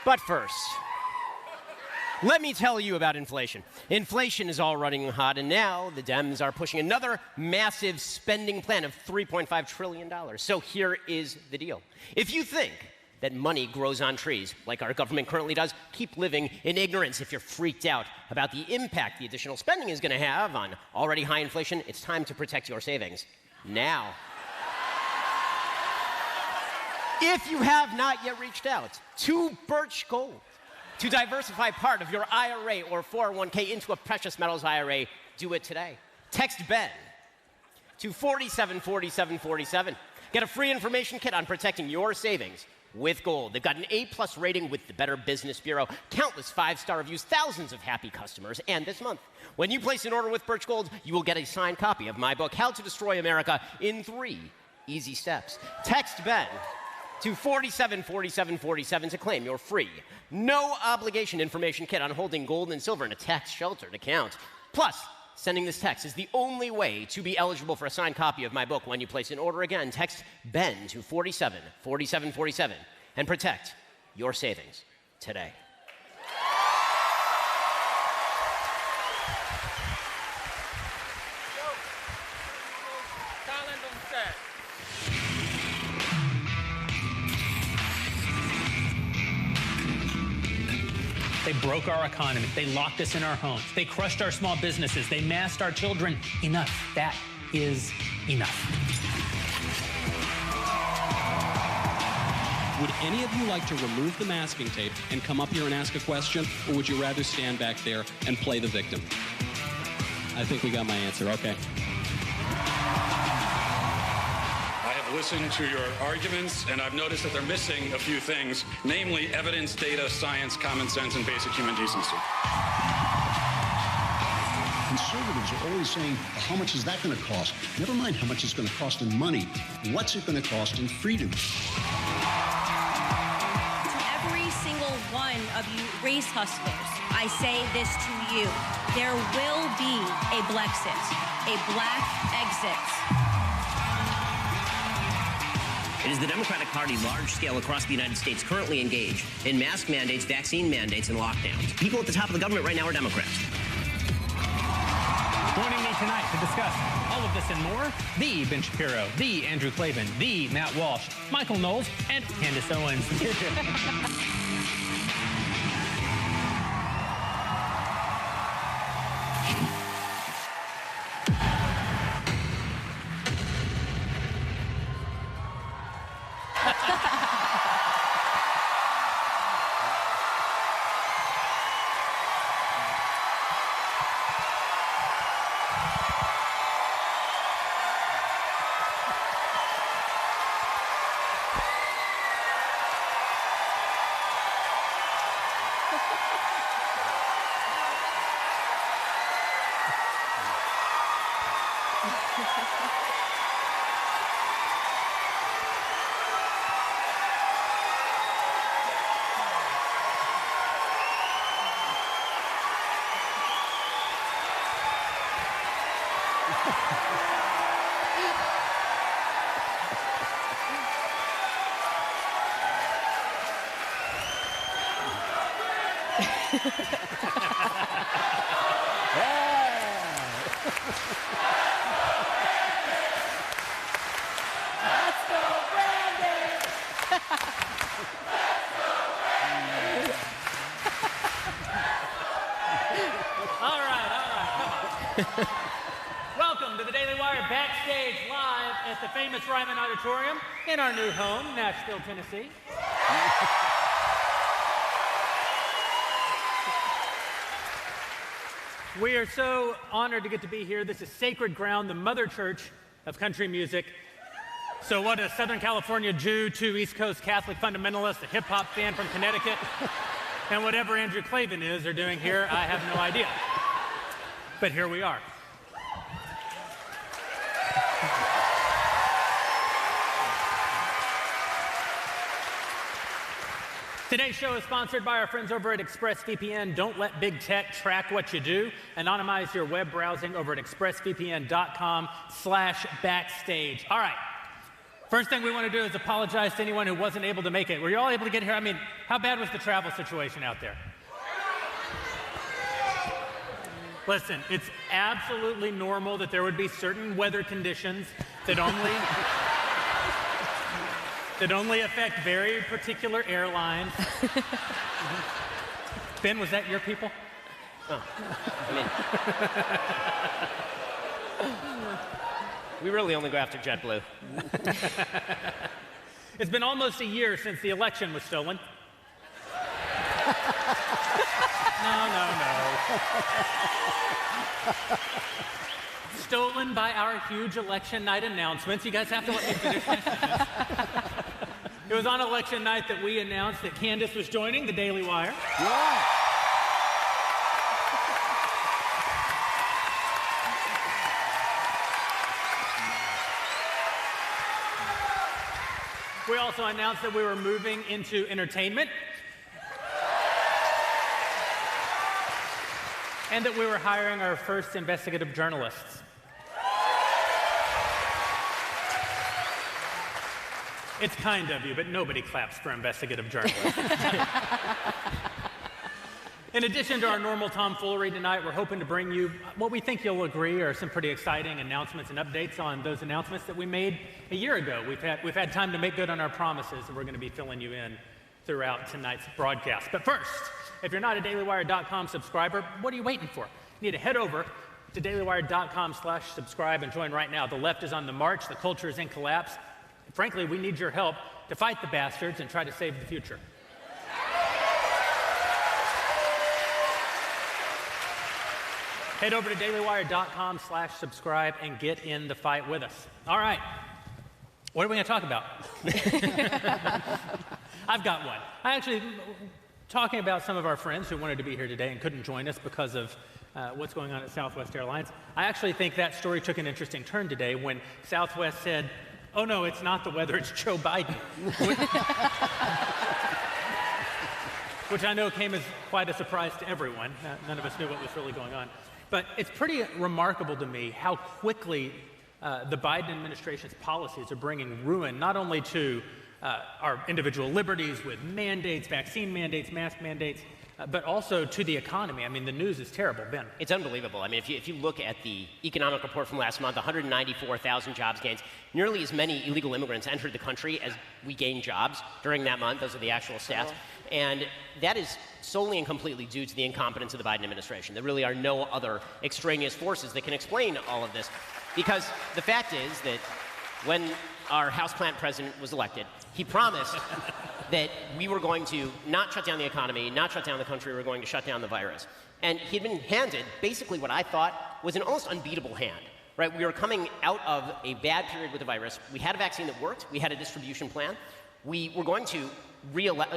But first, let me tell you about inflation. Inflation is all running hot, and now the Dems are pushing another massive spending plan of $3.5 trillion. So here is the deal. If you think that money grows on trees, like our government currently does, keep living in ignorance. If you're freaked out about the impact the additional spending is going to have on already high inflation, it's time to protect your savings now. If you have not yet reached out to Birch Gold to diversify part of your IRA or 401k into a precious metals IRA, do it today. Text Ben to 474747. Get a free information kit on protecting your savings with gold. They've got an A+ rating with the Better Business Bureau, countless 5-star reviews, thousands of happy customers. And this month, when you place an order with Birch Gold, you will get a signed copy of my book, How to Destroy America in 3 Easy Steps. Text Ben to 474747 to claim your free, no obligation information kit on holding gold and silver in a tax-sheltered account. Plus, sending this text is the only way to be eligible for a signed copy of my book. When you place an order again, text Ben to 474747 and protect your savings today. They broke our economy. They locked us in our homes. They crushed our small businesses. They masked our children. Enough. That is enough. Would any of you like to remove the masking tape and come up here and ask a question, or would you rather stand back there and play the victim? I think we got my answer. Okay. Listened to your arguments, and I've noticed that they're missing a few things, namely evidence, data, science, common sense, and basic human decency. Conservatives are always saying, well, how much is that going to cost? Never mind how much it's going to cost in money. What's it going to cost in freedom? To every single one of you race hustlers, I say this to you. There will be a Blexit, a black exit. It is the Democratic Party, large scale across the United States, currently engaged in mask mandates, vaccine mandates, and lockdowns. People at the top of the government right now are Democrats. Joining me tonight to discuss all of this and more, the Ben Shapiro, the Andrew Klavan, the Matt Walsh, Michael Knowles, and Candace Owens. Welcome to the Daily Wire Backstage live at the famous Ryman Auditorium in our new home, Nashville, Tennessee. We are so honored to get to be here. This is sacred ground, the mother church of country music. So what a Southern California Jew, two East Coast Catholic fundamentalists, a hip-hop fan from Connecticut, and whatever Andrew Klavan is are doing here, I have no idea. But here we are. Today's show is sponsored by our friends over at ExpressVPN. Don't let big tech track what you do. Anonymize your web browsing over at expressvpn.com/backstage. All right. First thing we want to do is apologize to anyone who wasn't able to make it. Were you all able to get here? I mean, how bad was the travel situation out there? Listen, it's absolutely normal that there would be certain weather conditions that only affect very particular airlines. Ben, was that your people? Oh, I mean, we really only go after JetBlue. It's been almost a year since the election was stolen. No. Stolen by our huge election night announcements. You guys have to let me finish my sentence. It was on election night that we announced that Candace was joining the Daily Wire. Yeah. We also announced that we were moving into entertainment. And that we were hiring our first investigative journalists. It's kind of you, but nobody claps for investigative journalists. In addition to our normal tomfoolery tonight, we're hoping to bring you what we think you'll agree are some pretty exciting announcements and updates on those announcements that we made a year ago. We've had time to make good on our promises, and we're going to be filling you in throughout tonight's broadcast. But first, if you're not a dailywire.com subscriber, what are you waiting for? You need to head over to dailywire.com/subscribe and join right now. The left is on the march. The culture is in collapse. And frankly, we need your help to fight the bastards and try to save the future. Head over to dailywire.com/subscribe and get in the fight with us. All right. What are we going to talk about? I've got one. Talking about some of our friends who wanted to be here today and couldn't join us because of what's going on at Southwest Airlines. I actually think that story took an interesting turn today when Southwest said, "Oh no, it's not the weather, it's Joe Biden." Which I know came as quite a surprise to everyone. None of us knew what was really going on. But it's pretty remarkable to me how quickly the Biden administration's policies are bringing ruin not only to our individual liberties with mandates, vaccine mandates, mask mandates, but also to the economy. I mean, the news is terrible, Ben. It's unbelievable. I mean, if you look at the economic report from last month, 194,000 jobs gains, nearly as many illegal immigrants entered the country as we gained jobs during that month. Those are the actual stats. And that is solely and completely due to the incompetence of the Biden administration. There really are no other extraneous forces that can explain all of this. Because the fact is that when our houseplant president was elected, he promised that we were going to not shut down the economy, not shut down the country, we were going to shut down the virus. And he'd been handed basically what I thought was an almost unbeatable hand, right? We were coming out of a bad period with the virus. We had a vaccine that worked. We had a distribution plan. We were going to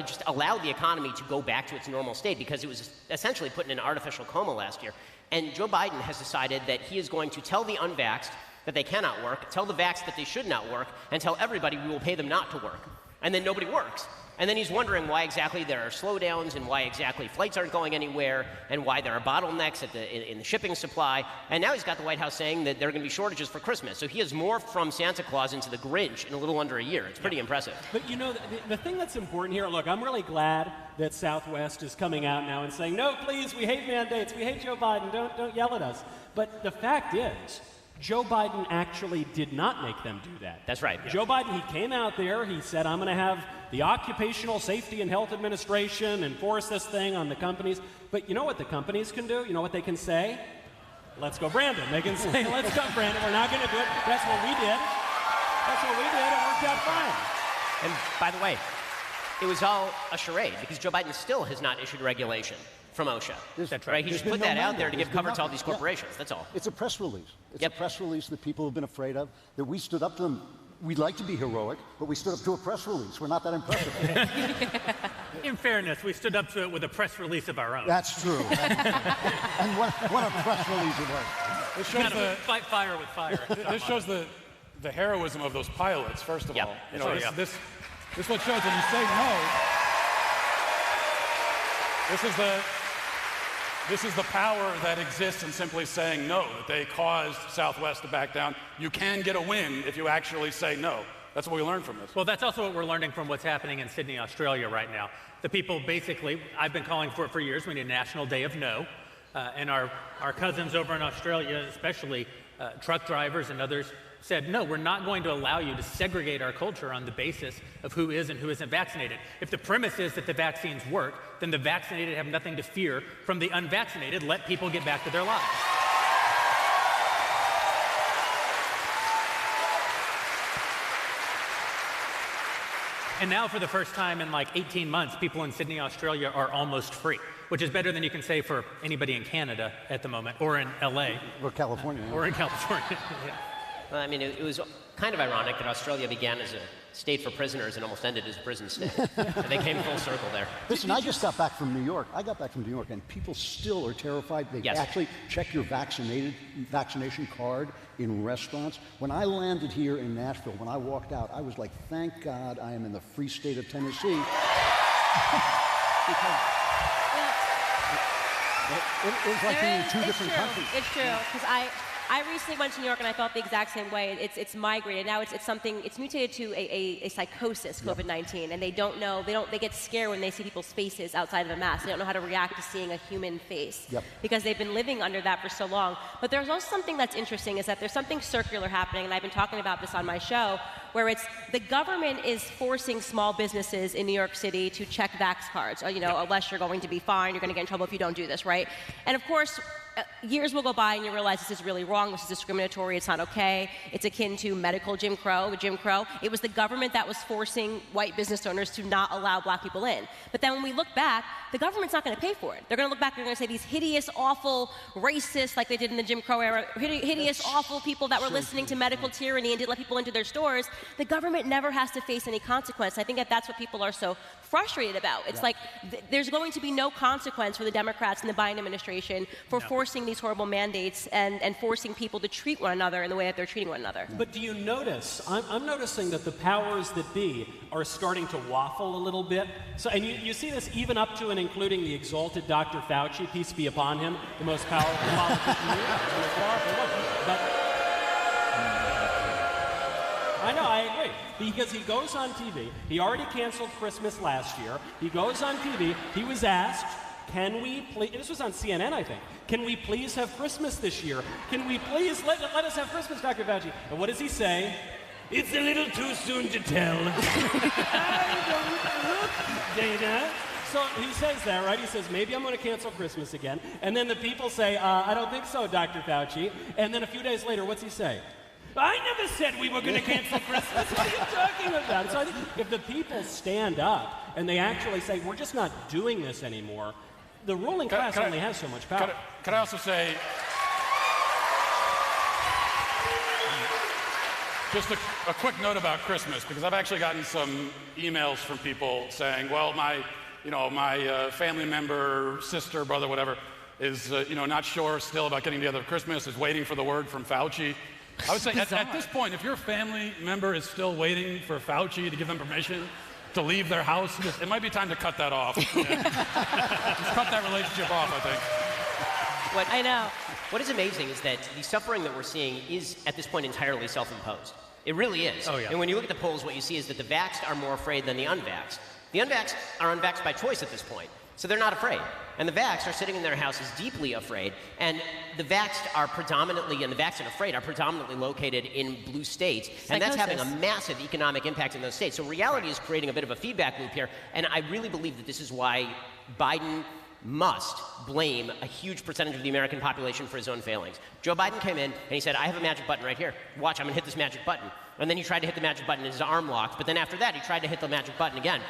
just allow the economy to go back to its normal state because it was essentially put in an artificial coma last year. And Joe Biden has decided that he is going to tell the unvaxxed that they cannot work, tell the vaxxed that they should not work, and tell everybody we will pay them not to work. And then nobody works. And then he's wondering why exactly there are slowdowns and why exactly flights aren't going anywhere and why there are bottlenecks in the shipping supply. And now he's got the White House saying that there are going to be shortages for Christmas. So he has morphed from Santa Claus into the Grinch in a little under a year. It's pretty impressive. But you know, the thing that's important here, look, I'm really glad that Southwest is coming out now and saying, no, please, we hate mandates, we hate Joe Biden, don't yell at us. But the fact is, Joe Biden actually did not make them do that. That's right. Joe Biden, he came out there, he said, I'm going to have the Occupational Safety and Health Administration enforce this thing on the companies. But you know what the companies can do? You know what they can say? Let's go, Brandon. They can say, let's go, Brandon. We're not going to do it. That's what we did. That's what we did. It worked out fine. And by the way, it was all a charade because Joe Biden still has not issued a regulation from OSHA. That's right. He just put that out there to give cover to all these corporations. Yeah. That's all. It's a press release. It's a press release that people have been afraid of, that we stood up to them. We'd like to be heroic, but we stood up to a press release. We're not that impressive. In fairness, we stood up to it with a press release of our own. That's true. And what a press release it was. This shows fight fire with fire. This shows the heroism of those pilots, first of all. You know, this what shows when you say no. This is the power that exists in simply saying no, that they caused Southwest to back down. You can get a win if you actually say no. that's what we learned from this. Well, that's also what we're learning from what's happening in Sydney, Australia right now. The people basically, I've been calling for it for years, we need a national day of no. And our cousins over in Australia, especially truck drivers and others, said, no, we're not going to allow you to segregate our culture on the basis of who is and who isn't vaccinated. If the premise is that the vaccines work, then the vaccinated have nothing to fear from the unvaccinated. Let people get back to their lives. And now, for the first time in like 18 months, people in Sydney, Australia are almost free, which is better than you can say for anybody in Canada at the moment, or in LA. Or California. Or in California, yeah. Well, I mean, it was kind of ironic that Australia began as a state for prisoners and almost ended as a prison state. They came full circle there. Listen, I just got back from New York. And people still are terrified. They actually check your vaccination card in restaurants. When I landed here in Nashville, when I walked out, I was like, thank God I am in the free state of Tennessee. Because it was like being in two different countries. It's true, because I recently went to New York and I felt the exact same way. It's migrated. Now it's something, it's mutated to a psychosis, COVID-19, and they don't know, they get scared when they see people's faces outside of a mask. They don't know how to react to seeing a human face because they've been living under that for so long. But there's also something that's interesting, is that there's something circular happening, and I've been talking about this on my show, where it's the government is forcing small businesses in New York City to check vax cards, unless you're going to be fined, you're going to get in trouble if you don't do this, right? And of course, years will go by and you realize this is really wrong, this is discriminatory, it's not okay. It's akin to medical Jim Crow. It was the government that was forcing white business owners to not allow black people in. But then when we look back, the government's not going to pay for it. They're going to look back and they're going to say these hideous, awful, racist, like they did in the Jim Crow era, hideous, awful people that were listening to medical tyranny and didn't let people into their stores. The government never has to face any consequence. I think that's what people are so frustrated about. It's like there's going to be no consequence for the Democrats and the Biden administration for forcing these horrible mandates and forcing people to treat one another in the way that they're treating one another. But do you notice, I'm noticing that the powers that be are starting to waffle a little bit. So, and you see this even up to and including the exalted Dr. Fauci, peace be upon him, the most powerful politician here, the most powerful one. But I know, I agree. Because he goes on TV. He already canceled Christmas last year. He goes on TV. He was asked, can we please, this was on CNN, I think, can we please have Christmas this year? Can we please let us have Christmas, Dr. Fauci? And what does he say? It's a little too soon to tell. I don't look, Dana. So he says that, right? He says, maybe I'm going to cancel Christmas again. And then the people say, I don't think so, Dr. Fauci. And then a few days later, what's he say? I never said we were going to cancel Christmas. What are you talking about? So I think if the people stand up and they actually say, we're just not doing this anymore, the ruling class only has so much power. Could I also say, just a quick note about Christmas, because I've actually gotten some emails from people saying, well, my family member, sister, brother, whatever, is not sure still about getting together for Christmas, is waiting for the word from Fauci. I would say at this point, if your family member is still waiting for Fauci to give them permission to leave their house, it might be time to cut that off. Just cut that relationship off, I think. I know. What is amazing is that the suffering that we're seeing is, at this point, entirely self-imposed. It really is. Oh, yeah. And when you look at the polls, what you see is that the vaxxed are more afraid than the unvaxxed. The unvaxxed are unvaxxed by choice at this point, so they're not afraid. And the vaxxed are sitting in their houses deeply afraid, and the vaxxed are predominantly, and the vaxxed and afraid are predominantly located in blue states, and that's having a massive economic impact in those states. So reality is creating a bit of a feedback loop here, and I really believe that this is why Biden must blame a huge percentage of the American population for his own failings. Joe Biden came in and he said, I have a magic button right here. Watch, I'm gonna hit this magic button. And then he tried to hit the magic button and his arm locked, but then after that, he tried to hit the magic button again.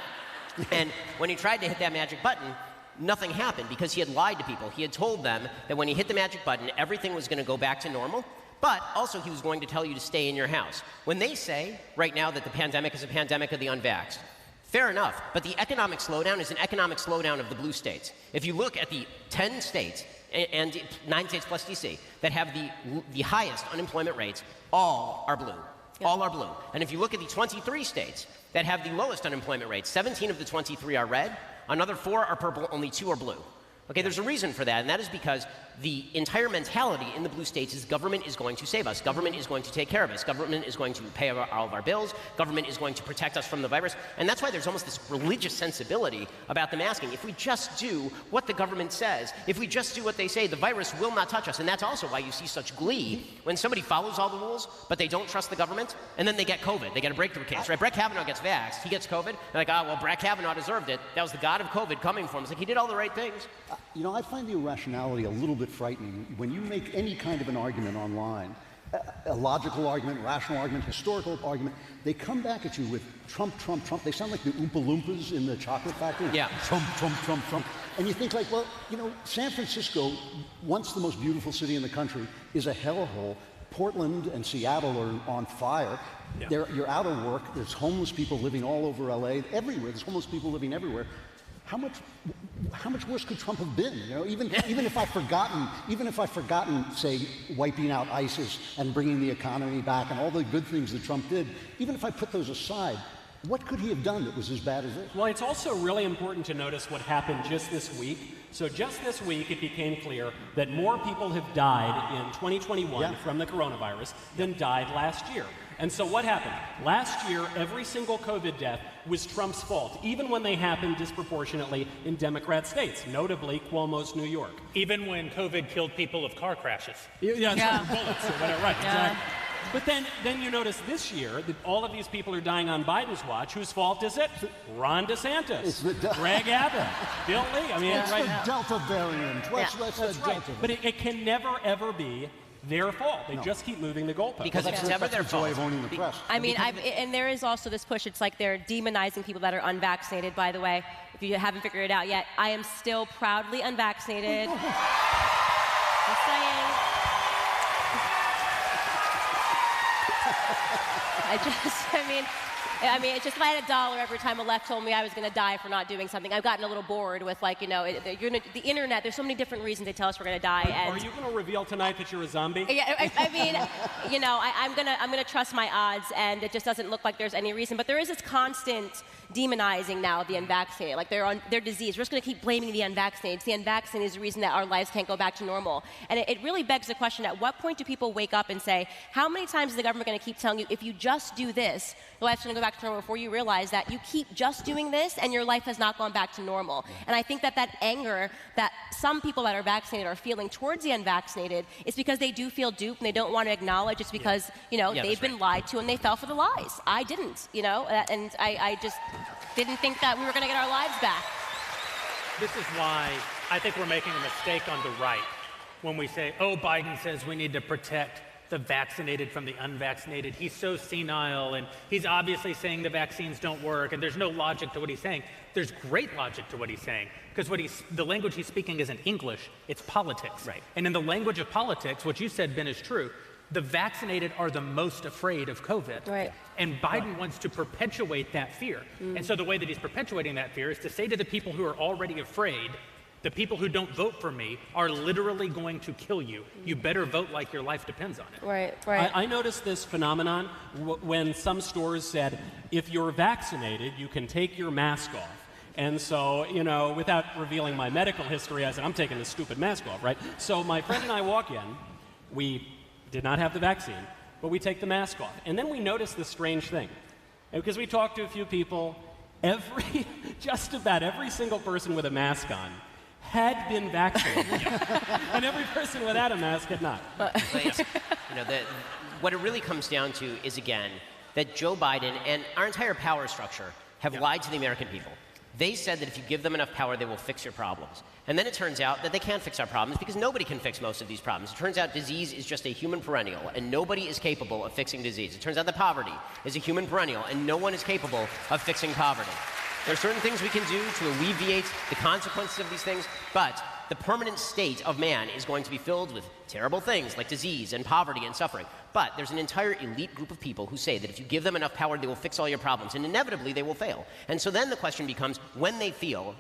And when he tried to hit that magic button, nothing happened because he had lied to people. He had told them that when he hit the magic button, everything was gonna go back to normal, but also he was going to tell you to stay in your house. When they say right now that the pandemic is a pandemic of the unvaxxed, fair enough, but the economic slowdown is an economic slowdown of the blue states. If you look at the 10 states, and 9 states plus DC, that have the highest unemployment rates, all are blue. Yep. All are blue. And if you look at the 23 states that have the lowest unemployment rates, 17 of the 23 are red, another 4 are purple, only 2 are blue. Okay, there's a reason for that, and that is because the entire mentality in the blue states is government is going to save us. Government is going to take care of us. Government is going to pay all of our bills. Government is going to protect us from the virus. And that's why there's almost this religious sensibility about the masking. If we just do what the government says, if we just do what they say, the virus will not touch us. And that's also why you see such glee when somebody follows all the rules, but they don't trust the government, and then they get COVID. They get a breakthrough case, right? Brett Kavanaugh gets vaxxed. He gets COVID. They're like, well, Brett Kavanaugh deserved it. That was the god of COVID coming for him. It's like he did all the right things. You know, I find the irrationality a little bit frightening. When you make any kind of an argument online, a logical argument, rational argument, historical argument, they come back at you with Trump, Trump, Trump. They sound like the Oompa Loompas in the chocolate factory. Yeah. Trump, Trump, Trump, Trump. And you think like, well, you know, San Francisco, once the most beautiful city in the country, is a hellhole. Portland and Seattle are on fire. Yeah. You're out of work. There's homeless people living all over LA. Everywhere. There's homeless people living everywhere. How much worse could Trump have been? You know, even if I've forgotten, say, wiping out ISIS and bringing the economy back and all the good things that Trump did, even if I put those aside, what could he have done that was as bad as this? Well, it's also really important to notice what happened just this week. So just this week, it became clear that more people have died in 2021 from the coronavirus than died last year. And so what happened? Last year, every single COVID death was Trump's fault, even when they happened disproportionately in Democrat states, notably Cuomo's New York. Even when COVID killed people of car crashes. Yeah. Bullets or whatever, right, exactly. But then you notice this year that all of these people are dying on Biden's watch. Whose fault is it? Ron DeSantis, Greg Abbott, Bill Lee. I mean, it's the Delta variant. That's right. But it can never, ever be their fault. They just keep moving the goalpost. Because it's never their fault. Of owning the press. I mean, and there is also this push. It's like they're demonizing people that are unvaccinated, by the way. If you haven't figured it out yet, I am still proudly unvaccinated. Just saying. I mean, it's just if I had $1 every time a left told me I was going to die for not doing something. I've gotten a little bored with, like, you know, the internet. There's so many different reasons they tell us we're going to die. Are you going to reveal tonight that you're a zombie? Yeah, I mean, you know, I'm gonna trust my odds, and it just doesn't look like there's any reason. But there is this constant demonizing now of the unvaccinated, like they're on their disease. We're just going to keep blaming the unvaccinated. The unvaccinated is the reason that our lives can't go back to normal. And it really begs the question: at what point do people wake up and say, how many times is the government going to keep telling you, if you just do this, your life's going to go back to normal, before you realize that you keep just doing this and your life has not gone back to normal? And I think that anger that some people that are vaccinated are feeling towards the unvaccinated is because they do feel duped and they don't want to acknowledge it's because, you know, they've been lied to and they fell for the lies. I didn't, you know, and I just didn't think that we were going to get our lives back. This is why I think we're making a mistake on the right when we say, oh, Biden says we need to protect the vaccinated from the unvaccinated. He's so senile, and he's obviously saying the vaccines don't work, and there's no logic to what he's saying. There's great logic to what he's saying, because the language he's speaking isn't English, it's politics. Right. And in the language of politics, what you said, Ben, is true. The vaccinated are the most afraid of COVID. Right. And Biden wants to perpetuate that fear. And so the way that he's perpetuating that fear is to say to the people who are already afraid, the people who don't vote for me are literally going to kill you. You better vote like your life depends on it. Right. I noticed this phenomenon when some stores said, if you're vaccinated, you can take your mask off. And so, you know, without revealing my medical history, I said, I'm taking this stupid mask off, right? So my friend and I walk in, we did not have the vaccine, but we take the mask off. And then we notice this strange thing. And because we talked to a few people, just about every single person with a mask on had been vaccinated. And every person without a mask had not. You know, what it really comes down to is, again, that Joe Biden and our entire power structure have lied to the American people. They said that if you give them enough power, they will fix your problems. And then it turns out that they can't fix our problems because nobody can fix most of these problems. It turns out disease is just a human perennial, and nobody is capable of fixing disease. It turns out that poverty is a human perennial, and no one is capable of fixing poverty. There are certain things we can do to alleviate the consequences of these things, but the permanent state of man is going to be filled with terrible things like disease and poverty and suffering. But there's an entire elite group of people who say that if you give them enough power, they will fix all your problems, and inevitably they will fail. And so then the question becomes, when they fail,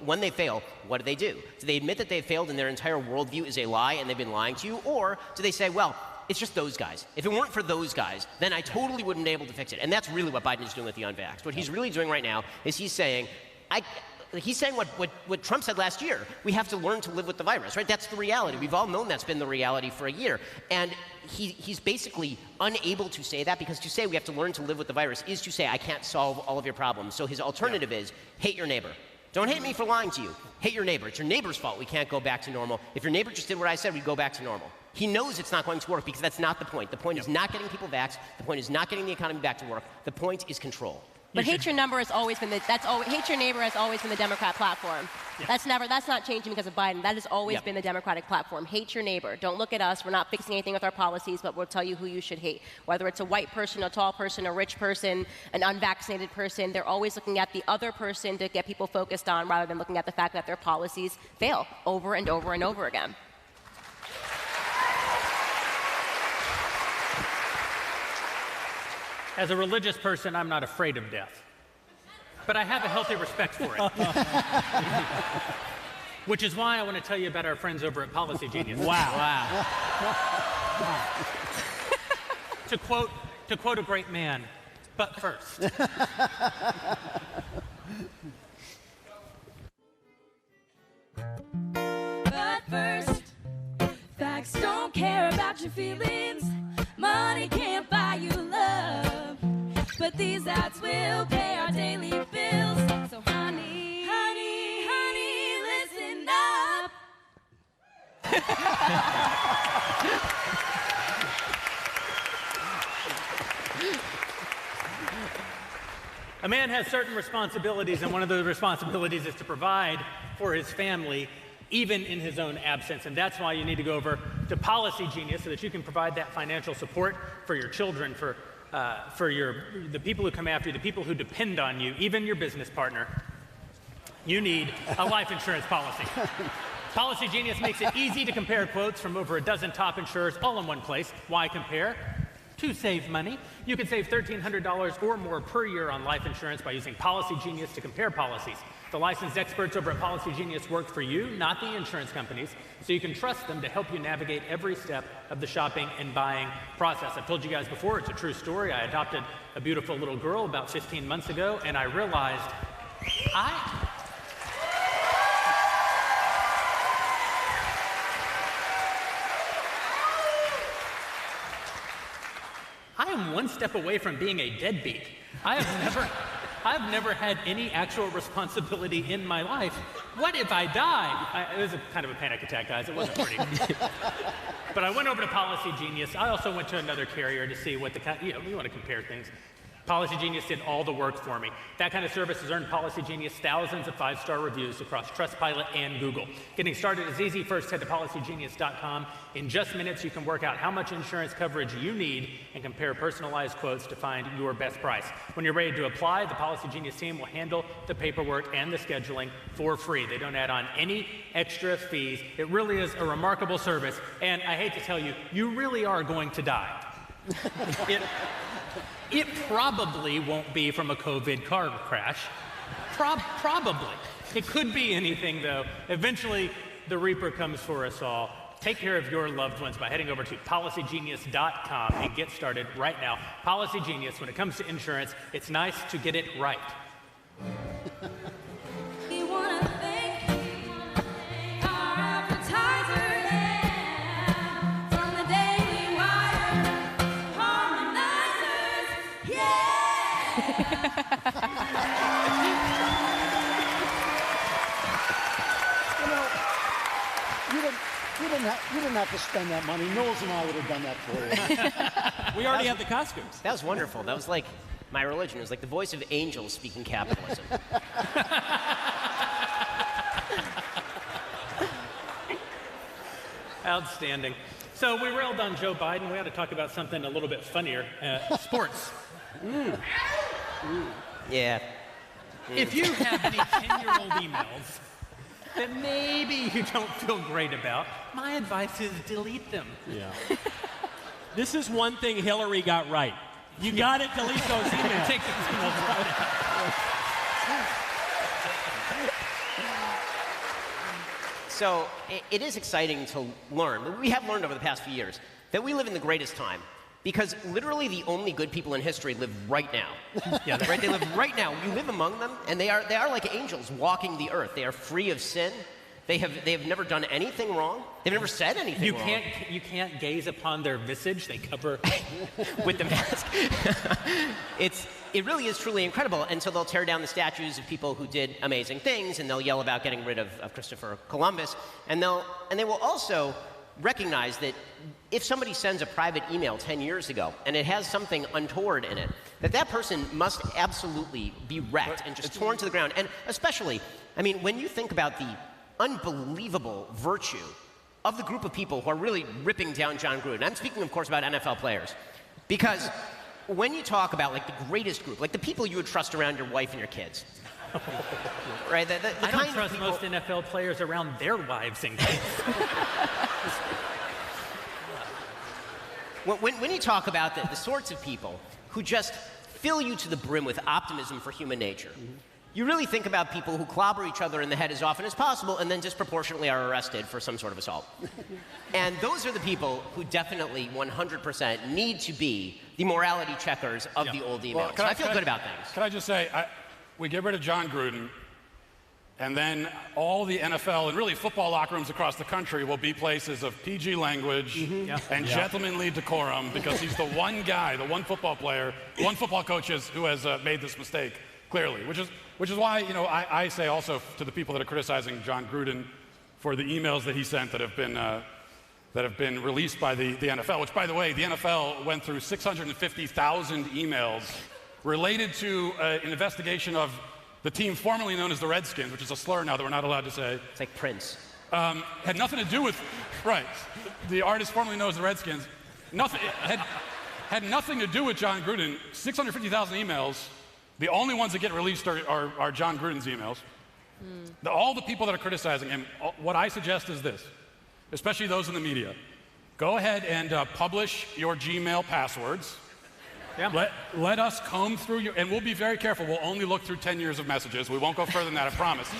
what do? Do they admit that they failed and their entire worldview is a lie and they've been lying to you? Or do they say, well, it's just those guys. If it weren't for those guys, then I totally wouldn't be able to fix it. And that's really what Biden is doing with the unvaxxed. What he's really doing right now is he's saying, he's saying what Trump said last year. We have to learn to live with the virus, right? That's the reality. We've all known that's been the reality for a year. And he's basically unable to say that, because to say we have to learn to live with the virus is to say I can't solve all of your problems. So his alternative is hate your neighbor. Don't hate me for lying to you. Hate your neighbor. It's your neighbor's fault we can't go back to normal. If your neighbor just did what I said, we'd go back to normal. He knows it's not going to work because that's not the point. The point is not getting people vaxxed. The point is not getting the economy back to work. The point is control. But hate your neighbor has always been the Democrat platform. Yeah. That's not changing because of Biden. That has always been the Democratic platform. Hate your neighbor. Don't look at us. We're not fixing anything with our policies, but we'll tell you who you should hate. Whether it's a white person, a tall person, a rich person, an unvaccinated person, they're always looking at the other person to get people focused on, rather than looking at the fact that their policies fail over and over and over again. As a religious person, I'm not afraid of death. But I have a healthy respect for it. Which is why I want to tell you about our friends over at Policy Genius. Wow. To quote a great man, but first. But first, facts don't care about your feelings. Money can't buy you love, but these ads will pay our daily bills. So honey, honey, honey, listen up. A man has certain responsibilities, and one of those responsibilities is to provide for his family, even in his own absence. And that's why you need to go over to Policy Genius so that you can provide that financial support for your children, for the people who come after you, the people who depend on you, even your business partner. You need a life insurance policy. Policy Genius makes it easy to compare quotes from over a dozen top insurers all in one place. Why compare? To save money. You can save $1,300 or more per year on life insurance by using Policy Genius to compare policies. The licensed experts over at Policy Genius work for you, not the insurance companies, so you can trust them to help you navigate every step of the shopping and buying process. I've told you guys before, it's a true story. I adopted a beautiful little girl about 15 months ago, and I realized I am one step away from being a deadbeat. I've never had any actual responsibility in my life. What if I die? It was kind of a panic attack, guys. It wasn't pretty. But I went over to Policy Genius. I also went to another carrier to see what we want to compare things. Policy Genius did all the work for me. That kind of service has earned Policy Genius thousands of 5-star reviews across Trustpilot and Google. Getting started is easy. First, head to policygenius.com. In just minutes, you can work out how much insurance coverage you need and compare personalized quotes to find your best price. When you're ready to apply, the Policy Genius team will handle the paperwork and the scheduling for free. They don't add on any extra fees. It really is a remarkable service, and I hate to tell you, you really are going to die. It probably won't be from a COVID car crash. Probably. It could be anything, though. Eventually, the Reaper comes for us all. Take care of your loved ones by heading over to policygenius.com and get started right now. Policy Genius, when it comes to insurance, it's nice to get it right. We want to thank our advertisers, from the Daily Wire, harmonizers, You didn't have to spend that money. Knowles and I would have done that for you. We already have the costumes. That was wonderful. That was like my religion. It was like the voice of angels speaking capitalism. Outstanding. So we railed on Joe Biden. We ought to talk about something a little bit funnier. Sports. Yeah. If you have any 10-year-old emails that maybe you don't feel great about, my advice is delete them. Yeah. This is one thing Hillary got right. You got to delete those emails. Take those emails right out. So it is exciting to learn. We have learned over the past few years that we live in the greatest time Because literally the only good people in history live right now. Yeah, right? They live right now. You live among them, and they are like angels walking the earth. They are free of sin. They have never done anything wrong. They've never said anything wrong. You can't gaze upon their visage. They cover with the mask. It really is truly incredible. And so they'll tear down the statues of people who did amazing things, and they'll yell about getting rid of Christopher Columbus. And they will also recognize that if somebody sends a private email 10 years ago and it has something untoward in it, that person must absolutely be wrecked and just torn to the ground. And especially, I mean, when you think about the unbelievable virtue of the group of people who are really ripping down John Gruden. I'm speaking, of course, about NFL players. Because when you talk about, like, the greatest group, like the people you would trust around your wife and your kids, right? I don't trust most NFL players around their wives and kids. When you talk about the sorts of people who just fill you to the brim with optimism for human nature, you really think about people who clobber each other in the head as often as possible and then disproportionately are arrested for some sort of assault. And those are the people who definitely 100% need to be the morality checkers of the old emails. Well, I feel good about things. Can I just say, we get rid of John Gruden, and then all the NFL and really football locker rooms across the country will be places of PG language and gentlemanly decorum, because he's the one guy, the one football player, one football coach who has made this mistake, clearly, which is why, you know, I say also to the people that are criticizing John Gruden for the emails that he sent that have been released by the NFL, which, by the way, the NFL went through 650,000 emails related to an investigation of the team formerly known as the Redskins, which is a slur now that we're not allowed to say. It's like Prince. Had nothing to do with, right, the artist formerly known as the Redskins. Had nothing to do with John Gruden. 650,000 emails. The only ones that get released are John Gruden's emails. All the people that are criticizing him, what I suggest is this, especially those in the media. Go ahead and publish your Gmail passwords. Yeah. Let us comb through your, and we'll be very careful. We'll only look through 10 years of messages. We won't go further than that, I promise.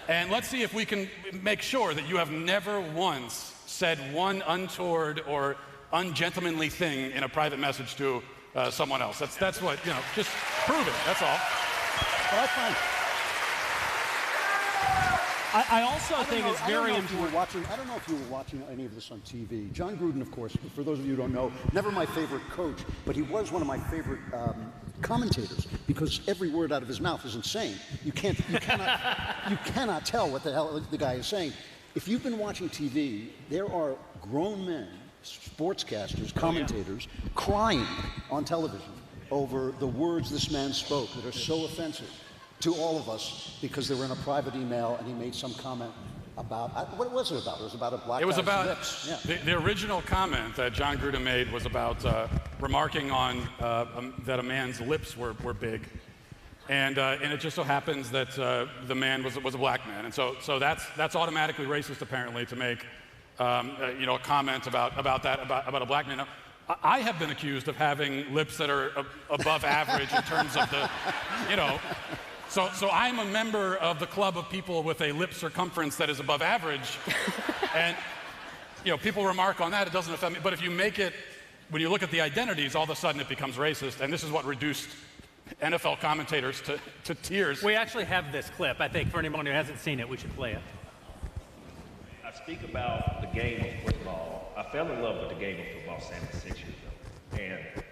And let's see if we can make sure that you have never once said one untoward or ungentlemanly thing in a private message to someone else. That's what, you know, just prove it, that's all. Well, that's fine. I also think it's very important. I don't know if you were watching any of this on TV. John Gruden, of course, for those of you who don't know, never my favorite coach, but he was one of my favorite commentators, because every word out of his mouth is insane. You cannot tell what the hell the guy is saying. If you've been watching TV, there are grown men, sportscasters, commentators, crying on television over the words this man spoke that are so offensive to all of us, because they were in a private email and he made some comment about, what was it about? It was about a black guy's lips. Yeah. The original comment that John Gruden made was about remarking on that a man's lips were big. And it just so happens that the man was a black man. And so that's automatically racist, apparently, to make you know, a comment about a black man. Now, I have been accused of having lips that are above average in terms of the, you know. So I'm a member of the club of people with a lip circumference that is above average, and you know, people remark on that. It doesn't affect me. But if you make it, when you look at the identities, all of a sudden it becomes racist, and this is what reduced NFL commentators to tears. We actually have this clip. I think for anyone who hasn't seen it, we should play it. I speak about the game of football. I fell in love with the game of football 76 years ago, and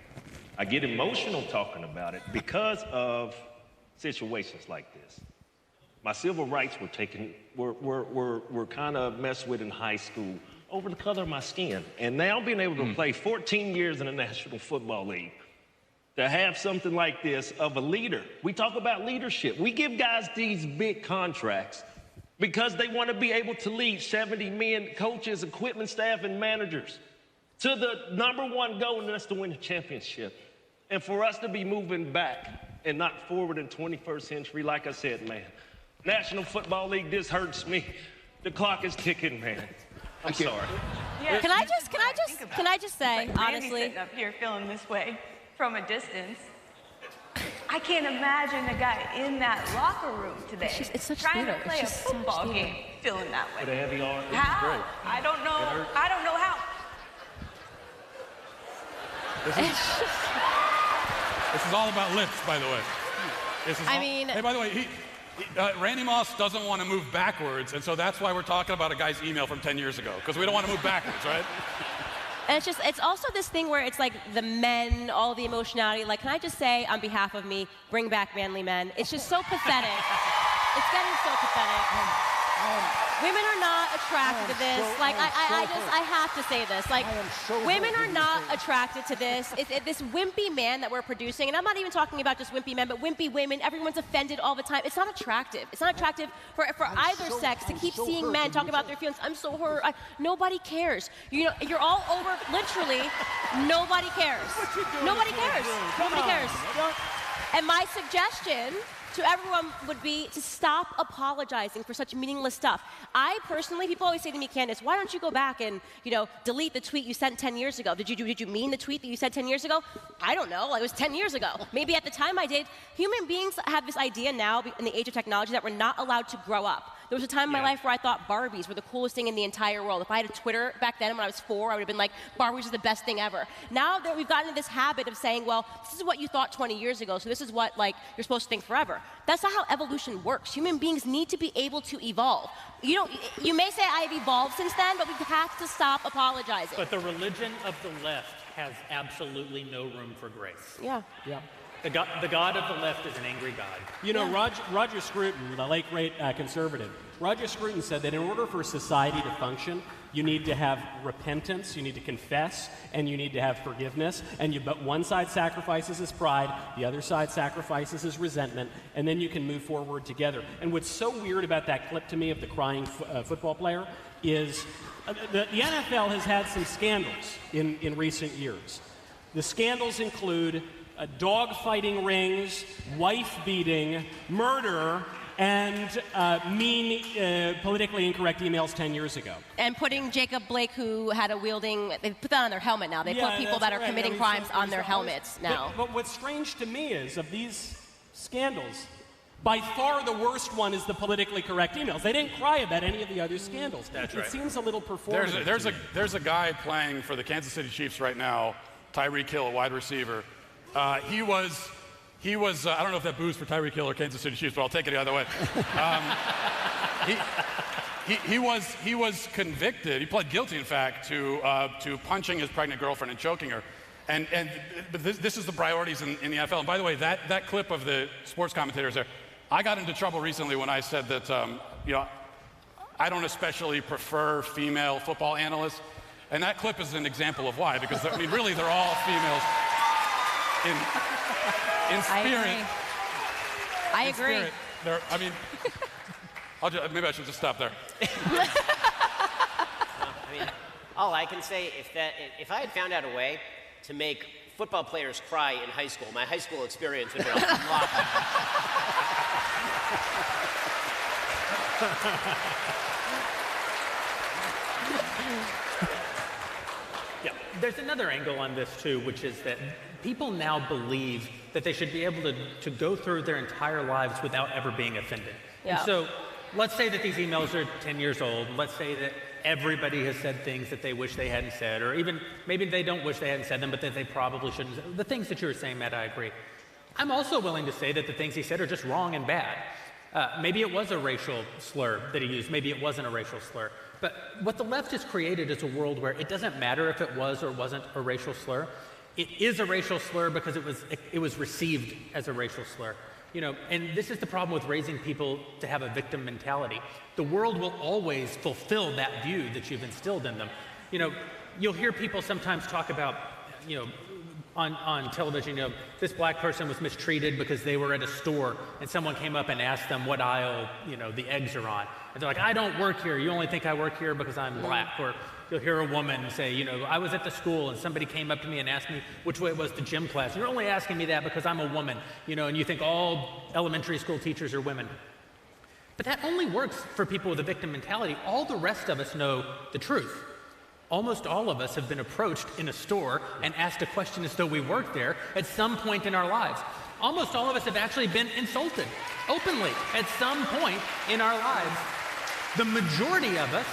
I get emotional talking about it because of situations like this. My civil rights were taken, were kind of messed with in high school over the color of my skin. And now being able to play 14 years in the National Football League, to have something like this of a leader. We talk about leadership. We give guys these big contracts because they want to be able to lead 70 men, coaches, equipment staff, and managers to the #1 goal, and that's to win the championship. And for us to be moving back and not forward in 21st century, like I said, man. National Football League, this hurts me. The clock is ticking, man. I'm sorry. Yeah. Can I just say, honestly, sitting up here feeling this way from a distance. I can't imagine a guy in that locker room today trying to play a football game feeling that way. With a heavy arm. How? I don't know. I don't know how. This is all about lips, by the way. Hey, by the way, Randy Moss doesn't want to move backwards, and so that's why we're talking about a guy's email from 10 years ago, because we don't want to move backwards, right? And it's also this thing where it's like the men, all the emotionality. Like, can I just say on behalf of me, bring back manly men? It's just so pathetic. It's getting so pathetic. Women are not attracted to this. I have to say this. Like, women are not attracted to this. This wimpy man that we're producing, and I'm not even talking about just wimpy men, but wimpy women. Everyone's offended all the time. It's not attractive. It's not attractive for either sex to keep seeing men talk about their feelings. I'm so hurt. Nobody cares. You know, you're all over. Literally, nobody cares. Nobody cares. Nobody cares. And my suggestion to everyone would be to stop apologizing for such meaningless stuff. I personally, people always say to me, Candace, why don't you go back and, delete the tweet you sent 10 years ago? Did you mean the tweet that you said 10 years ago? I don't know. It was 10 years ago. Maybe at the time I did. Human beings have this idea now in the age of technology that we're not allowed to grow up. There was a time in my life where I thought Barbies were the coolest thing in the entire world. If I had a Twitter back then when I was 4, I would have been like, Barbies are the best thing ever. Now that we've gotten into this habit of saying, well, this is what you thought 20 years ago, so this is what you're supposed to think forever. That's not how evolution works. Human beings need to be able to evolve. You may say I've evolved since then, but we have to stop apologizing. But the religion of the left has absolutely no room for grace. Yeah. The God of the left is an angry God. Roger Scruton, the late great conservative, Roger Scruton said that in order for society to function, you need to have repentance, you need to confess, and you need to have forgiveness. But one side sacrifices his pride, the other side sacrifices his resentment, and then you can move forward together. And what's so weird about that clip to me of the crying football player is the NFL has had some scandals in recent years. The scandals include dog-fighting rings, wife-beating, murder, and politically incorrect emails 10 years ago. And putting Jacob Blake, who had they put that on their helmet now. They put people that are committing crimes on their helmets now. But what's strange to me is, of these scandals, by far the worst one is the politically correct emails. They didn't cry about any of the other scandals. That's right. It seems a little performative. There's a guy playing for the Kansas City Chiefs right now, Tyreek Hill, a wide receiver. He was I don't know if that booze for Tyreek Hill or Kansas City Chiefs, but I'll take it either way. He was convicted. He pled guilty, in fact, to punching his pregnant girlfriend and choking her. But this is the priorities in the NFL. And by the way, that clip of the sports commentators there, I got into trouble recently when I said that I don't especially prefer female football analysts. And that clip is an example of why, because really they're all females in spirit. I agree. Maybe I should just stop there. All I can say, if I had found out a way to make football players cry in high school, my high school experience would be a lot Yeah, there's another angle on this too, which is that people now believe that they should be able to go through their entire lives without ever being offended. Yeah. And so let's say that these emails are 10 years old. Let's say that everybody has said things that they wish they hadn't said, or even maybe they don't wish they hadn't said them, but that they probably shouldn't. The things that you were saying, Matt, I agree. I'm also willing to say that the things he said are just wrong and bad. Maybe it was a racial slur that he used. Maybe it wasn't a racial slur. But what the left has created is a world where it doesn't matter if it was or wasn't a racial slur. It is a racial slur because it was received as a racial slur. And this is the problem with raising people to have a victim mentality. The world will always fulfill that view that you've instilled in them. You'll hear people sometimes talk about, on television, this black person was mistreated because they were at a store and someone came up and asked them what aisle, the eggs are on. And they're like, I don't work here. You only think I work here because I'm black. Or you'll hear a woman say, I was at the school and somebody came up to me and asked me which way was the gym class. You're only asking me that because I'm a woman, and you think all elementary school teachers are women. But that only works for people with a victim mentality. All the rest of us know the truth. Almost all of us have been approached in a store and asked a question as though we worked there at some point in our lives. Almost all of us have actually been insulted openly at some point in our lives. The majority of us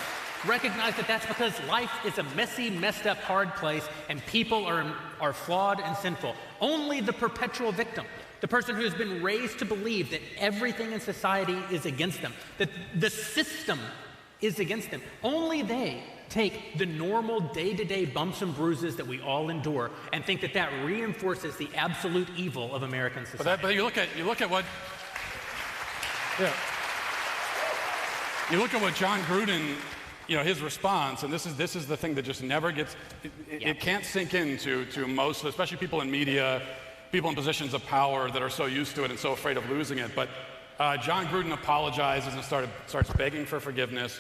Recognize that that's because life is a messy, messed up, hard place, and people are flawed and sinful. Only the perpetual victim, the person who has been raised to believe that everything in society is against them, that the system is against them, only they take the normal day-to-day bumps and bruises that we all endure and think that that reinforces the absolute evil of American society. But you look at what, yeah. You look at what John Gruden, his response, and this is the thing that just never gets, it can't sink into most, especially people in media, people in positions of power that are so used to it and so afraid of losing it. But John Gruden apologizes and starts begging for forgiveness.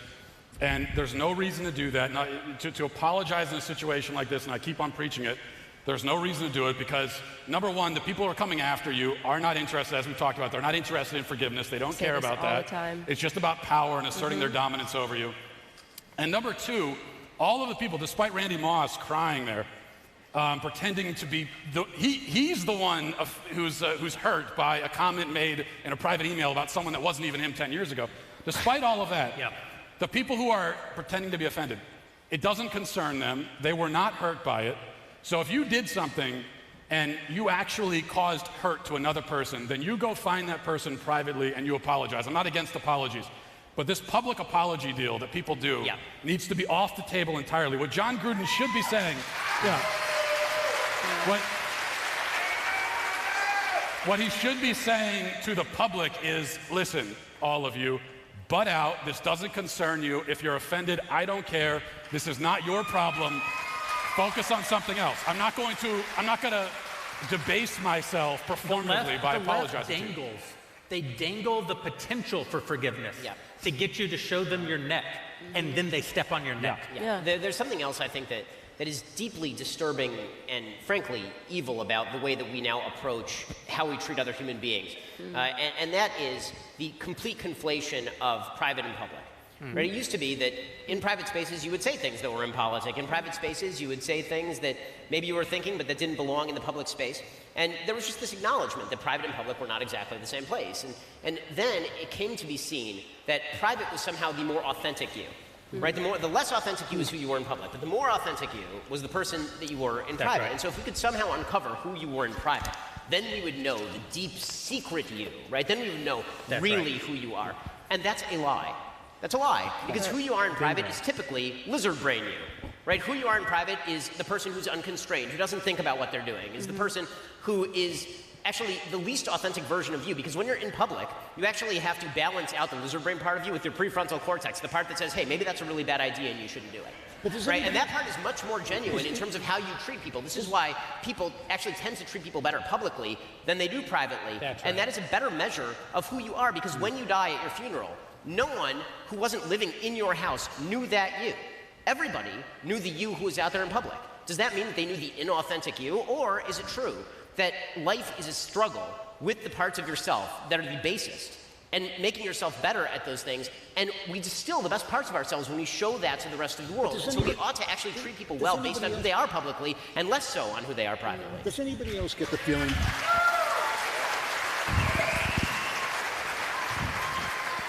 And there's no reason to do that. To apologize in a situation like this, and I keep on preaching it, there's no reason to do it because, number one, the people who are coming after you are not interested, as we talked about, they're not interested in forgiveness. They don't care about that. It's just about power and asserting their dominance over you. And number two, all of the people, despite Randy Moss crying there, pretending to be, he's the one who's hurt by a comment made in a private email about someone that wasn't even him 10 years ago. Despite all of that, the people who are pretending to be offended, it doesn't concern them. They were not hurt by it. So if you did something and you actually caused hurt to another person, then you go find that person privately and you apologize. I'm not against apologies, but this public apology deal that people do needs to be off the table entirely. What John Gruden should be saying, what he should be saying to the public is, listen, all of you, butt out. This doesn't concern you. If you're offended, I don't care. This is not your problem. Focus on something else. I'm not going to debase myself performatively by apologizing to you. They dangle the potential for forgiveness to get you to show them your neck, and then they step on your neck. There's something else I think that is deeply disturbing and frankly evil about the way that we now approach how we treat other human beings. And that is the complete conflation of private and public. Right? It used to be that in private spaces you would say things that were impolitic. In private spaces you would say things that maybe you were thinking but that didn't belong in the public space. And there was just this acknowledgement that private and public were not exactly the same place. And then it came to be seen that private was somehow the more authentic you. Right? The less authentic you was who you were in public, but the more authentic you was the person that you were in private. Right. And so if we could somehow uncover who you were in private, then we would know the deep secret you, right? Then we would know really who you are. And that's a lie. That's a lie, because who you are in private is typically lizard brain you, right? Who you are in private is the person who's unconstrained, who doesn't think about what they're doing, is the person who is actually the least authentic version of you, because when you're in public, you actually have to balance out the lizard brain part of you with your prefrontal cortex, the part that says, hey, maybe that's a really bad idea and you shouldn't do it. Right? And that part is much more genuine in terms of how you treat people. This is why people actually tend to treat people better publicly than they do privately. And that is a better measure of who you are, because when you die at your funeral, no one who wasn't living in your house knew that you. Everybody knew the you who was out there in public. Does that mean that they knew the inauthentic you, or is it true that life is a struggle with the parts of yourself that are the basest, and making yourself better at those things, and we distill the best parts of ourselves when we show that to the rest of the world. And so we ought to actually treat people well based on who they are publicly, and less so on who they are privately. Does anybody else get the feeling?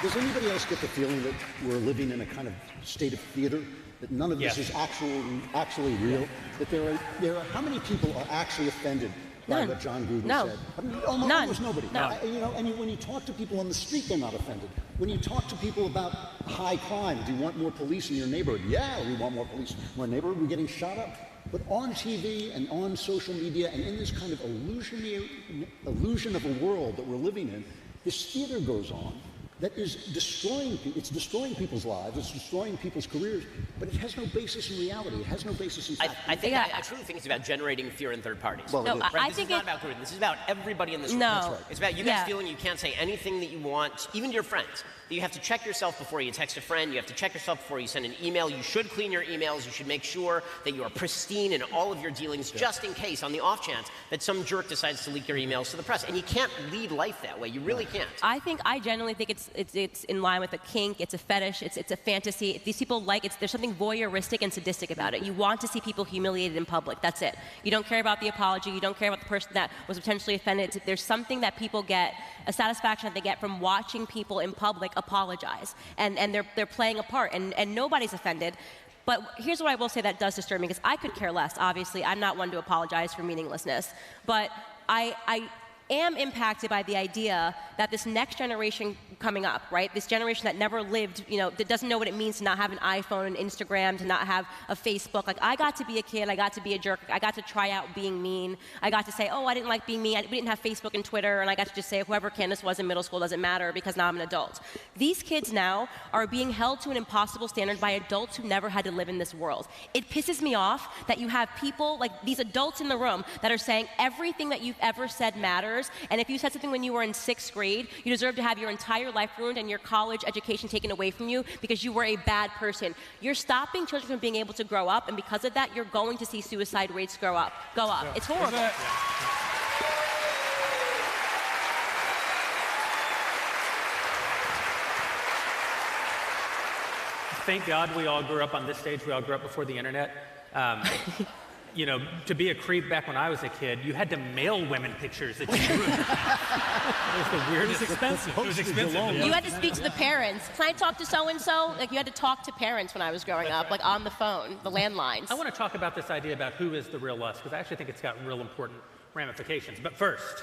Does anybody else get the feeling that we're living in a kind of state of theater? That none of this is actually real? That there are how many people are actually offended by what John Gruden said? I mean, almost nobody. And when you talk to people on the street, they're not offended. When you talk to people about high crime, do you want more police in your neighborhood? Yeah, we want more police in our neighborhood. We're getting shot up. But on TV and on social media and in this kind of illusion of a world that we're living in, this theater goes on that is destroying people's lives, it's destroying people's careers, but it has no basis in reality. It has no basis in fact. I truly think it's about generating fear in third parties. Well, no, I think it's not about Gruden. This is about everybody in this room. No. That's right. It's about you guys feeling you can't say anything that you want, even to your friends. That you have to check yourself before you text a friend. You have to check yourself before you send an email. You should clean your emails. You should make sure that you are pristine in all of your dealings, just in case, on the off chance that some jerk decides to leak your emails to the press. And you can't lead life that way. You really can't. I genuinely think it's in line with a kink. It's a fetish. It's a fantasy. These people there's something voyeuristic and sadistic about it. You want to see people humiliated in public. That's it. You don't care about the apology. You don't care about the person that was potentially offended. There's something that people get, a satisfaction that they get from watching people in public apologize. And they're playing a part, and nobody's offended. But here's what I will say that does disturb me, because I could care less, obviously. I'm not one to apologize for meaninglessness. But I am impacted by the idea that this next generation coming up, right? This generation that never lived, that doesn't know what it means to not have an iPhone and Instagram, to not have a Facebook. Like, I got to be a kid, I got to be a jerk, I got to try out being mean. I got to say, oh, I didn't like being mean, we didn't have Facebook and Twitter, and I got to just say whoever Candace was in middle school doesn't matter because now I'm an adult. These kids now are being held to an impossible standard by adults who never had to live in this world. It pisses me off that you have people, like these adults in the room, that are saying everything that you've ever said matters, and if you said something when you were in 6th grade, you deserve to have your entire life ruined and your college education taken away from you because you were a bad person. You're stopping children from being able to grow up, and because of that, you're going to see suicide rates go up. Yeah. It's horrible. Thank God we all grew up on this stage. We all grew up before the internet. To be a creep back when I was a kid, you had to mail women pictures that you drew. It was the weirdest. It was expensive. It was expensive. You had to speak to the parents. Can I talk to so-and-so? Like, you had to talk to parents when I was growing up, like on the phone, the landlines. I want to talk about this idea about who is the real us, because I actually think it's got real important ramifications. But first...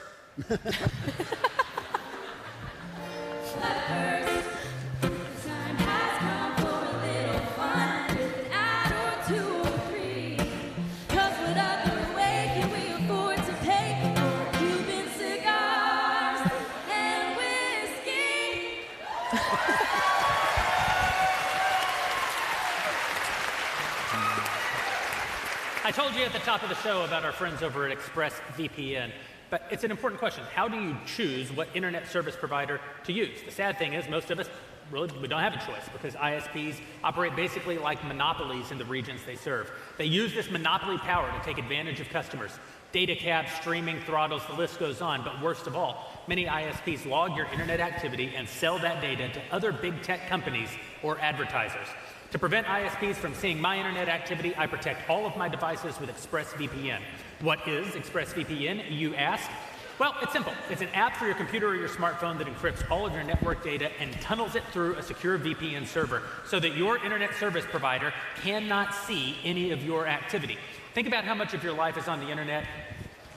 I told you at the top of the show about our friends over at ExpressVPN, but it's an important question. How do you choose what internet service provider to use? The sad thing is most of us really, we don't have a choice because ISPs operate basically like monopolies in the regions they serve. They use this monopoly power to take advantage of customers. Data caps, streaming throttles, the list goes on, but worst of all, many ISPs log your internet activity and sell that data to other big tech companies or advertisers. To prevent ISPs from seeing my internet activity, I protect all of my devices with ExpressVPN. What is ExpressVPN, you ask? Well, it's simple. It's an app for your computer or your smartphone that encrypts all of your network data and tunnels it through a secure VPN server so that your internet service provider cannot see any of your activity. Think about how much of your life is on the internet.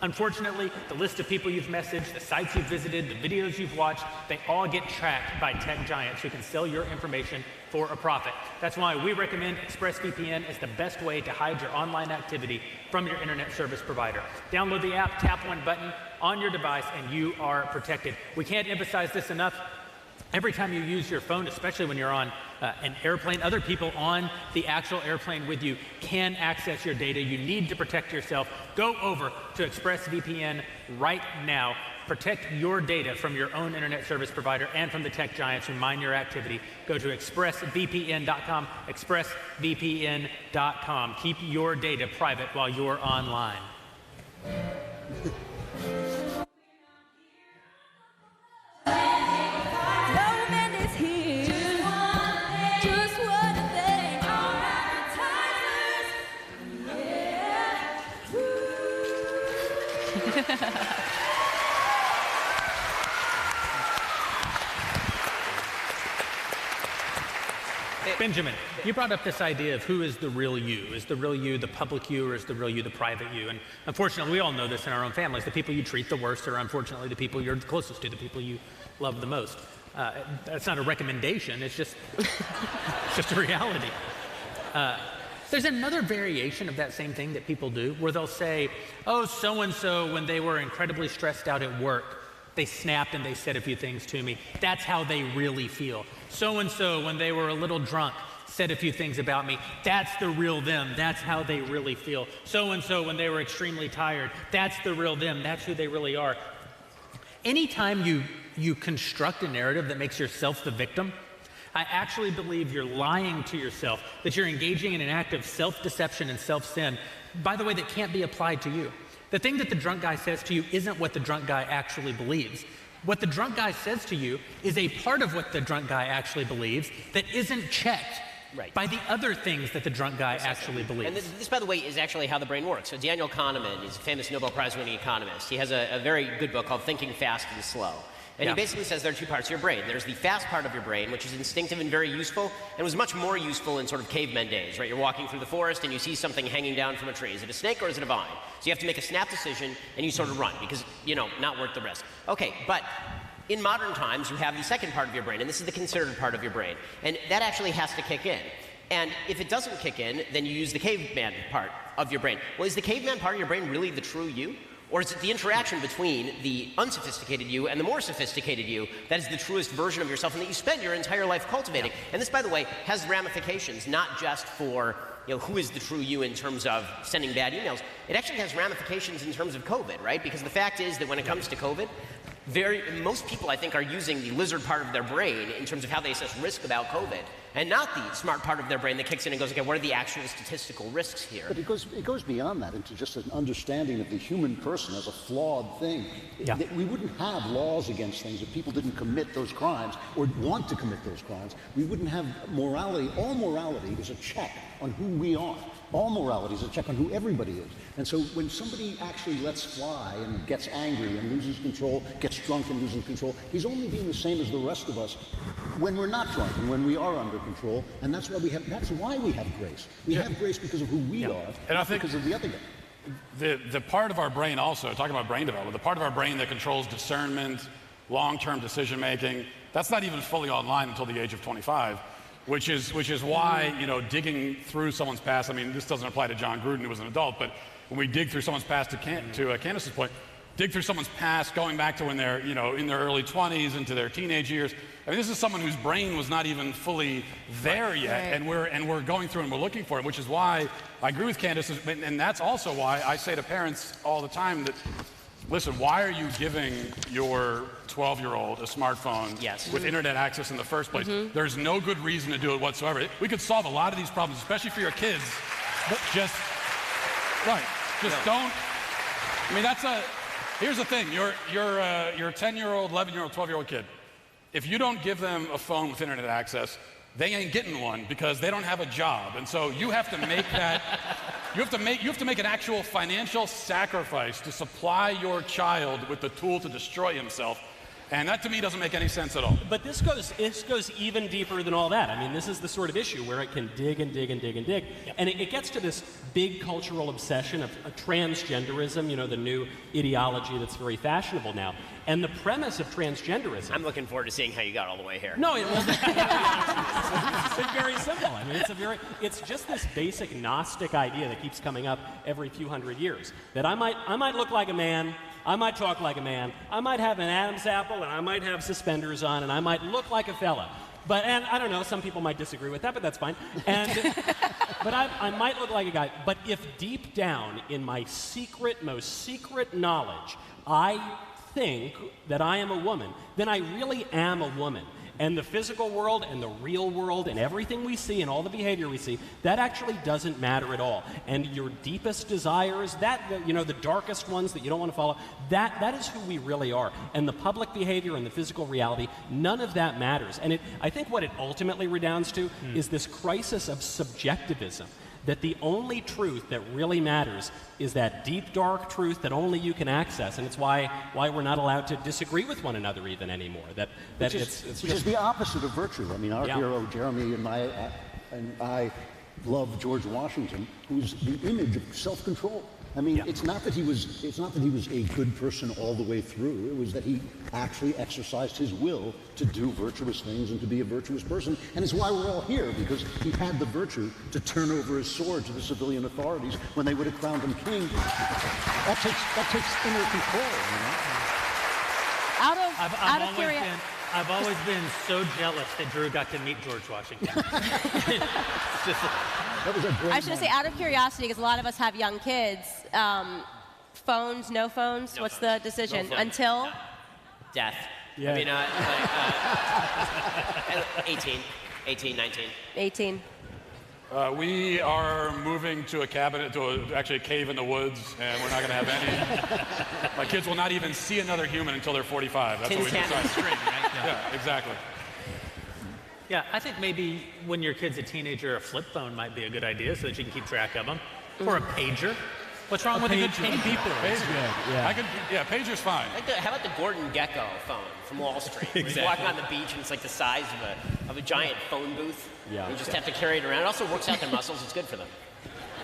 Unfortunately, the list of people you've messaged, the sites you've visited, the videos you've watched, they all get tracked by tech giants who can sell your information for a profit. That's why we recommend ExpressVPN as the best way to hide your online activity from your internet service provider. Download the app, tap one button on your device, and you are protected. We can't emphasize this enough. Every time you use your phone, especially when you're on an airplane, other people on the actual airplane with you can access your data. You need to protect yourself. Go over to ExpressVPN right now. Protect your data from your own internet service provider and from the tech giants who mine your activity. Go to expressvpn.com, expressvpn.com. Keep your data private while you're online. Benjamin, you brought up this idea of who is the real you. Is the real you the public you, or is the real you the private you? And unfortunately, we all know this in our own families. The people you treat the worst are unfortunately the people you're closest to, the people you love the most. That's not a recommendation, it's just, it's just a reality. There's another variation of that same thing that people do where they'll say, oh, so-and-so, when they were incredibly stressed out at work, they snapped and they said a few things to me. That's how they really feel. So-and-so, when they were a little drunk, said a few things about me. That's the real them. That's how they really feel. So-and-so, when they were extremely tired, that's the real them. That's who they really are. Anytime you construct a narrative that makes yourself the victim, I actually believe you're lying to yourself, that you're engaging in an act of self-deception and self-sin, by the way, that can't be applied to you. The thing that the drunk guy says to you isn't what the drunk guy actually believes. What the drunk guy says to you is a part of what the drunk guy actually believes that isn't checked by the other things that the drunk guy actually believes. And this, by the way, is actually how the brain works. So Daniel Kahneman is a famous Nobel Prize-winning economist. He has a very good book called Thinking Fast and Slow. And he basically says there are two parts of your brain. There's the fast part of your brain, which is instinctive and very useful, and was much more useful in sort of cavemen days, right? You're walking through the forest and you see something hanging down from a tree. Is it a snake or is it a vine? So you have to make a snap decision and you sort of run because, not worth the risk. Okay, but in modern times, you have the second part of your brain, and this is the considered part of your brain. And that actually has to kick in. And if it doesn't kick in, then you use the caveman part of your brain. Well, is the caveman part of your brain really the true you? Or is it the interaction between the unsophisticated you and the more sophisticated you that is the truest version of yourself and that you spend your entire life cultivating? And this, by the way, has ramifications, not just for who is the true you in terms of sending bad emails. It actually has ramifications in terms of COVID, right? Because the fact is that when it comes to COVID, most people, I think, are using the lizard part of their brain in terms of how they assess risk about COVID, and not the smart part of their brain that kicks in and goes, okay, what are the actual statistical risks here? But it goes beyond that into just an understanding of the human person as a flawed thing. We wouldn't have laws against things if people didn't commit those crimes or want to commit those crimes. We wouldn't have morality. All morality is a check on who we are. All morality is a check on who everybody is. And so when somebody actually lets fly and gets angry and loses control, gets drunk and loses control, he's only being the same as the rest of us when we're not drunk and when we are under control. And that's why we have grace. We have grace because of who we are, and not because of the other guy. The part of our brain also, talking about brain development, the part of our brain that controls discernment, long-term decision making, that's not even fully online until the age of 25. Which is why, digging through someone's past, I mean, this doesn't apply to John Gruden, who was an adult, but when we dig through someone's past, to Candace's point, dig through someone's past, going back to when they're, in their early 20s into their teenage years. I mean, this is someone whose brain was not even fully there yet, and we're going through and we're looking for it, which is why I agree with Candace, and that's also why I say to parents all the time that, listen, why are you giving your 12-year-old a smartphone with internet access in the first place? There's no good reason to do it whatsoever. We could solve a lot of these problems, especially for your kids. Just don't. I mean, here's the thing. Your 10-year-old, 11-year-old, 12-year-old kid, if you don't give them a phone with internet access, they ain't getting one because they don't have a job. And so you have to make that, you have to make an actual financial sacrifice to supply your child with the tool to destroy himself. And that to me doesn't make any sense at all. But this goes even deeper than all that. I mean, this is the sort of issue where it can dig and dig and dig and dig. And it gets to this big cultural obsession of transgenderism, the new ideology that's very fashionable now. And the premise of transgenderism... I'm looking forward to seeing how you got all the way here. No, it's very simple. I mean, it's just this basic Gnostic idea that keeps coming up every few hundred years. That I might look like a man, I might talk like a man, I might have an Adam's apple, and I might have suspenders on, and I might look like a fella. And I don't know, some people might disagree with that, but that's fine. But I might look like a guy. But if deep down in my most secret knowledge, I think that I am a woman, then I really am a woman. And the physical world and the real world and everything we see and all the behavior we see, that actually doesn't matter at all. And your deepest desires, the darkest ones that you don't want to follow, that is who we really are. And the public behavior and the physical reality, none of that matters. And I think what it ultimately redounds to is this crisis of subjectivism. That the only truth that really matters is that deep, dark truth that only you can access, and it's why we're not allowed to disagree with one another even anymore. Which is the opposite of virtue. I mean, our hero Jeremy and I love George Washington, who's the image of self-control. I mean, it's not that he was a good person all the way through. It was that he actually exercised his will to do virtuous things and to be a virtuous person. And it's why we're all here, because he had the virtue to turn over his sword to the civilian authorities when they would have crowned him king. That takes inner control, Out of curiosity. I've always been so jealous that Drew got to meet George Washington. I should say, out of curiosity, because a lot of us have young kids, phones, no phones? What's the decision? No Until? Death. Yeah. I mean, 18, 19. 18. We are moving to a cave in the woods, and we're not going to have any. My kids will not even see another human until they're 45. That's what we decided. String, right? Yeah, exactly. Yeah, I think maybe when your kid's a teenager, a flip phone might be a good idea so that you can keep track of them. Or a pager. What's wrong with a good pager? Yeah, pager's fine. How about the Gordon Gekko phone from Wall Street? Where he's walking on the beach and it's like the size of a giant phone booth. Yeah. You just have to carry it around. It also works out their muscles. It's good for them.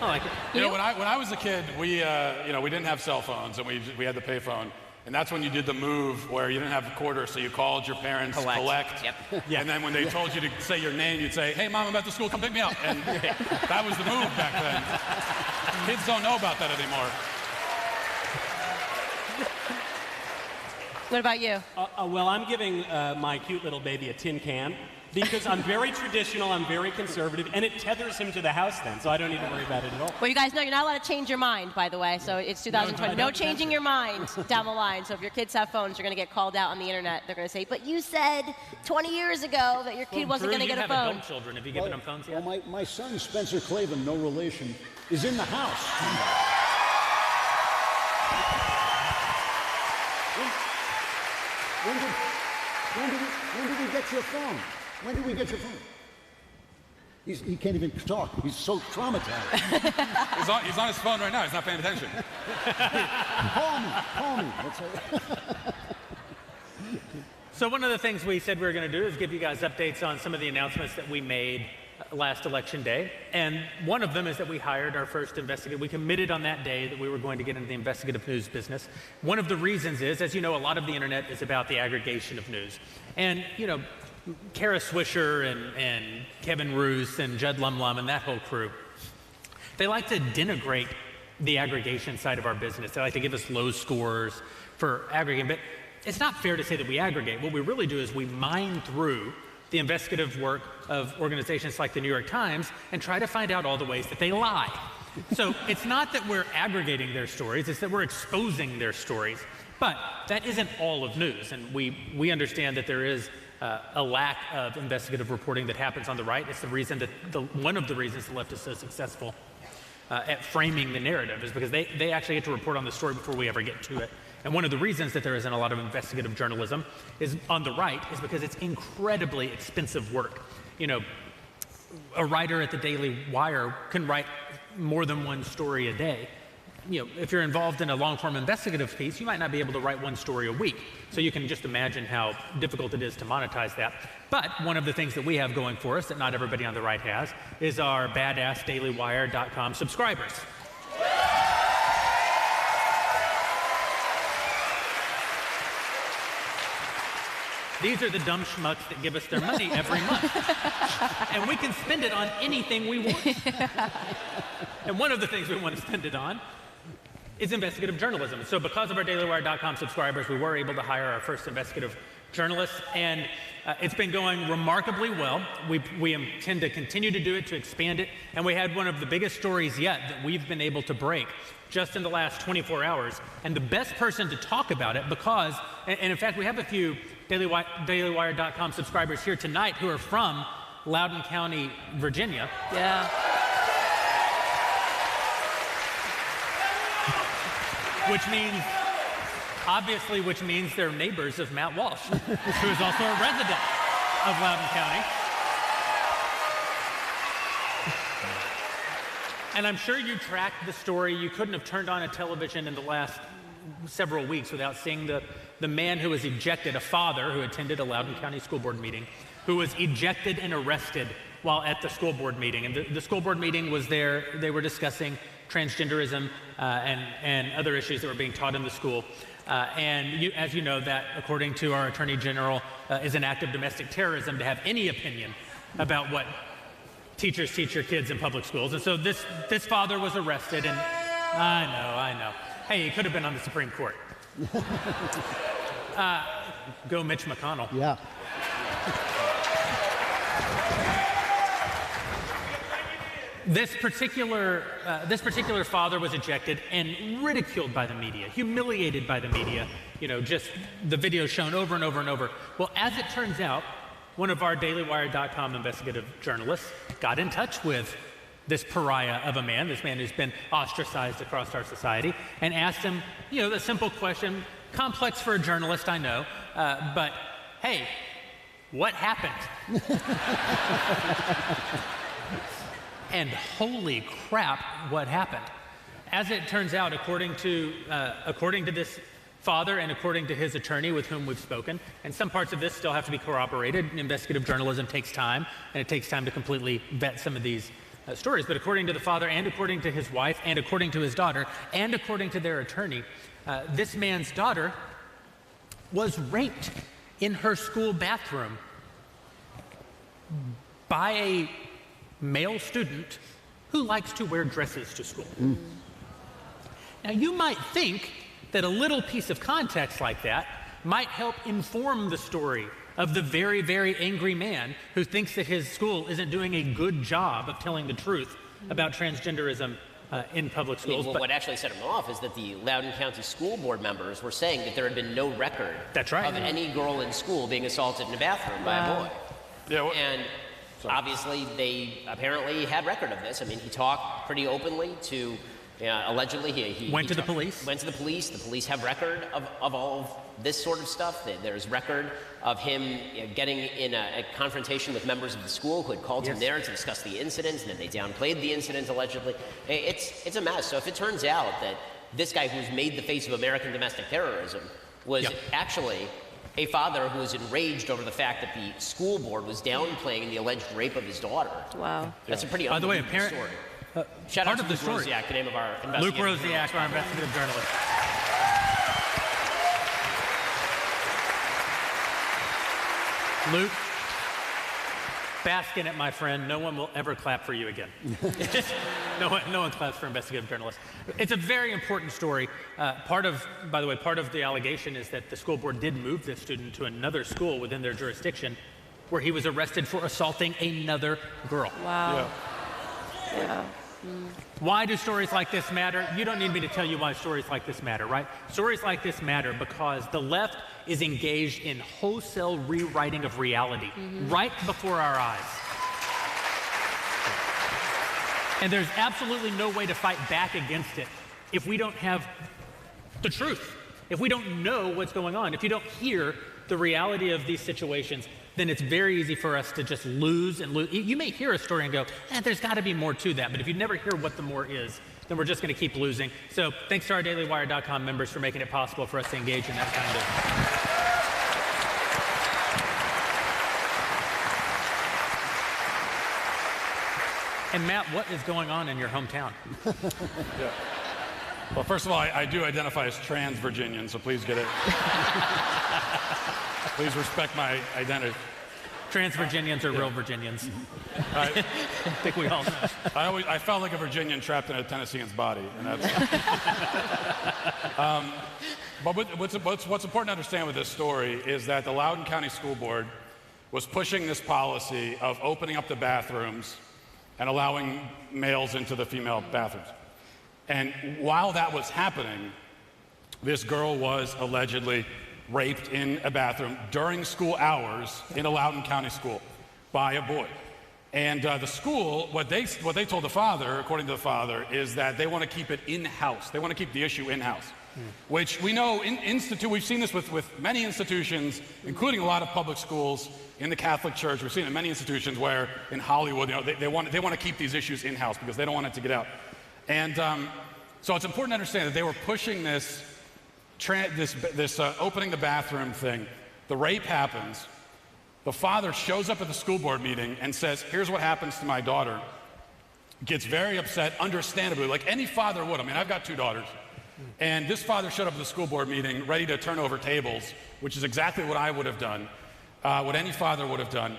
I like it. You know, when I was a kid, we didn't have cell phones, and we had the payphone. And that's when you did the move where you didn't have a quarter, so you called your parents, collect. Yep. And then when they told you to say your name, you'd say, "Hey, Mom, I'm at the school, come pick me up." And that was the move back then. Kids don't know about that anymore. What about you? Well, I'm giving my cute little baby a tin can because I'm very traditional, I'm very conservative, and it tethers him to the house then, so I don't need to worry about it at all. Well, you guys know you're not allowed to change your mind, by the way, so it's 2020. No changing your mind down the line. So if your kids have phones, you're going to get called out on the internet. They're going to say, "But you said 20 years ago that your kid wasn't going to get a phone." You have adult children. Have you given them phones yet? Well, my son, Spencer Klavan, no relation, is in the house. When did we get your phone? When did we get your phone? He can't even talk. He's so traumatized. He's on his phone right now. He's not paying attention. Call me. So one of the things we said we were going to do is give you guys updates on some of the announcements that we made last election day. And one of them is that we hired our first investigative. We committed on that day that we were going to get into the investigative news business. One of the reasons is, as you know, a lot of the internet is about the aggregation of news. And, you know, Kara Swisher and Kevin Roos and Judd Lumlum and that whole crew, they like to denigrate the aggregation side of our business. They like to give us low scores for aggregating. But it's not fair to say that we aggregate. What we really do is we mine through the investigative work of organizations like the New York Times and try to find out all the ways that they lie. So it's not that we're aggregating their stories, it's that we're exposing their stories. But that isn't all of news, and we understand that there is a lack of investigative reporting that happens on the right. It's the reason that one of the reasons the left is so successful at framing the narrative is because they actually get to report on the story before we ever get to it. And one of the reasons that there isn't a lot of investigative journalism is on the right is because it's incredibly expensive work. You know, a writer at the Daily Wire can write more than one story a day. You know, if you're involved in a long-form investigative piece, you might not be able to write one story a week. So you can just imagine how difficult it is to monetize that. But one of the things that we have going for us that not everybody on the right has is our badass dailywire.com subscribers. These are the dumb schmucks that give us their money every month. And we can spend it on anything we want. And one of the things we want to spend it on is investigative journalism. So because of our dailywire.com subscribers, we were able to hire our first investigative journalist, and it's been going remarkably well. We intend to continue to do it, to expand it, and we had one of the biggest stories yet that we've been able to break just in the last 24 hours. And the best person to talk about it because, and in fact, we have a few dailywire.com subscribers here tonight who are from Loudoun County, Virginia. Yeah. Which means they're neighbors of Matt Walsh, who is also a resident of Loudoun County. And I'm sure you tracked the story. You couldn't have turned on a television in the last several weeks without seeing the man who was ejected, a father who attended a Loudoun County school board meeting, who was ejected and arrested while at the school board meeting. And the school board meeting was there. They were discussing transgenderism and other issues that were being taught in the school. As you know, that, according to our Attorney General, is an act of domestic terrorism to have any opinion about what teachers teach your kids in public schools. And so this father was arrested, and I know. Hey, he could have been on the Supreme Court. Go Mitch McConnell. Yeah. This particular father was ejected and ridiculed by the media, humiliated by the media. You know, just the video shown over and over and over. Well, as it turns out, one of our dailywire.com investigative journalists got in touch with this pariah of a man, this man who's been ostracized across our society, and asked him, you know, the simple question, complex for a journalist, I know, but hey, what happened? And holy crap, what happened? As it turns out, according to this father and according to his attorney with whom we've spoken, and some parts of this still have to be corroborated. Investigative journalism takes time, and it takes time to completely vet some of these stories. But according to the father and according to his wife and according to his daughter and according to their attorney, this man's daughter was raped in her school bathroom by a male student who likes to wear dresses to school. Now, you might think that a little piece of context like that might help inform the story of the very, very angry man who thinks that his school isn't doing a good job of telling the truth about transgenderism in public schools. Well, what actually set him off is that the Loudoun County School Board members were saying that there had been no record of any girl in school being assaulted in a bathroom by a boy. Yeah, and obviously they apparently had record of this. I mean, he talked pretty openly to, allegedly he went to the police. Went to the police. The police have record of all of this sort of stuff. There's record of him getting in a confrontation with members of the school who had called him there to discuss the incident, and then they downplayed the incident allegedly. It's a mess. So if it turns out that this guy who's made the face of American domestic terrorism was actually a father who was enraged over the fact that the school board was downplaying the alleged rape of his daughter. Wow. That's a pretty By the way, unbelievable story. Shout out to Luke Rosiak, the name of our investigative Luke Rosiak, our investigative journalist. Luke, bask in it, my friend. No one will ever clap for you again. no one claps for investigative journalists. It's a very important story. By the way, part of the allegation is that the school board did move this student to another school within their jurisdiction where he was arrested for assaulting another girl. Wow. Yeah. Why do stories like this matter? You don't need me to tell you why stories like this matter, right? Stories like this matter because the left is engaged in wholesale rewriting of reality right before our eyes. And there's absolutely no way to fight back against it if we don't have the truth, if we don't know what's going on, if you don't hear the reality of these situations, then it's very easy for us to just lose and lose. You may hear a story and go, there's got to be more to that. But if you never hear what the more is, then we're just going to keep losing. So thanks to our DailyWire.com members for making it possible for us to engage in that kind of... And Matt, what is going on in your hometown? Well, first of all, I do identify as trans Virginian, so please get it. Please respect my identity. Trans Virginians are real Virginians. I think we all know. I felt like a Virginian trapped in a Tennessean's body, and that's. But what's important to understand with this story is that the Loudoun County School Board was pushing this policy of opening up the bathrooms and allowing males into the female bathrooms. And while that was happening, this girl was allegedly raped in a bathroom during school hours in a Loudoun County school by a boy. And the school, what they told the father, according to the father, is that they want to keep it in-house. They want to keep the issue in-house, which we know we've seen this with many institutions, including a lot of public schools in the Catholic Church. We've seen it in many institutions where in Hollywood, they want to keep these issues in-house because they don't want it to get out. And so it's important to understand that they were pushing this opening the bathroom thing. The rape happens. The father shows up at the school board meeting and says, here's what happens to my daughter. Gets very upset, understandably, like any father would. I mean, I've got 2 daughters. And this father showed up at the school board meeting ready to turn over tables, which is exactly what I would have done, what any father would have done.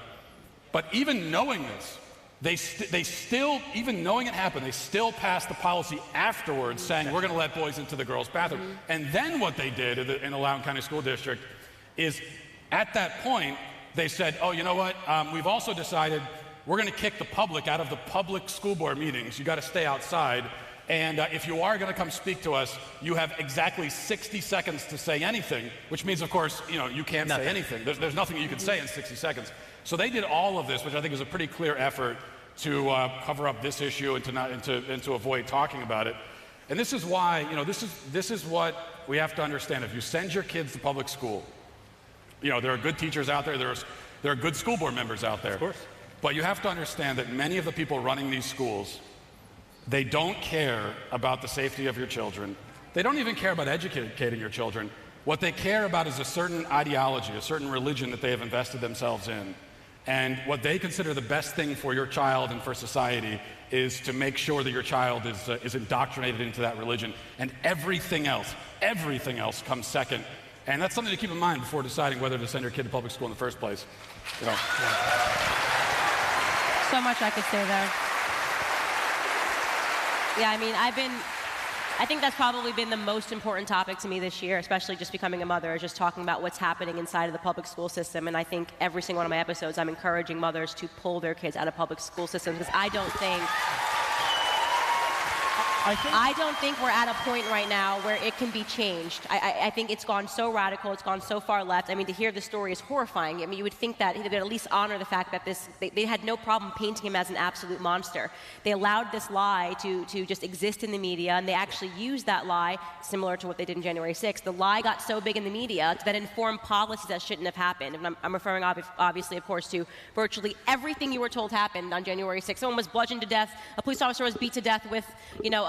But even knowing this, they still, even knowing it happened, they still passed the policy afterwards saying we're going to let boys into the girls' bathroom. And then what they did in the Loudoun County School District is at that point, they said, oh, you know what? We've also decided we're going to kick the public out of the public school board meetings. You got to stay outside. And if you are going to come speak to us, you have exactly 60 seconds to say anything, which means, of course, you can't say anything. There's nothing you can say in 60 seconds. So they did all of this, which I think is a pretty clear effort to cover up this issue and to avoid talking about it. And this is why, this is what we have to understand. If you send your kids to public school, there are good teachers out there. There are good school board members out there. Of course. But you have to understand that many of the people running these schools They don't care about the safety of your children. They don't even care about educating your children. What they care about is a certain ideology, a certain religion that they have invested themselves in. And what they consider the best thing for your child and for society is to make sure that your child is indoctrinated into that religion. And everything else comes second. And that's something to keep in mind before deciding whether to send your kid to public school in the first place. You know. So much I could say there. Yeah, I mean, I think that's probably been the most important topic to me this year, especially just becoming a mother, is just talking about what's happening inside of the public school system. And I think every single one of my episodes, I'm encouraging mothers to pull their kids out of public school systems, because I don't think we're at a point right now where it can be changed. I think it's gone so radical, it's gone so far left. I mean, to hear the story is horrifying. I mean, you would think that they'd at least honor the fact that they had no problem painting him as an absolute monster. They allowed this lie to just exist in the media, and they actually used that lie, similar to what they did in January 6th. The lie got so big in the media that informed policies that shouldn't have happened. And I'm referring, obviously, of course, to virtually everything you were told happened on January 6th. Someone was bludgeoned to death, a police officer was beat to death with,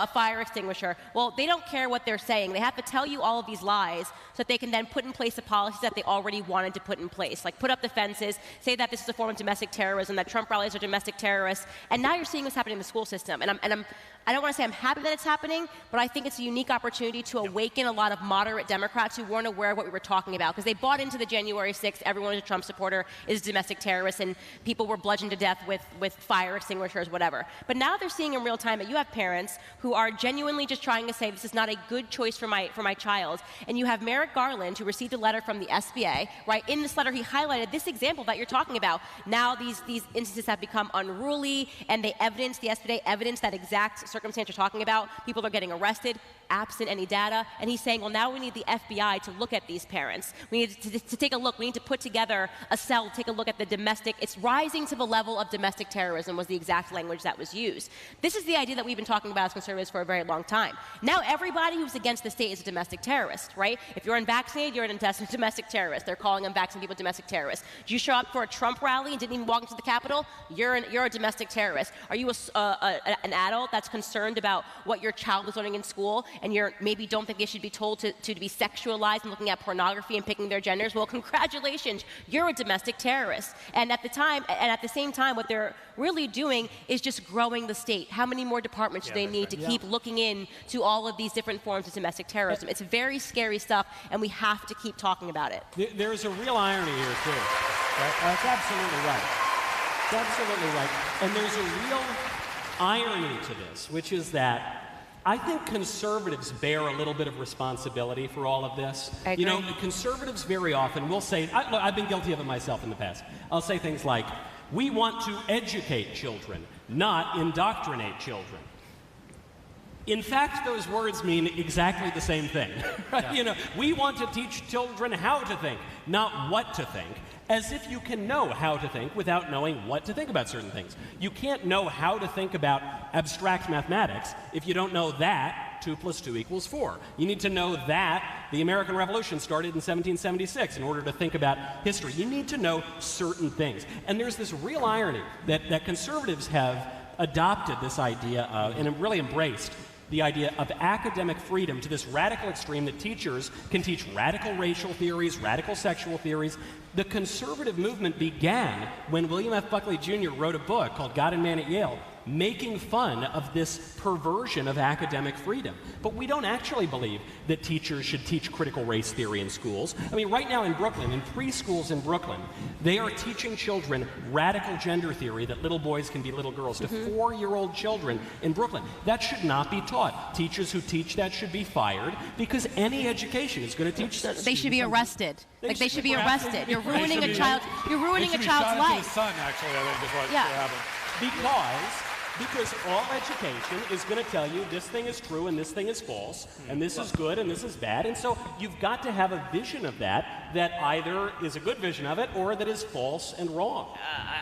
a fire extinguisher. Well, they don't care what they're saying. They have to tell you all of these lies so that they can then put in place the policies that they already wanted to put in place, like put up the fences, say that this is a form of domestic terrorism, that Trump rallies are domestic terrorists, and now you're seeing what's happening in the school system. And I don't want to say I'm happy that it's happening, but I think it's a unique opportunity to awaken a lot of moderate Democrats who weren't aware of what we were talking about, because they bought into the January 6th, everyone who's a Trump supporter is a domestic terrorist, and people were bludgeoned to death with fire extinguishers, whatever. But now they're seeing in real time that you have parents who are genuinely just trying to say this is not a good choice for my child. And you have Merrick Garland, who received a letter from the SBA, right? In this letter, he highlighted this example that you're talking about. Now these instances have become unruly, and the SBA evidence that exact circumstance you're talking about. People are getting arrested, absent any data. And he's saying, well, now we need the FBI to look at these parents. We need to take a look. We need to put together a cell to take a look at the domestic. It's rising to the level of domestic terrorism was the exact language that was used. This is the idea that we've been talking about as conservatives for a very long time. Now everybody who's against the state is a domestic terrorist, right? If you're unvaccinated, you're an domestic terrorist. They're calling unvaccinated people domestic terrorists. Do you show up for a Trump rally and didn't even walk into the Capitol? You're a domestic terrorist. Are you an adult that's concerned about what your child is learning in school, and you maybe don't think they should be told to be sexualized and looking at pornography and picking their genders? Well, congratulations, you're a domestic terrorist. And at the same time, what they're really doing is just growing the state. How many more departments do they need to keep looking into all of these different forms of domestic terrorism? It's very scary stuff, and we have to keep talking about it. There's a real irony here, too. That's absolutely right. That's absolutely right. And there's a real irony to this, which is that I think conservatives bear a little bit of responsibility for all of this. I agree. Conservatives very often will say, I've been guilty of it myself in the past. I'll say things like, we want to educate children, not indoctrinate children. In fact, those words mean exactly the same thing. Right? Yeah. We want to teach children how to think, not what to think, as if you can know how to think without knowing what to think about certain things. You can't know how to think about abstract mathematics if you don't know that 2 + 2 = 4. You need to know that the American Revolution started in 1776 in order to think about history. You need to know certain things. And there's this real irony that conservatives have adopted this idea of, and really embraced the idea of academic freedom to this radical extreme that teachers can teach radical racial theories, radical sexual theories. The conservative movement began when William F. Buckley Jr. wrote a book called God and Man at Yale, making fun of this perversion of academic freedom. But we don't actually believe that teachers should teach critical race theory in schools. I mean, right now in Brooklyn, in preschools in Brooklyn, they are teaching children radical gender theory, that little boys can be little girls, to 4-year-old children in Brooklyn. That should not be taught. Teachers who teach that should be fired, because any education is going to teach students. They should be arrested. They should be arrested. You're ruining a child's life. His son, actually, I think is what happened. Because all education is going to tell you this thing is true and this thing is false, and this is good and this is bad. And so you've got to have a vision of that either is a good vision of it or that is false and wrong.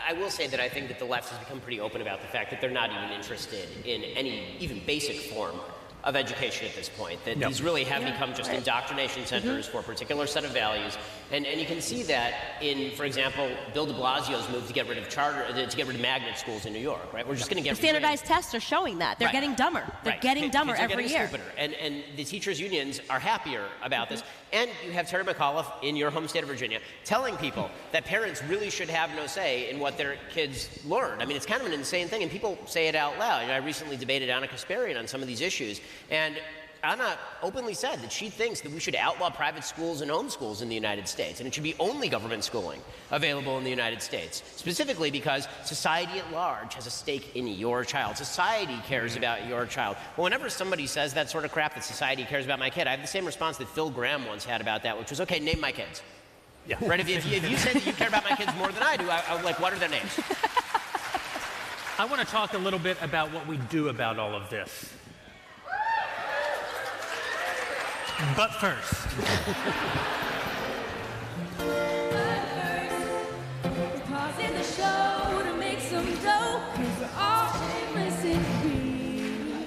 I will say that I think that the left has become pretty open about the fact that they're not even interested in any even basic form of education at this point, that these really have become just indoctrination centers for a particular set of values. And you can see that in, for example, Bill de Blasio's move to get rid of magnet schools in New York, right? We're just going to get the standardized tests are showing that. They're getting dumber. They're getting dumber every year. Stupider. And the teachers' unions are happier about this. And you have Terry McAuliffe in your home state of Virginia telling people that parents really should have no say in what their kids learn. I mean, it's kind of an insane thing, and people say it out loud. I recently debated Anna Kasparian on some of these issues, and Anna openly said that she thinks that we should outlaw private schools and homeschools in the United States, and it should be only government schooling available in the United States, specifically because society at large has a stake in your child. Society cares about your child. Well, whenever somebody says that sort of crap, that society cares about my kid, I have the same response that Phil Graham once had about that, which was, okay, name my kids. Yeah. Right? If you say that you care about my kids more than I do, I'm like, what are their names? I want to talk a little bit about what we do about all of this. But first, pausing the show to make some dough, 'cause we're all shameless and free.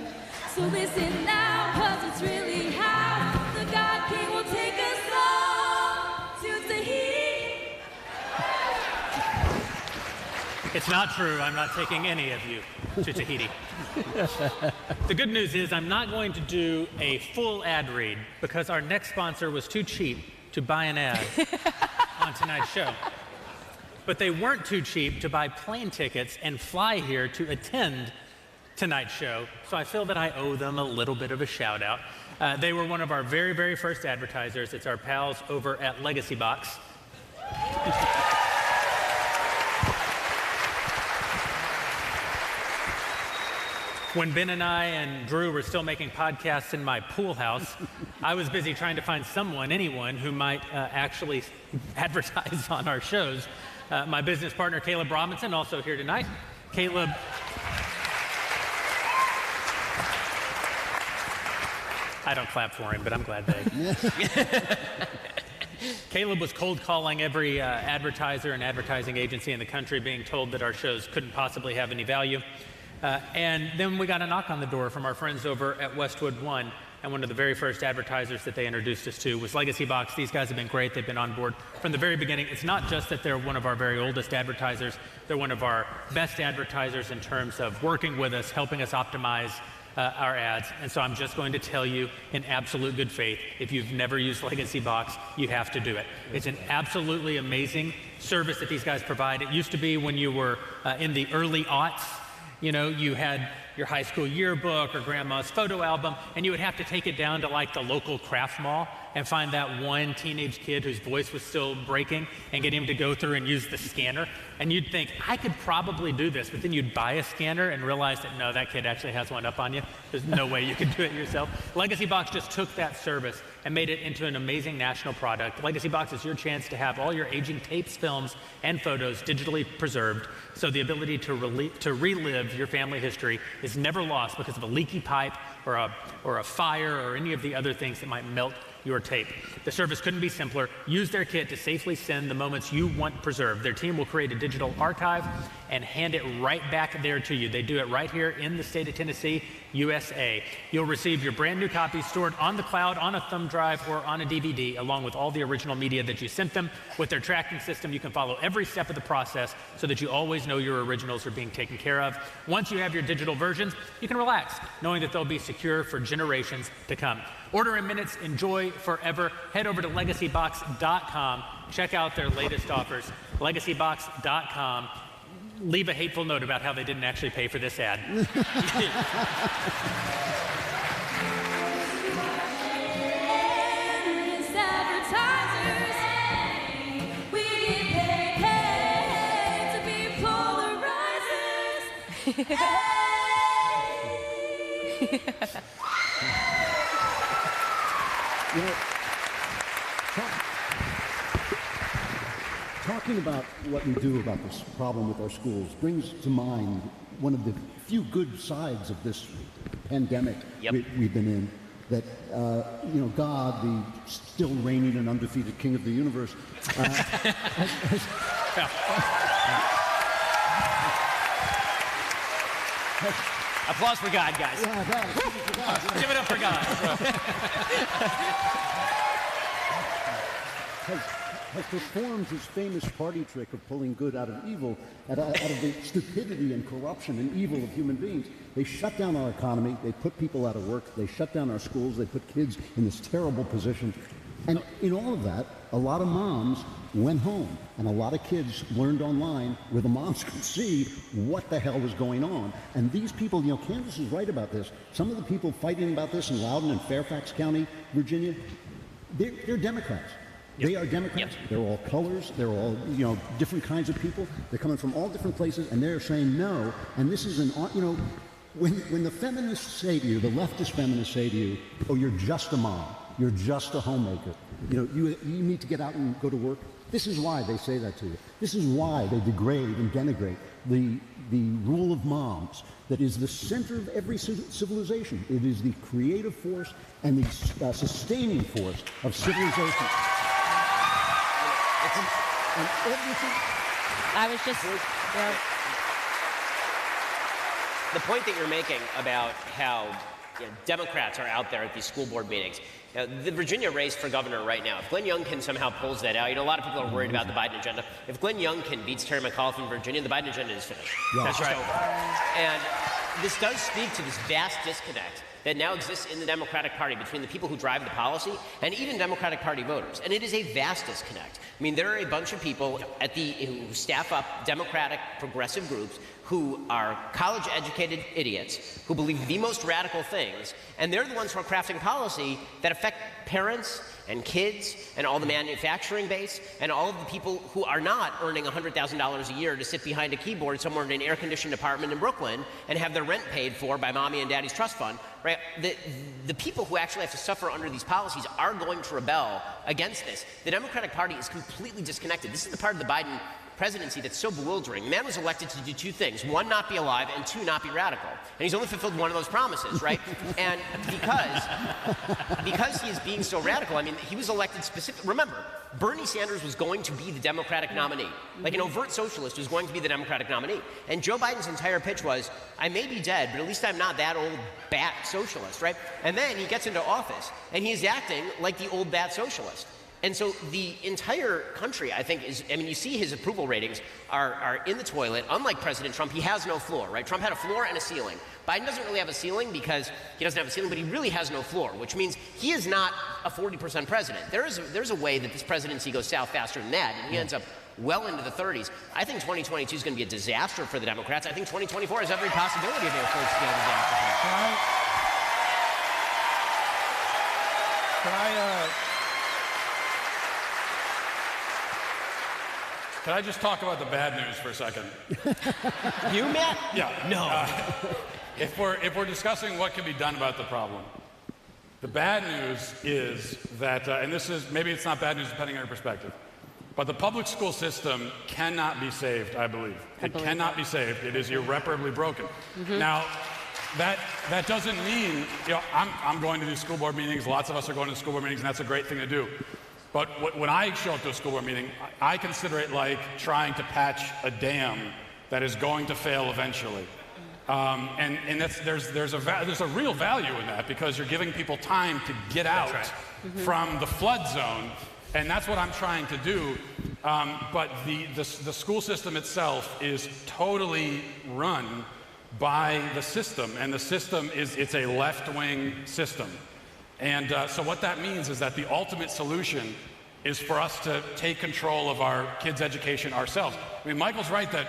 So listen now, 'cause it's really how the God King will take us all to Tahiti. it's not true. I'm not taking any of you to Tahiti. The good news is I'm not going to do a full ad read because our next sponsor was too cheap to buy an ad on tonight's show. But they weren't too cheap to buy plane tickets and fly here to attend tonight's show, so I feel that I owe them a little bit of a shout out. They were one of our very, very first advertisers. It's our pals over at Legacy Box. When Ben and I and Drew were still making podcasts in my pool house, I was busy trying to find anyone who might actually advertise on our shows. My business partner, Caleb Robinson, also here tonight. Caleb. I don't clap for him, but I'm glad they. Caleb was cold calling every advertiser and advertising agency in the country, being told that our shows couldn't possibly have any value. And then we got a knock on the door from our friends over at Westwood One, and one of the very first advertisers that they introduced us to was Legacy Box. These guys have been great. They've been on board from the very beginning. It's not just that they're one of our very oldest advertisers. They're one of our best advertisers in terms of working with us, helping us optimize our ads. And so I'm just going to tell you in absolute good faith, if you've never used Legacy Box, you have to do it. It's an absolutely amazing service that these guys provide. It used to be when you were in the early aughts, you know, you had your high school yearbook or grandma's photo album, and you would have to take it down to like the local craft mall and find that one teenage kid whose voice was still breaking and get him to go through and use the scanner. And you'd think, I could probably do this, but then you'd buy a scanner and realize that no, that kid actually has one up on you. There's no way you could do it yourself. Legacy Box just took that service and made it into an amazing national product. Legacy Box is your chance to have all your aging tapes, films, and photos digitally preserved, so the ability to relive your family history is never lost because of a leaky pipe or a fire or any of the other things that might melt your tape. The service couldn't be simpler. Use their kit to safely send the moments you want preserved. Their team will create a digital archive and hand it right back there to you. They do it right here in the state of Tennessee, USA. You'll receive your brand new copies stored on the cloud, on a thumb drive, or on a DVD, along with all the original media that you sent them. With their tracking system, you can follow every step of the process so that you always know your originals are being taken care of. Once you have your digital versions, you can relax, knowing that they'll be secure for generations to come. Order in minutes, enjoy forever. Head over to legacybox.com. Check out their latest offers. Legacybox.com. Leave a hateful note about how they didn't actually pay for this ad. You know, talking about what we do about this problem with our schools brings to mind one of the few good sides of this pandemic we've been in. That, you know, God, the still reigning and undefeated King of the universe, Applause for God, guys. Yeah, God. Give it up for has performed his famous party trick of pulling good out of evil, out of the stupidity and corruption and evil of human beings. They shut down our economy, they put people out of work, they shut down our schools, they put kids in this terrible position. And in all of that, a lot of moms went home, and a lot of kids learned online where the moms could see what the hell was going on. And these people, you know, Candace is right about this. Some of the people fighting about this in Loudoun and Fairfax County, Virginia, they're Democrats. Yep. They are Democrats. Yep. They're all colors. They're all, you know, different kinds of people. They're coming from all different places, and they're saying no. And this is you know, when the feminists say to you, the leftist feminists say to you, oh, you're just a mom. You're just a homemaker. You know, you need to get out and go to work. This is why they say that to you. This is why they degrade and denigrate the rule of moms that is the center of every civilization. It is the creative force and the sustaining force of civilization. And everything. I was just, the point that you're making about how Democrats are out there at these school board meetings. The Virginia race for governor right now, if Glenn Youngkin somehow pulls that out, you know, a lot of people are worried about the Biden agenda. If Glenn Youngkin beats Terry McAuliffe in Virginia, the Biden agenda is finished. Yeah. That's right. Over. And this does speak to this vast disconnect that now exists in the Democratic Party between the people who drive the policy and even Democratic Party voters. And it is a vast disconnect. I mean, there are a bunch of people who staff up Democratic progressive groups who are college-educated idiots who believe the most radical things, and they're the ones who are crafting policy that affect parents and kids and all the manufacturing base and all of the people who are not earning $100,000 a year to sit behind a keyboard somewhere in an air-conditioned apartment in Brooklyn and have their rent paid for by mommy and daddy's trust fund, right? The people who actually have to suffer under these policies are going to rebel against this. The Democratic Party is completely disconnected. This is the part of the Biden presidency that's so bewildering. The man was elected to do two things. One, not be alive, and two, not be radical. And he's only fulfilled one of those promises, right? And because he is being so radical, I mean, he was elected specifically. Remember, Bernie Sanders was going to be the Democratic nominee. Like an overt socialist was going to be the Democratic nominee. And Joe Biden's entire pitch was, I may be dead, but at least I'm not that old bat socialist, right? And then he gets into office, and he's acting like the old bat socialist. And so the entire country, I think, you see his approval ratings are in the toilet. Unlike President Trump, he has no floor, right? Trump had a floor and a ceiling. Biden doesn't really have a ceiling because he doesn't have a ceiling, but he really has no floor, which means he is not a 40% president. There's a way that this presidency goes south faster than that, and he ends up well into the 30s. I think 2022 is going to be a disaster for the Democrats. I think 2024 has every possibility of being a full-scale disaster. Can I just talk about the bad news for a second? You, Matt? Yeah. No. If we're discussing what can be done about the problem, the bad news is that, and this is, maybe it's not bad news depending on your perspective, but the public school system cannot be saved, I believe. It cannot be saved. It is irreparably broken. Mm-hmm. Now, that doesn't mean, you know, I'm going to these school board meetings, lots of us are going to school board meetings, and that's a great thing to do. But when I show up to a school board meeting, I consider it like trying to patch a dam that is going to fail eventually. And there's a real value in that because you're giving people time to get out from the flood zone, and that's what I'm trying to do. But the school system itself is totally run by the system, and the system it's a left-wing system. And so what that means is that the ultimate solution is for us to take control of our kids' education ourselves. I mean, Michael's right that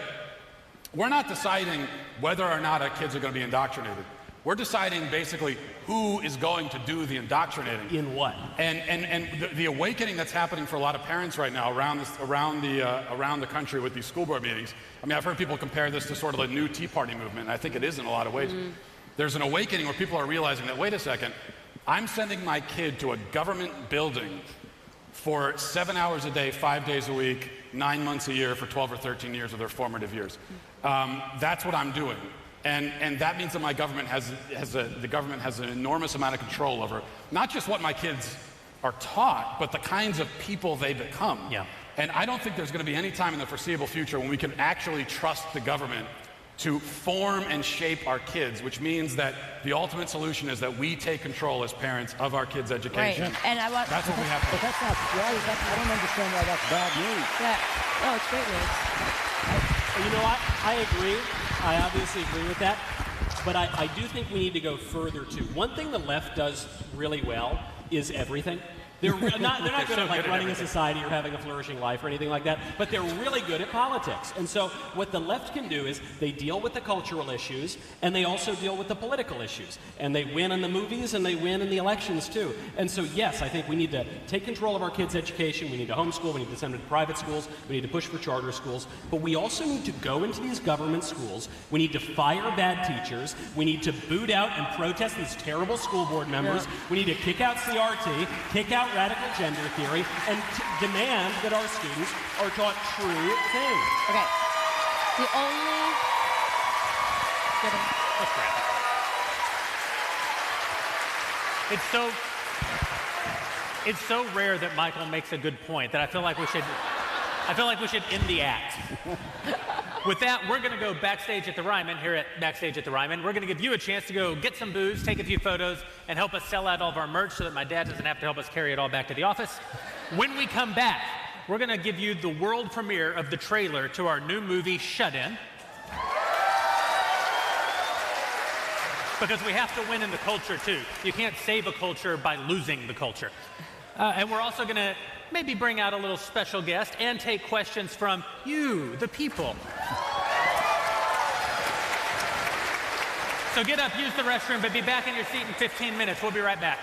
we're not deciding whether or not our kids are going to be indoctrinated. We're deciding basically who is going to do the indoctrinating. In what? And the awakening that's happening for a lot of parents right now around the country with these school board meetings. I mean, I've heard people compare this to sort of the new Tea Party movement, and I think it is in a lot of ways. Mm-hmm. There's an awakening where people are realizing that, wait a second, I'm sending my kid to a government building for 7 hours a day, 5 days a week, 9 months a year for 12 or 13 years of their formative years. That's what I'm doing. And that means that my government the government has an enormous amount of control over not just what my kids are taught, but the kinds of people they become. Yeah. And I don't think there's going to be any time in the foreseeable future when we can actually trust the government to form and shape our kids, which means that the ultimate solution is that we take control as parents of our kids' education. Right. And I want. That's what we have to do. But that's not, why is that, I don't understand why that's bad news. Yeah. Oh, it's great news. You know what? I agree. I obviously agree with that. But I do think we need to go further, too. One thing the left does really well is everything. They're not good at like running a society or having a flourishing life or anything like that, but they're really good at politics. And so what the left can do is they deal with the cultural issues and they also deal with the political issues. And they win in the movies and they win in the elections too. And so yes, I think we need to take control of our kids' education. We need to homeschool. We need to send them to private schools. We need to push for charter schools. But we also need to go into these government schools. We need to fire bad teachers. We need to boot out and protest these terrible school board members. Yeah. We need to kick out CRT, kick out radical gender theory, and demand that our students are taught true things. Okay. The only... Let's wrap it. It's so rare that Michael makes a good point that I feel like we should end the act. With that, we're going to go backstage at the Ryman, here at Backstage at the Ryman. We're going to give you a chance to go get some booze, take a few photos, and help us sell out all of our merch so that my dad doesn't have to help us carry it all back to the office. When we come back, we're going to give you the world premiere of the trailer to our new movie, Shut In. Because we have to win in the culture, too. You can't save a culture by losing the culture. And we're also going to maybe bring out a little special guest and take questions from you, the people. So get up, use the restroom, but be back in your seat in 15 minutes. We'll be right back.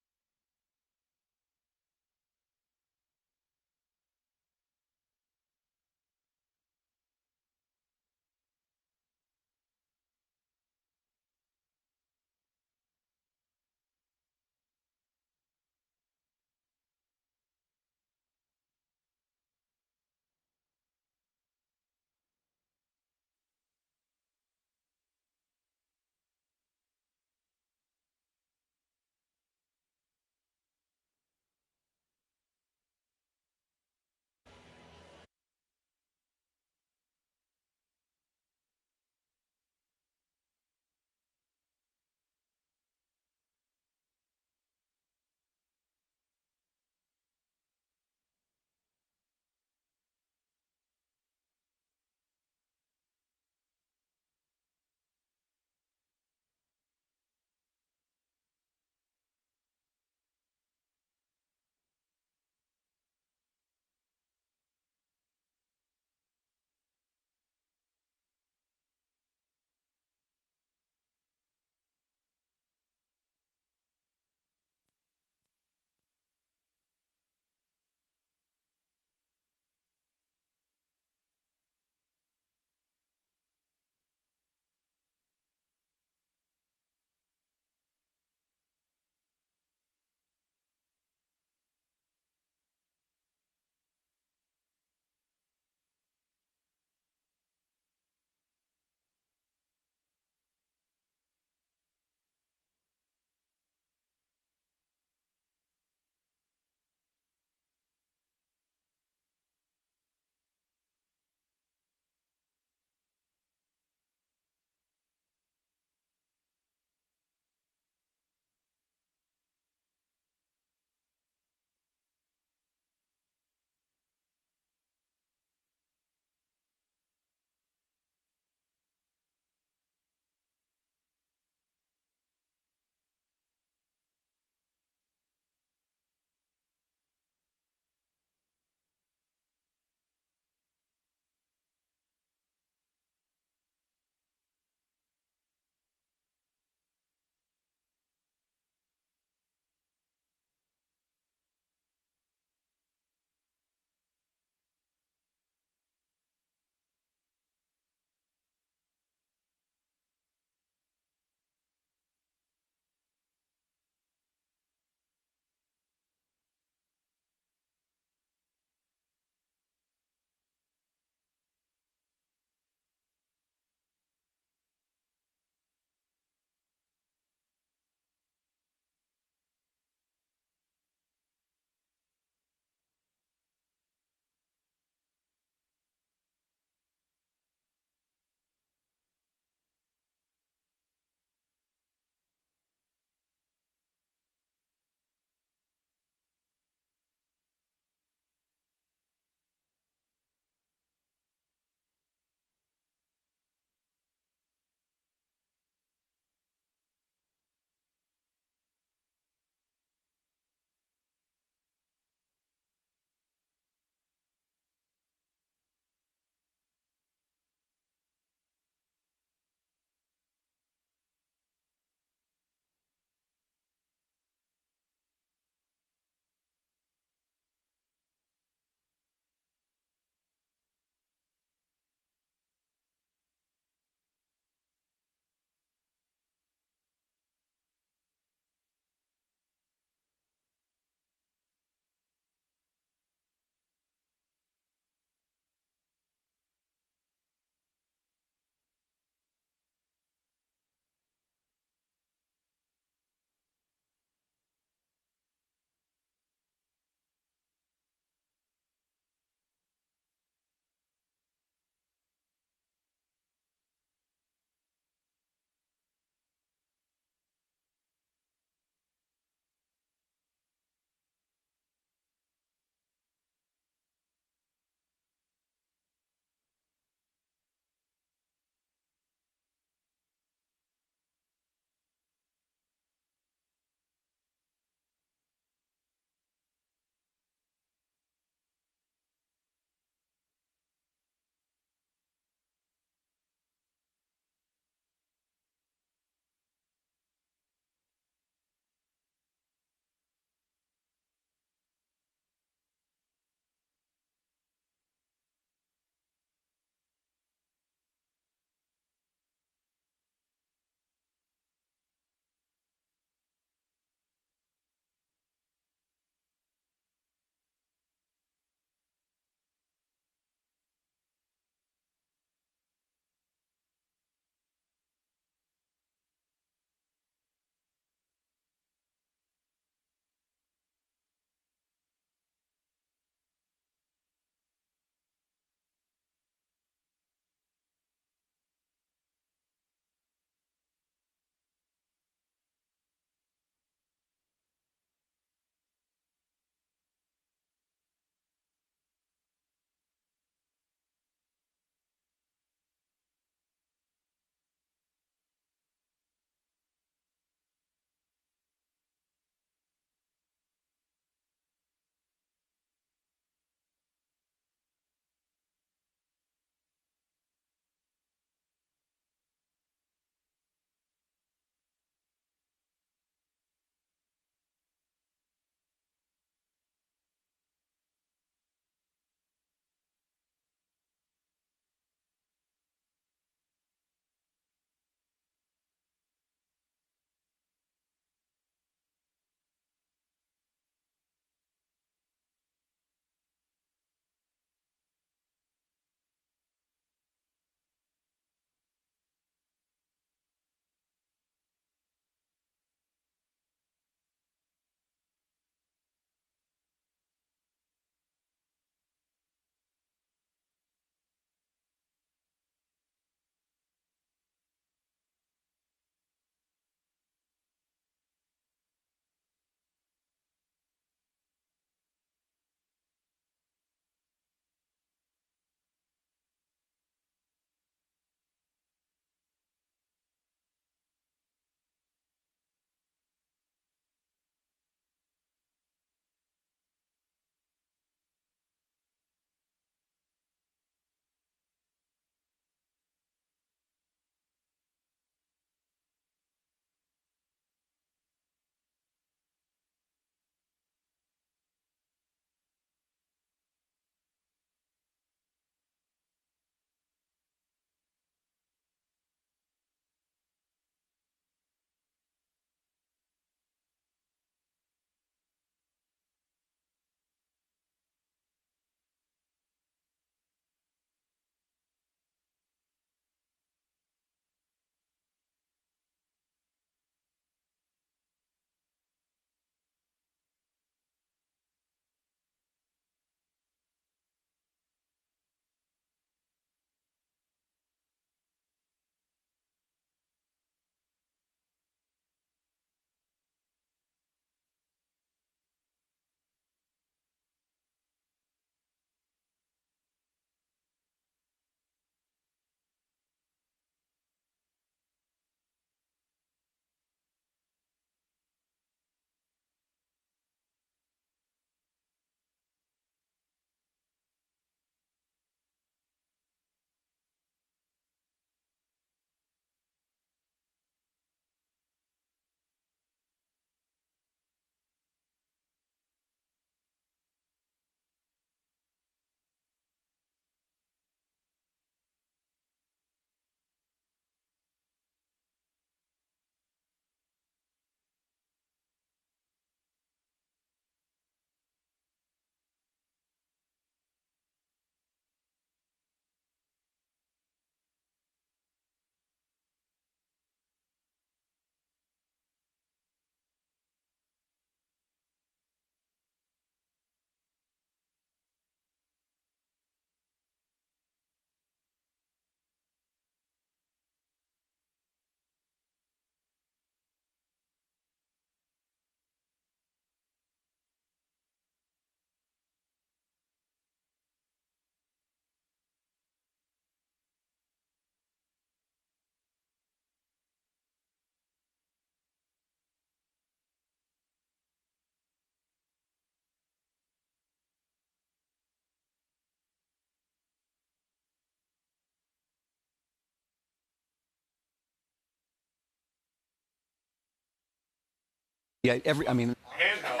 Yeah, I mean. Handheld.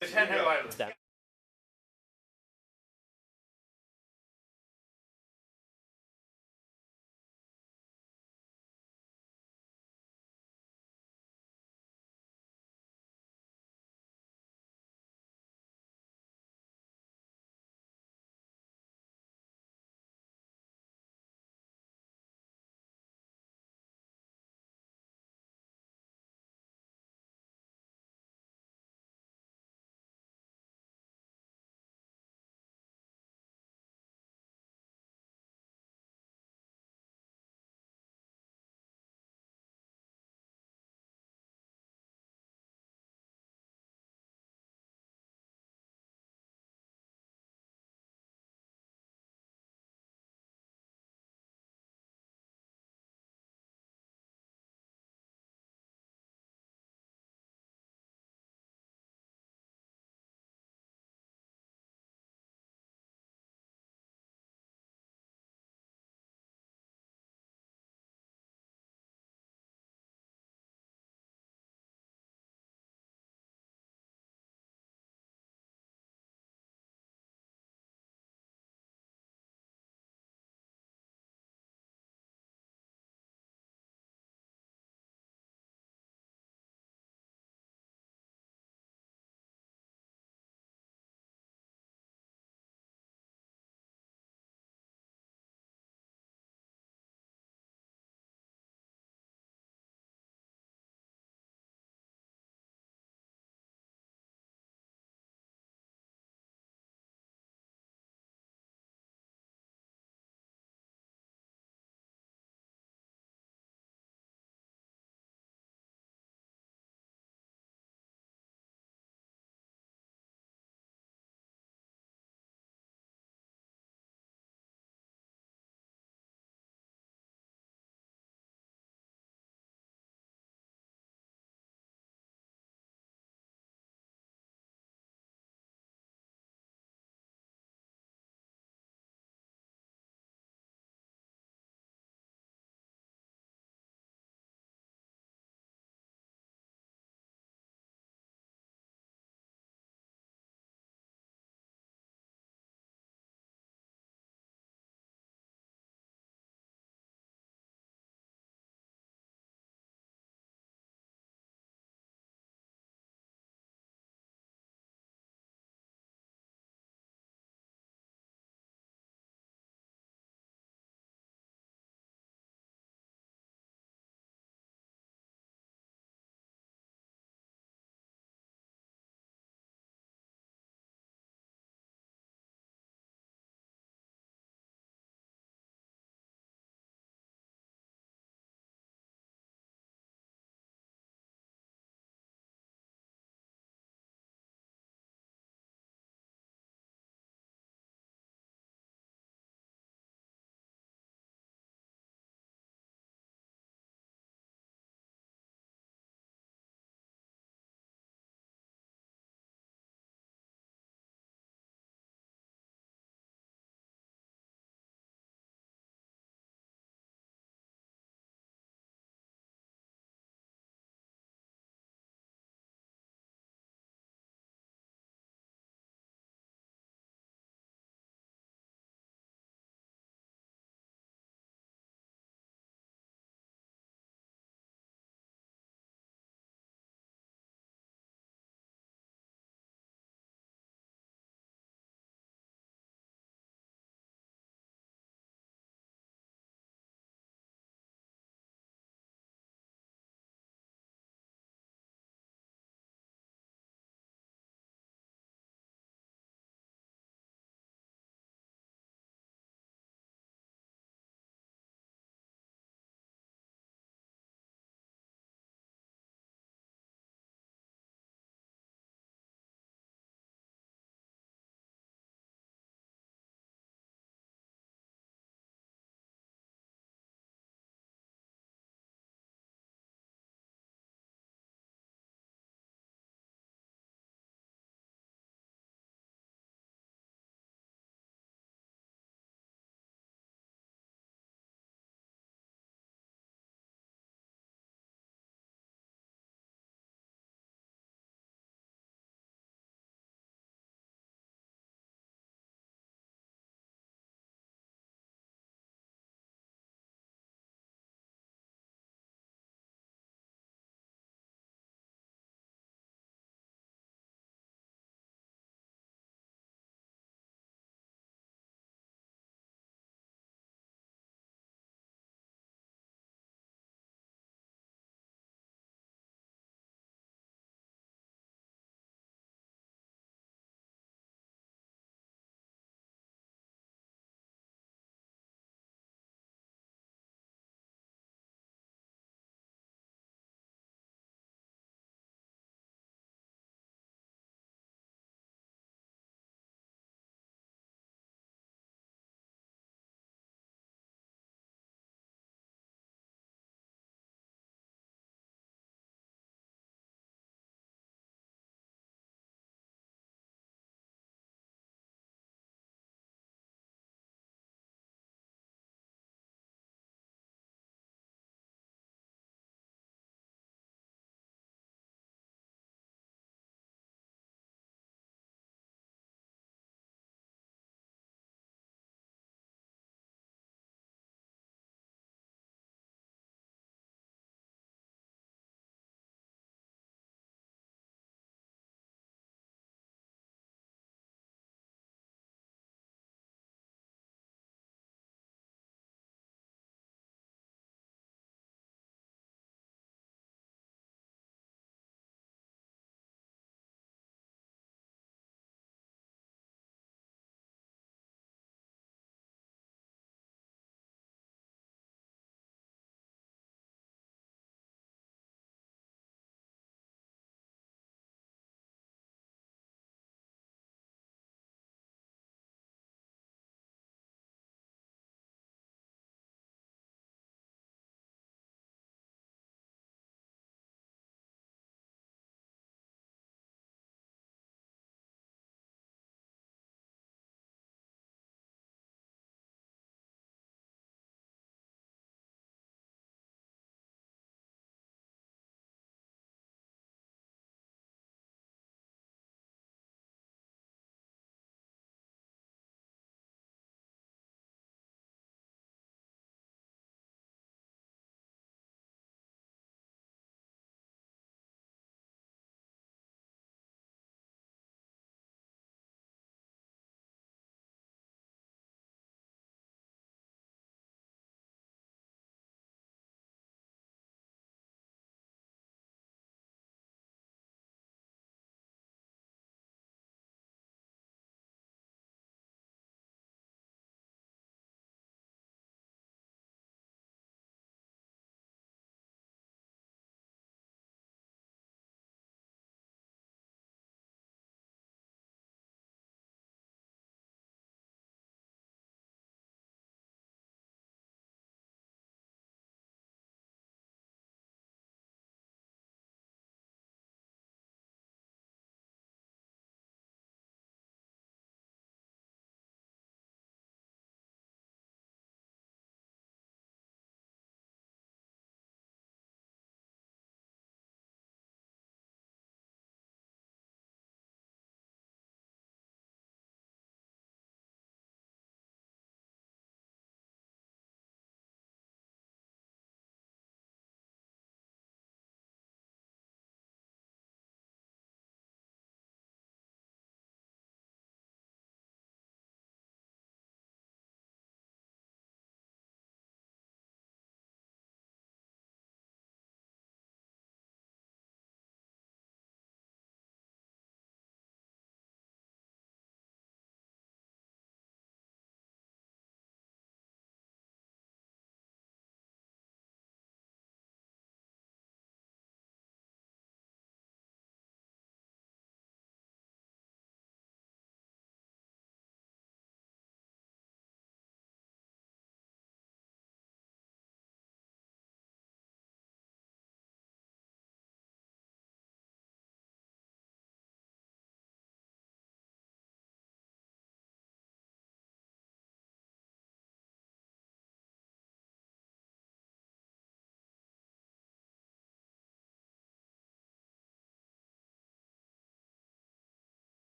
It's handheld items.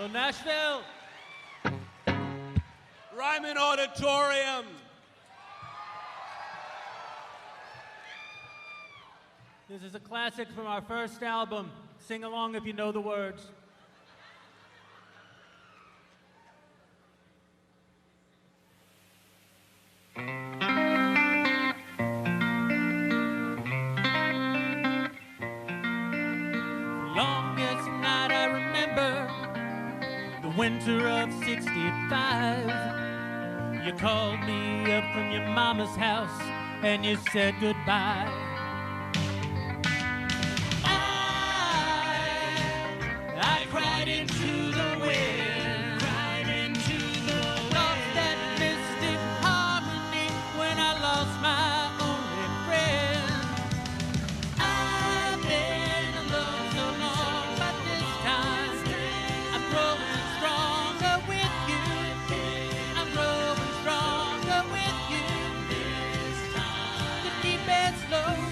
Hello, Nashville. Ryman Auditorium. This is a classic from our first album. Sing along if you know the words. Longest night I remember, the winter of '65. You called me up from your mama's house and you said goodbye. I cried into the wind, cried into the wind. Lost that mystic harmony when I lost my only friend. I've been alone so long, but this time I'm growing stronger with you. I'm growing stronger with you. This time the deep and slow.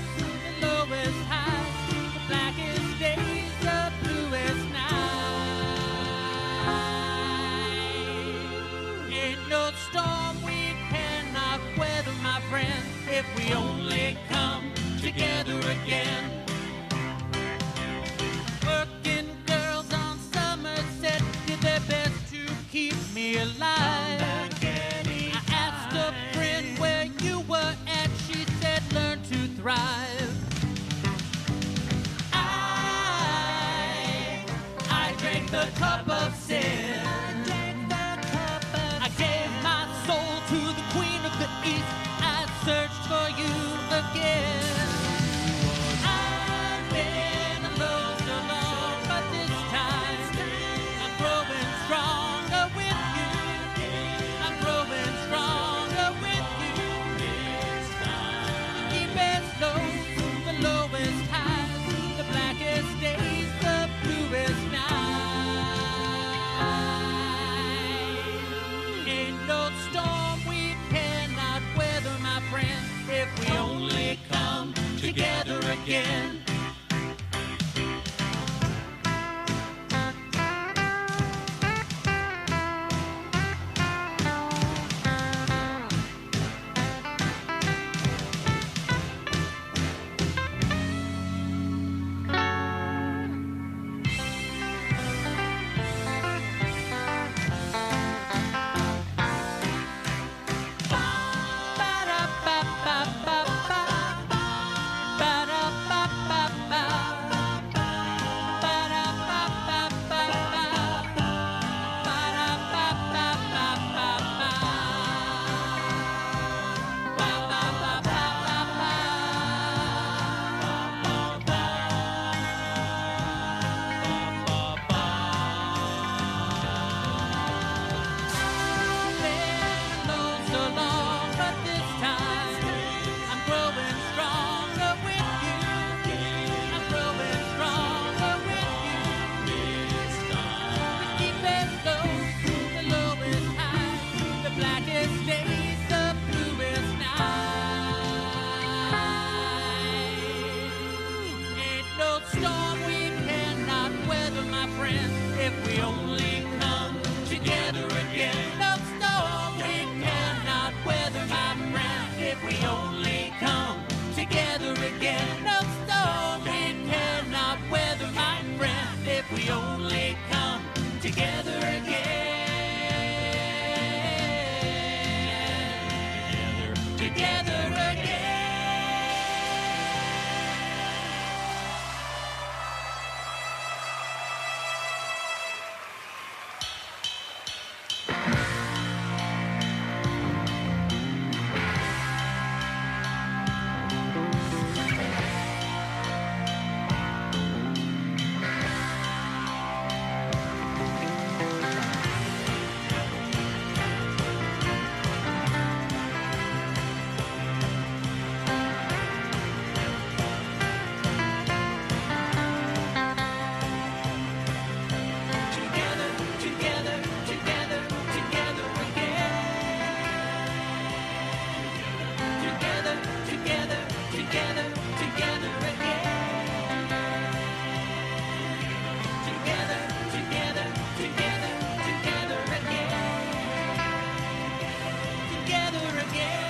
together again.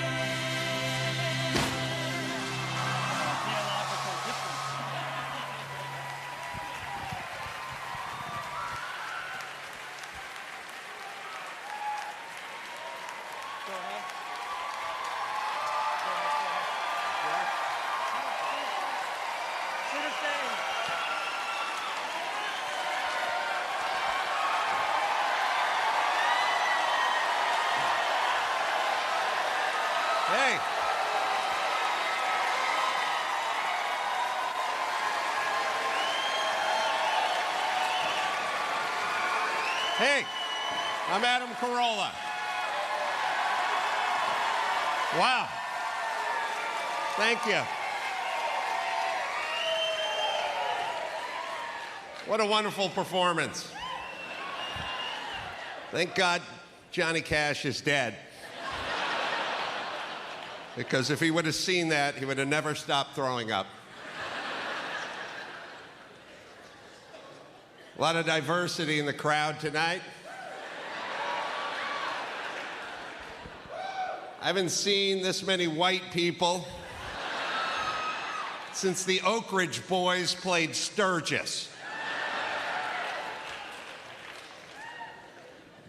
Hey. Hey, I'm Adam Carolla. Wow. Thank you. What a wonderful performance. Thank God Johnny Cash is dead. Because if he would have seen that, he would have never stopped throwing up. A lot of diversity in the crowd tonight. I haven't seen this many white people since the Oak Ridge Boys played Sturgis.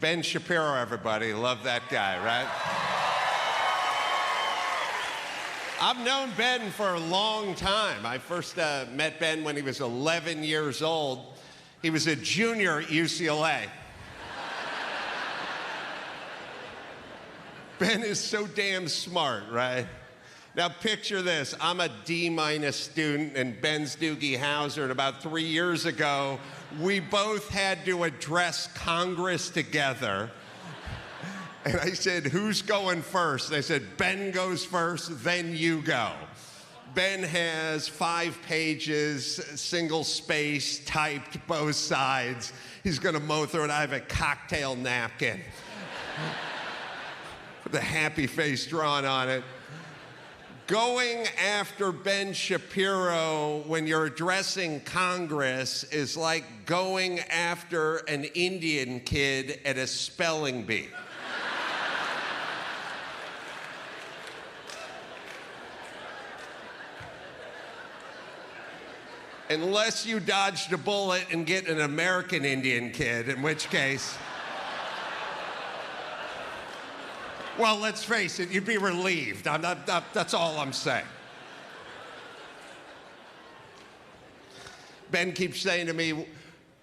Ben Shapiro, everybody. Love that guy, right? I've known Ben for a long time. I first met Ben when he was 11 years old. He was a junior at UCLA. Ben is so damn smart, right? Now picture this. I'm a D- student and Ben's Doogie Howser, and about 3 years ago, we both had to address Congress together. And I said, who's going first? And I said, Ben goes first, then you go. Ben has 5 pages, single space, typed both sides. He's gonna mow through it. I have a cocktail napkin with a happy face drawn on it. Going after Ben Shapiro when you're addressing Congress is like going after an Indian kid at a spelling bee. Unless you dodged a bullet and get an American Indian kid, in which case, well, let's face it, you'd be relieved. That's all I'm saying. Ben keeps saying to me,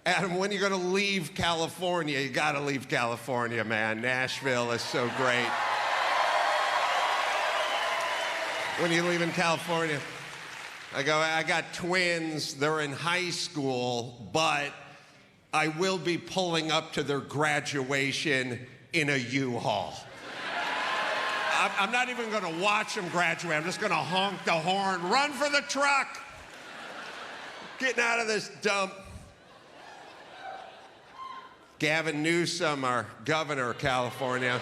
Adam, when are you going to leave California? You got to leave California, man. Nashville is so great. When are you leaving California? I go, I got twins. They're in high school, but I will be pulling up to their graduation in a U-Haul. I'm not even going to watch them graduate. I'm just going to honk the horn. Run for the truck. Getting out of this dump. Gavin Newsom, our governor of California.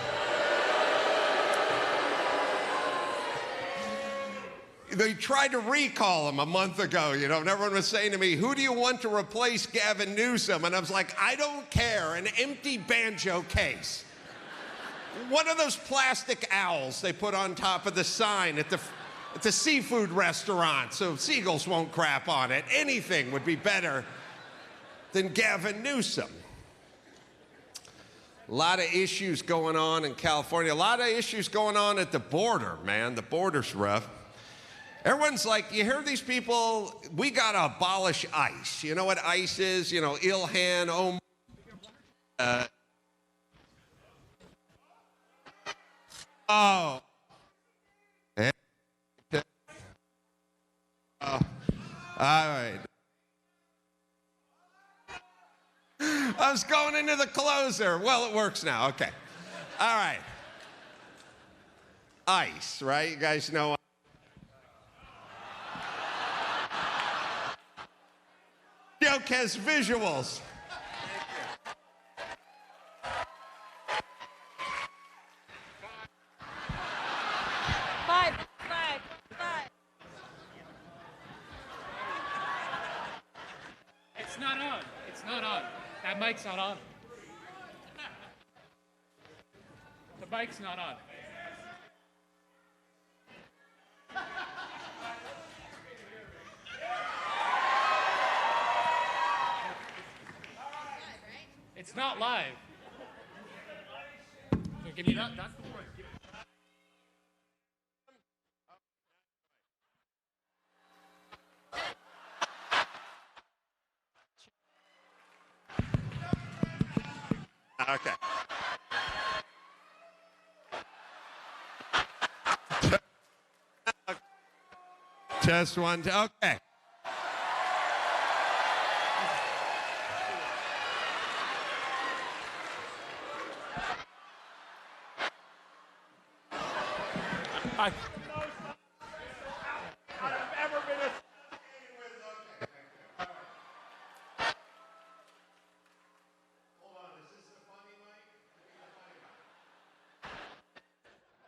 They tried to recall him a month ago, you know, and everyone was saying to me, who do you want to replace Gavin Newsom? And I was like, I don't care, an empty banjo case. One of those plastic owls they put on top of the sign at the seafood restaurant so seagulls won't crap on it. Anything would be better than Gavin Newsom. A lot of issues going on in California. A lot of issues going on at the border, man. The border's rough. Everyone's like, you hear these people, we gotta abolish ICE. You know what ICE is? You know, Ilhan Omar. All right. I was going into the closer. Well, it works now. Okay. All right. ICE, right? You guys know. Joke has visuals. Five. It's not on. It's not on. That mic's not on. The mic's not on. not live. So give me that. That's the point. Okay. Just one. Okay.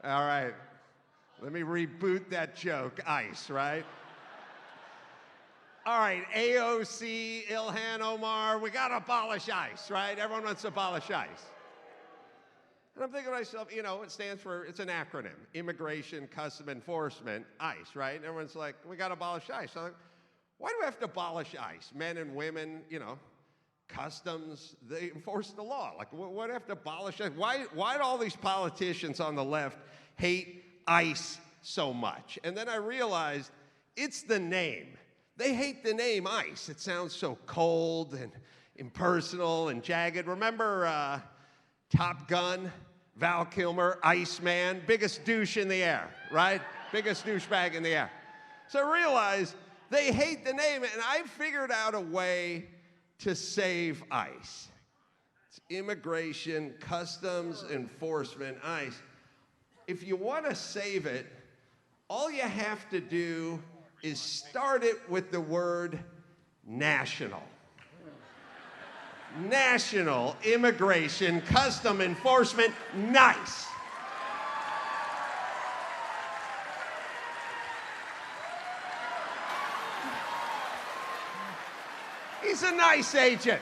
All right. Let me reboot that joke. ICE, right? All right, AOC, Ilhan Omar, we got to abolish ICE, right? Everyone wants to abolish ICE. And I'm thinking to myself, you know, it stands for, it's an acronym, Immigration Custom Enforcement, ICE, right? And everyone's like, we got to abolish ICE. So I'm like, why do we have to abolish ICE? Men and women, you know, customs, they enforce the law. Like, why do we have to abolish it? Why do all these politicians on the left hate ICE so much? And then I realized it's the name. They hate the name ICE. It sounds so cold and impersonal and jagged. Remember Top Gun, Val Kilmer, Iceman, biggest douche in the air, right? Biggest douchebag in the air. So I realized they hate the name, and I figured out a way to save ICE. It's Immigration Customs Enforcement, ICE. If you want to save it, all you have to do is start it with the word national. National Immigration Custom Enforcement, nice. He's a nice agent.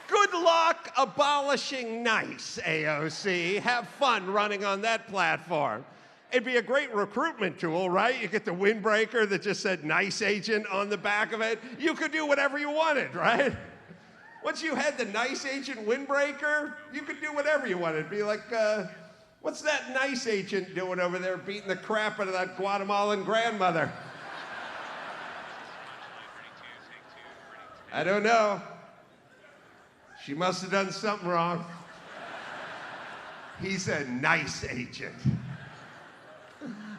Good luck abolishing nice, AOC. Have fun running on that platform. It'd be a great recruitment tool, right? You get the windbreaker that just said nice agent on the back of it. You could do whatever you wanted, right? Once you had the nice agent windbreaker, you could do whatever you wanted. It'd be like, what's that nice agent doing over there beating the crap out of that Guatemalan grandmother? I don't know. She must have done something wrong. He's a nice agent.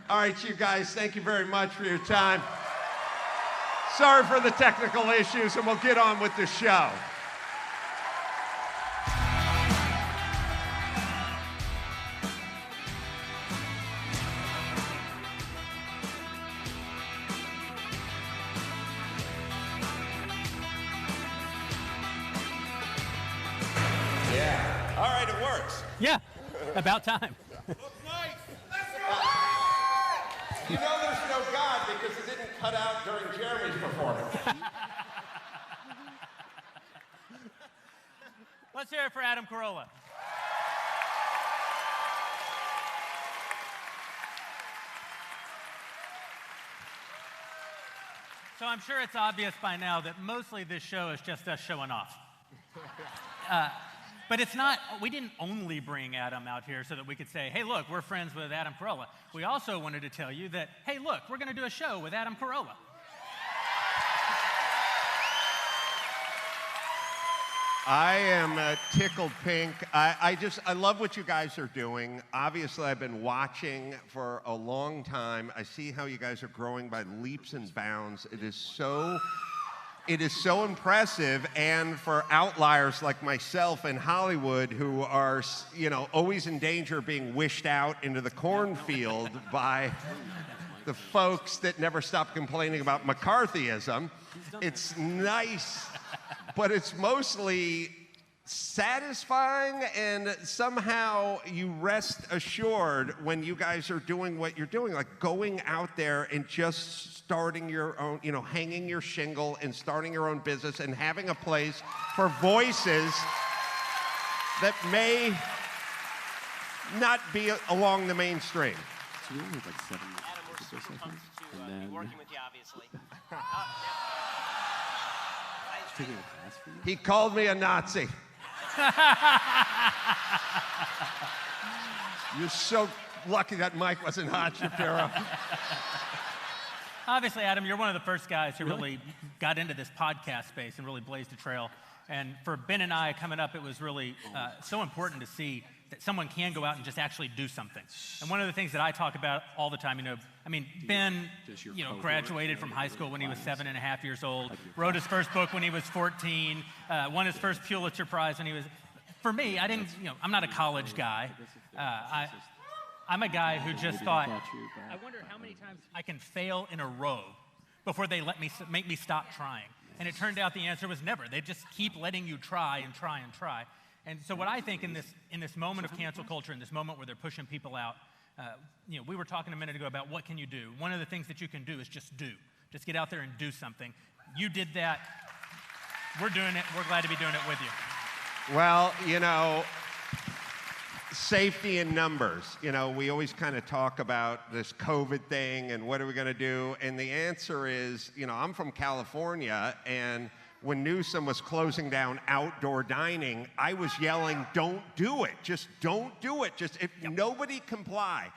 All right, you guys, thank you very much for your time. Sorry for the technical issues, and we'll get on with the show. Yeah. All right, it works. Yeah, about time. You know there's no God because it didn't cut out during Jeremy's performance. Let's hear it for Adam Carolla. So I'm sure it's obvious by now that mostly this show is just us showing off. But it's not, we didn't only bring Adam out here so that we could say, hey, look, we're friends with Adam Carolla. We also wanted to tell you that, hey, look, we're going to do a show with Adam Carolla. I am tickled pink. I love what you guys are doing. Obviously, I've been watching for a long time. I see how you guys are growing by leaps and bounds. It is so impressive, and for outliers like myself in Hollywood who are, you know, always in danger of being wished out into the cornfield by the folks that never stop complaining about McCarthyism. It's nice, but it's mostly satisfying, and somehow you rest assured when you guys are doing what you're doing, like going out there and just starting your own, you know, hanging your shingle and starting your own business and having a place for voices that may not be along the mainstream. So we only have like 7 minutes. Adam, we're super pumped to be working with you, obviously. I taking a class for you? He called me a Nazi. You're so lucky that mic wasn't hot, Shapiro. Obviously, Adam, you're one of the first guys who really got into this podcast space and really blazed a trail. And for Ben and I coming up, it was really so important to see that someone can go out and just actually do something. And one of the things that I talk about all the time, Ben, graduated from high school when he was 7.5 years old, wrote his first book when he was 14, won his first Pulitzer Prize when he was. For me, I'm not a college guy. I'm a guy who just thought, I wonder how many times I can fail in a row before they make me stop trying. And it turned out the answer was never. They just keep letting you try and try and try. And so what I think in this moment of cancel culture, in this moment where they're pushing people out, we were talking a minute ago about what can you do. One of the things that you can do is just do. Just get out there and do something. You did that. We're doing it. We're glad to be doing it with you. Well, safety in numbers. We always kind of talk about this COVID thing and what are we going to do? And the answer is, I'm from California, and when Newsom was closing down outdoor dining, I was yelling, don't do it. Just don't do it. If nobody complies,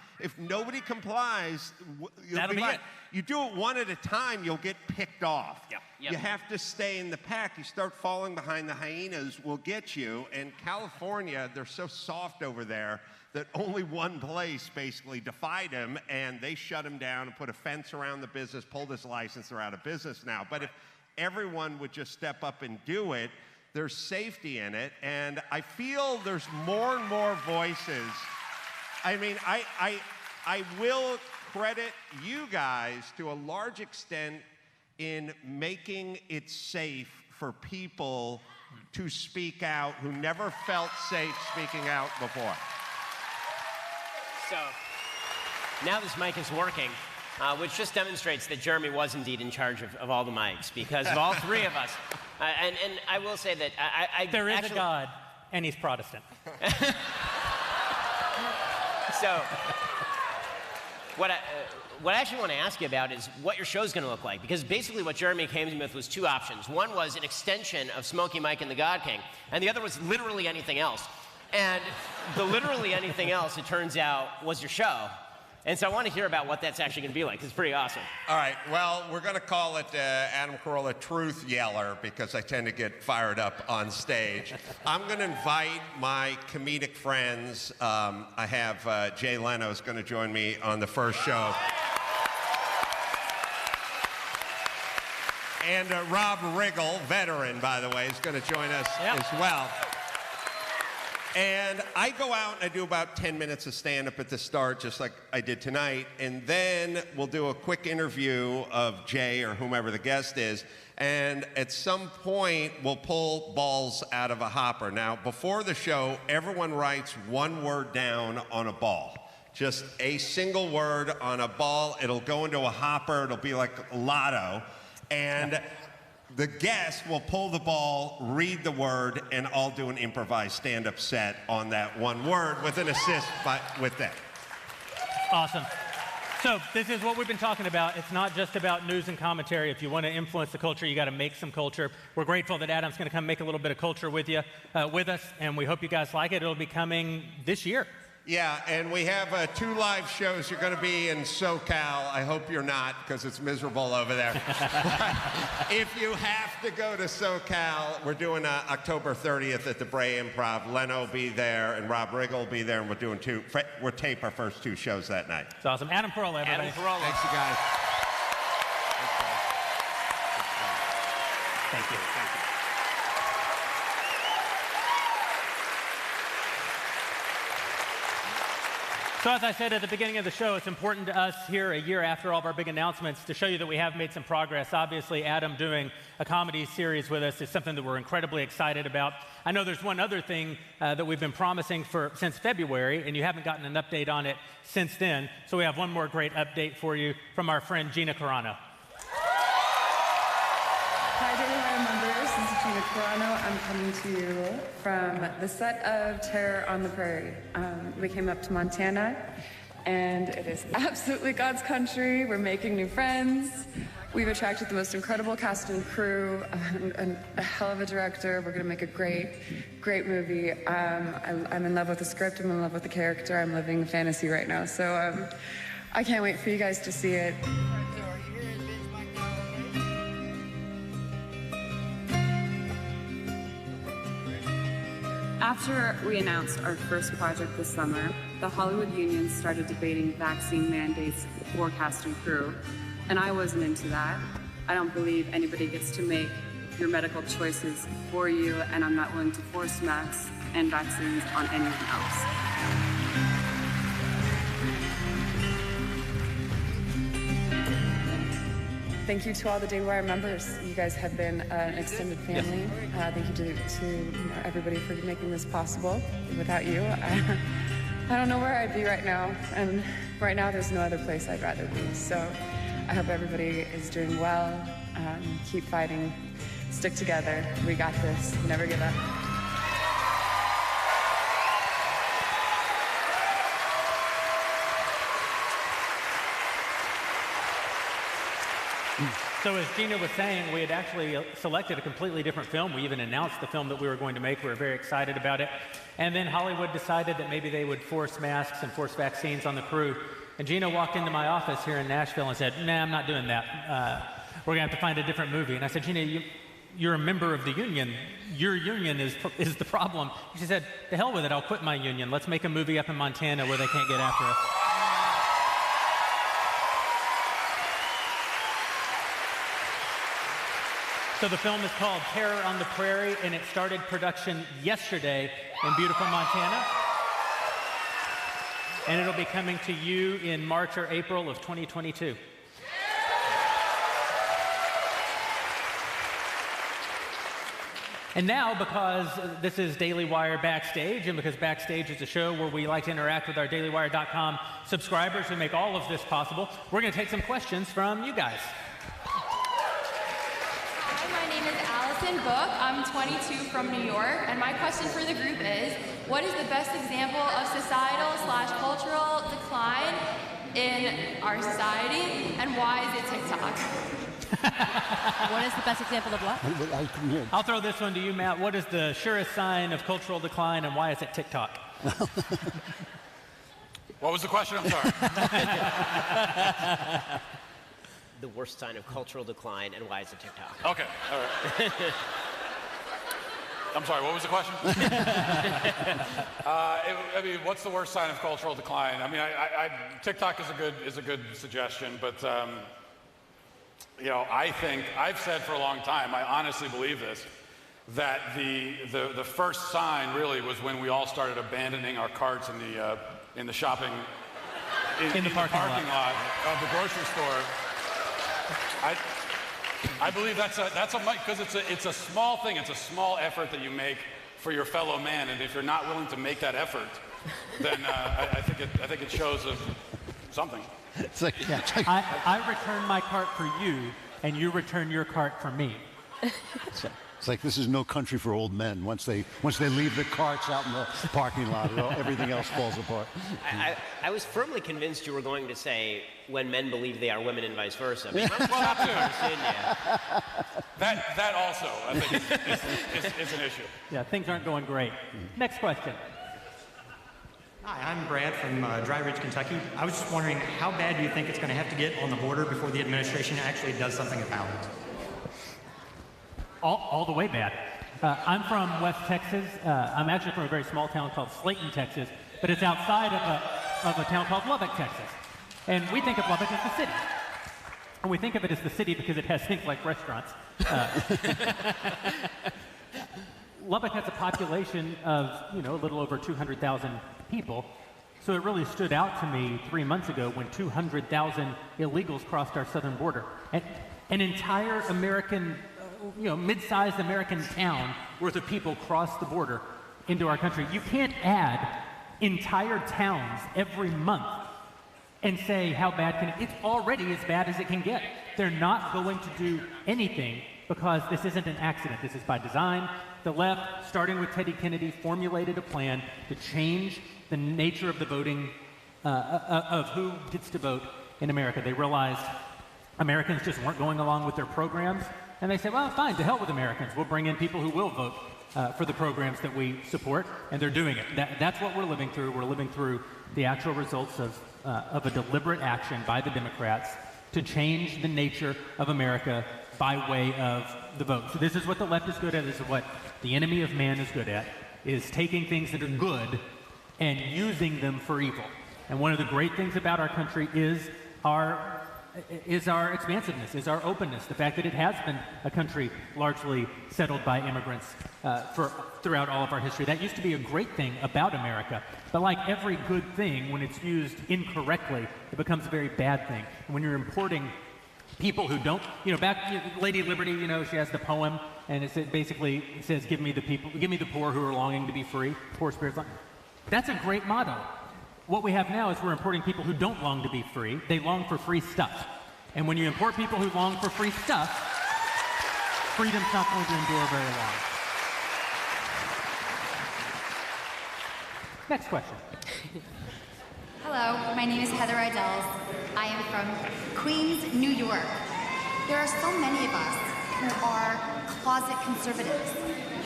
That'll be it. You do it one at a time, you'll get picked off. Yep. You have to stay in the pack. You start falling behind, the hyenas will get you. And California, they're so soft over there that only one place basically defied him, and they shut him down and put a fence around the business, pulled his license. They're out of business now. But if everyone would just step up and do it, there's safety in it. And I feel there's more and more voices. I will credit you guys to a large extent in making it safe for people to speak out who never felt safe speaking out before. So now this mic is working, which just demonstrates that Jeremy was indeed in charge of all the mics, because of all three of us. And I will say that there is a God, and he's Protestant. So what I actually want to ask you about is what your show's going to look like, because basically what Jeremy came to me with was two options. One was an extension of Smokey Mike and the God King, and the other was literally anything else. And the literally anything else, it turns out, was your show. And so I want to hear about what that's actually going to be like. It's pretty awesome. All right. Well, we're going to call it Adam Carolla Truth Yeller, because I tend to get fired up on stage. I'm going to invite my comedic friends. I have Jay Leno is going to join me on the first show. And Rob Riggle, veteran, by the way, is going to join us as well. And I go out and I do about 10 minutes of stand-up at the start, just like I did tonight, and then we'll do a quick interview of Jay or whomever the guest is, and at some point, we'll pull balls out of a hopper. Now, before the show, everyone writes one word down on a ball. Just a single word on a ball. It'll go into a hopper. It'll be like lotto. And the guest will pull the ball, read the word, and I'll do an improvised stand-up set on that one word with an assist with that. Awesome. So this is what we've been talking about. It's not just about news and commentary. If you want to influence the culture, you got to make some culture. We're grateful that Adam's going to come make a little bit of culture with us, and we hope you guys like it. It'll be coming this year. Yeah, and we have 2 live shows. You're going to be in SoCal. I hope you're not, because it's miserable over there. If you have to go to SoCal, we're doing October 30th at the Bray Improv. Leno will be there, and Rob Riggle will be there, and we're doing we'll tape our first 2 shows that night. It's awesome. Adam Carolla, everybody. Adam Carolla. Thanks, you guys. Thank you. Thank you. So as I said at the beginning of the show, it's important to us here a year after all of our big announcements to show you that we have made some progress. Obviously, Adam doing a comedy series with us is something that we're incredibly excited about. I know there's one other thing that we've been promising since February, and you haven't gotten an update on it since then. So we have one more great update for you from our friend Gina Carano. Hi, Daily Wire members. This is Gina Carano. I'm coming to you from the set of Terror on the Prairie. We came up to Montana, and it is absolutely God's country. We're making new friends. We've attracted the most incredible cast and crew, and a hell of a director. We're going to make a great, great movie. I'm in love with the script. I'm in love with the character. I'm living a fantasy right now. So I can't wait for you guys to see it. After we announced our first project this summer, the Hollywood unions started debating vaccine mandates for cast and crew, and I wasn't into that. I don't believe anybody gets to make your medical choices for you, and I'm not willing to force masks and vaccines on anyone else. Thank you to all the Daily Wire members. You guys have been an extended family. Thank you to everybody for making this possible. Without you, I don't know where I'd be right now. And right now, there's no other place I'd rather be. So I hope everybody is doing well. Keep fighting. Stick together. We got this. Never give up. So as Gina was saying, we had actually selected a completely different film. We even announced the film that we were going to make. We were very excited about it. And then Hollywood decided that maybe they would force masks and force vaccines on the crew. And Gina walked into my office here in Nashville and said, nah, I'm not doing that. We're going to have to find a different movie. And I said, Gina, you're a member of the union. Your union is the problem. She said, to hell with it, I'll quit my union. Let's make a movie up in Montana where they can't get after us. So the film is called Terror on the Prairie, and it started production yesterday in beautiful Montana. And it'll be coming to you in March or April of 2022. And now, because this is Daily Wire Backstage, and because Backstage is a show where we like to interact with our dailywire.com subscribers who make all of this possible, we're going to take some questions from you guys. Book. I'm 22 from New York, and my question for the group is, what is the best example of societal/cultural decline in our society, and why is it TikTok? What is the best example of what? I'll throw this one to you, Matt. What is the surest sign of cultural decline, and why is it TikTok? What was the question? I'm sorry. The worst sign of cultural decline, and why is it TikTok? Okay, all right. I'm sorry, what was the question? I mean, what's the worst sign of cultural decline? I mean, TikTok is a good suggestion, but you know, I think I've said for a long time, I honestly believe this, that the first sign really was when we all started abandoning our carts in the shopping in the parking lot of the grocery store. I believe that's a because it's a small thing. It's a small effort that you make for your fellow man, and if you're not willing to make that effort, then I think it shows of something. It's like, yeah, it's like I return my cart for you, and you return your cart for me. It's like this is no country for old men. Once they leave the carts out in the parking lot, everything else falls apart. I was firmly convinced you were going to say when men believe they are women and vice versa. I mean, that also, I think, is an issue. Yeah, things aren't going great. Next question. Hi, I'm Brad from Dry Ridge, Kentucky. I was just wondering, how bad do you think it's going to have to get on the border before the administration actually does something about it? All the way bad. I'm from West Texas. I'm actually from a very small town called Slayton, Texas, but it's outside of a town called Lubbock, Texas. And we think of Lubbock as the city. And we think of it as the city because it has things like restaurants. Lubbock has a population of, a little over 200,000 people. So it really stood out to me 3 months ago when 200,000 illegals crossed our southern border. And an entire American mid-sized American town worth of people cross the border into our country. You can't add entire towns every month and say how bad can it. It's already as bad as it can get. They're not going to do anything because this isn't an accident. This is by design. The left, starting with Teddy Kennedy, formulated a plan to change the nature of the voting of who gets to vote in America. They realized Americans just weren't going along with their programs, and they said, well, fine, to hell with Americans. We'll bring in people who will vote for the programs that we support, and they're doing it. That's what we're living through. We're living through the actual results of a deliberate action by the Democrats to change the nature of America by way of the vote. So this is what the left is good at. This is what the enemy of man is good at, is taking things that are good and using them for evil. And one of the great things about our country is our expansiveness, is our openness, the fact that it has been a country largely settled by immigrants throughout all of our history. That used to be a great thing about America. But like every good thing, when it's used incorrectly, it becomes a very bad thing. And when you're importing people who don't, Lady Liberty, she has the poem, and it basically says, give me the poor who are longing to be free, poor spirits. That's a great motto. What we have now is we're importing people who don't long to be free. They long for free stuff. And when you import people who long for free stuff, freedom's not going to endure very long. Next question. Hello, my name is Heather Idles. I am from Queens, New York. There are so many of us who are closet conservatives.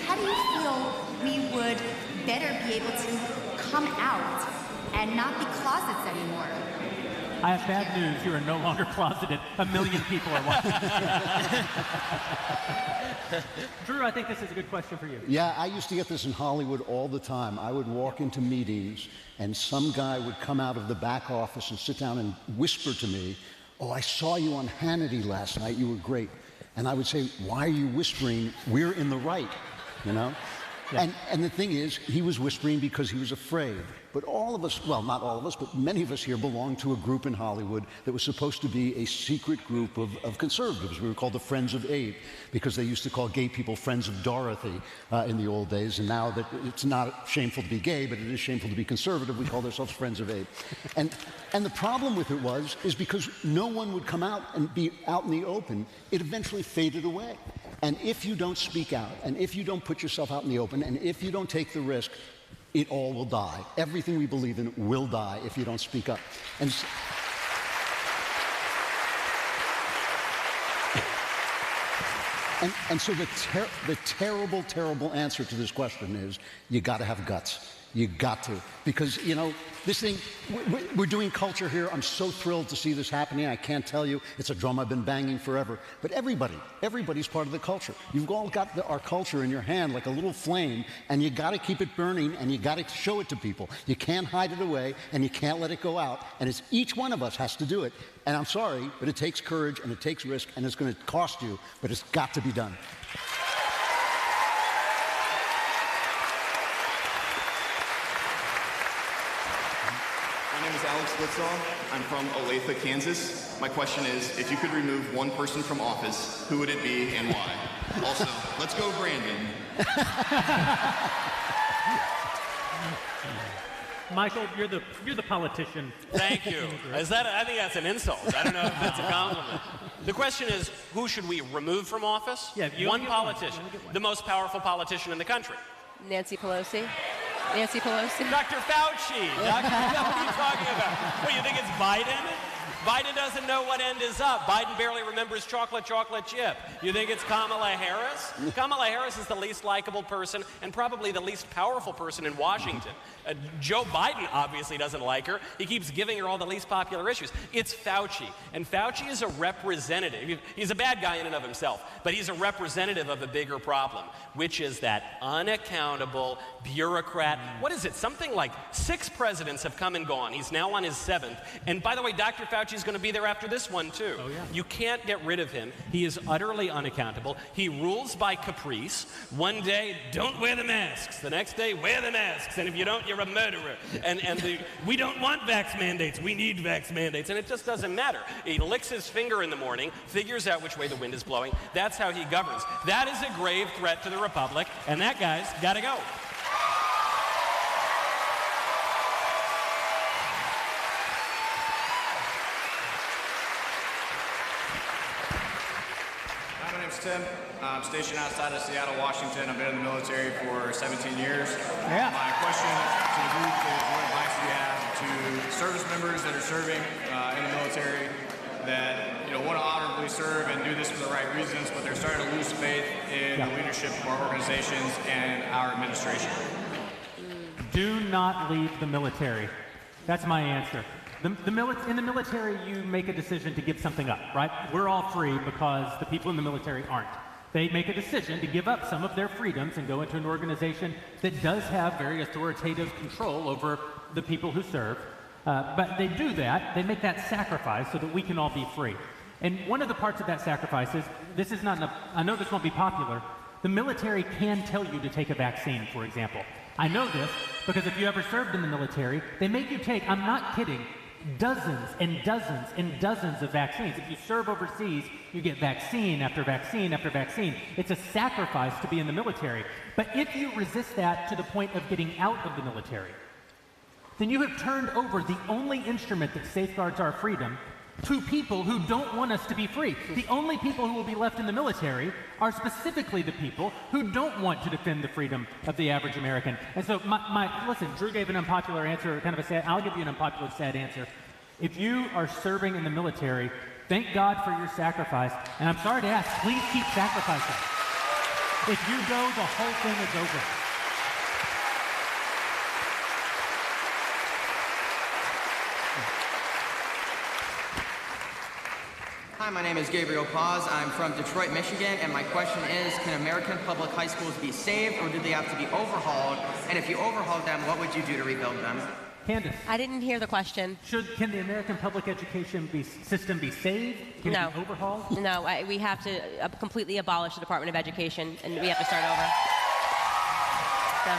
How do you feel we would better be able to come out and not be closets anymore? I have bad news. You are no longer closeted. 1 million people are watching. Drew, I think this is a good question for you. Yeah, I used to get this in Hollywood all the time. I would walk into meetings, and some guy would come out of the back office and sit down and whisper to me, oh, I saw you on Hannity last night. You were great. And I would say, why are you whispering? We're in the right, Yeah. And the thing is, he was whispering because he was afraid. But all of us, well, not all of us, but many of us here belong to a group in Hollywood that was supposed to be a secret group of conservatives. We were called the Friends of Abe because they used to call gay people Friends of Dorothy in the old days. And now that it's not shameful to be gay, but it is shameful to be conservative, we call ourselves Friends of Abe. And the problem with it is because no one would come out and be out in the open, it eventually faded away. And if you don't speak out, and if you don't put yourself out in the open, and if you don't take the risk, it all will die. Everything we believe in will die if you don't speak up. And so the terrible, terrible answer to this question is you got to have guts. You got to. Because, this thing, we're doing culture here. I'm so thrilled to see this happening. I can't tell you. It's a drum I've been banging forever. But everybody's part of the culture. You've all got our culture in your hand like a little flame, and you got to keep it burning, and you got to show it to people. You can't hide it away, and you can't let it go out. And it's each one of us has to do it. And I'm sorry, but it takes courage, and it takes risk, and it's going to cost you, but it's got to be done. Alex Blitzel. I'm from Olathe, Kansas. My question is, if you could remove one person from office, who would it be and why? Also, let's go Brandon. Michael, you're the politician. Thank you. I think that's an insult. I don't know if that's a compliment. The question is, who should we remove from office? Yeah, one politician, the most powerful politician in the country. Nancy Pelosi. Nancy Pelosi. Dr. Fauci. What are you talking about? What, you think it's Biden? Biden doesn't know what end is up. Biden barely remembers chocolate chip. You think it's Kamala Harris? Kamala Harris is the least likable person and probably the least powerful person in Washington. Joe Biden obviously doesn't like her. He keeps giving her all the least popular issues. It's Fauci. And Fauci is a representative. He's a bad guy in and of himself, but he's a representative of a bigger problem, which is that unaccountable bureaucrat. What is it? Something like 6 presidents have come and gone. He's now on his 7th. And by the way, Dr. Fauci's going to be there after this one, too. Oh, yeah. You can't get rid of him. He is utterly unaccountable. He rules by caprice. One day, don't wear the masks. The next day, wear the masks. And if you don't, you're a murderer. We don't want vax mandates. We need vax mandates. And it just doesn't matter. He licks his finger in the morning, figures out which way the wind is blowing. That's how he governs. That is a grave threat to the republic, and that guy's got to go. Hi, my name's Tim. I'm stationed outside of Seattle, Washington. I've been in the military for 17 years. Yeah. My question to the group is, what advice do you have to service members that are serving in the military that want to honorably serve and do this for the right reasons, but they're starting to lose faith in the leadership of our organizations and our administration. Do not leave the military. That's my answer. In the military, you make a decision to give something up, right? We're all free because the people in the military aren't. They make a decision to give up some of their freedoms and go into an organization that does have very authoritative control over the people who serve. But they do that, they make that sacrifice so that we can all be free. And one of the parts of that sacrifice is, this is not, I know this won't be popular, the military can tell you to take a vaccine, for example. I know this because if you ever served in the military, they make you take, I'm not kidding, dozens and dozens and dozens of vaccines. If you serve overseas, you get vaccine after vaccine after vaccine. It's a sacrifice to be in the military. But if you resist that to the point of getting out of the military, then you have turned over the only instrument that safeguards our freedom to people who don't want us to be free. The only people who will be left in the military are specifically the people who don't want to defend the freedom of the average American. And so, listen, Drew gave an unpopular answer, kind of a sad, I'll give you an unpopular, sad answer. If you are serving in the military, thank God for your sacrifice. And I'm sorry to ask, please keep sacrificing. If you go, the whole thing is over. Hi, my name is Gabriel Paz. I'm from Detroit, Michigan, and my question is, can American public high schools be saved, or do they have to be overhauled? And if you overhauled them, what would you do to rebuild them? Candace. I didn't hear the question. Can the American public education system be saved? Can it be overhauled? No, we have to completely abolish the Department of Education, and we have to start over. So.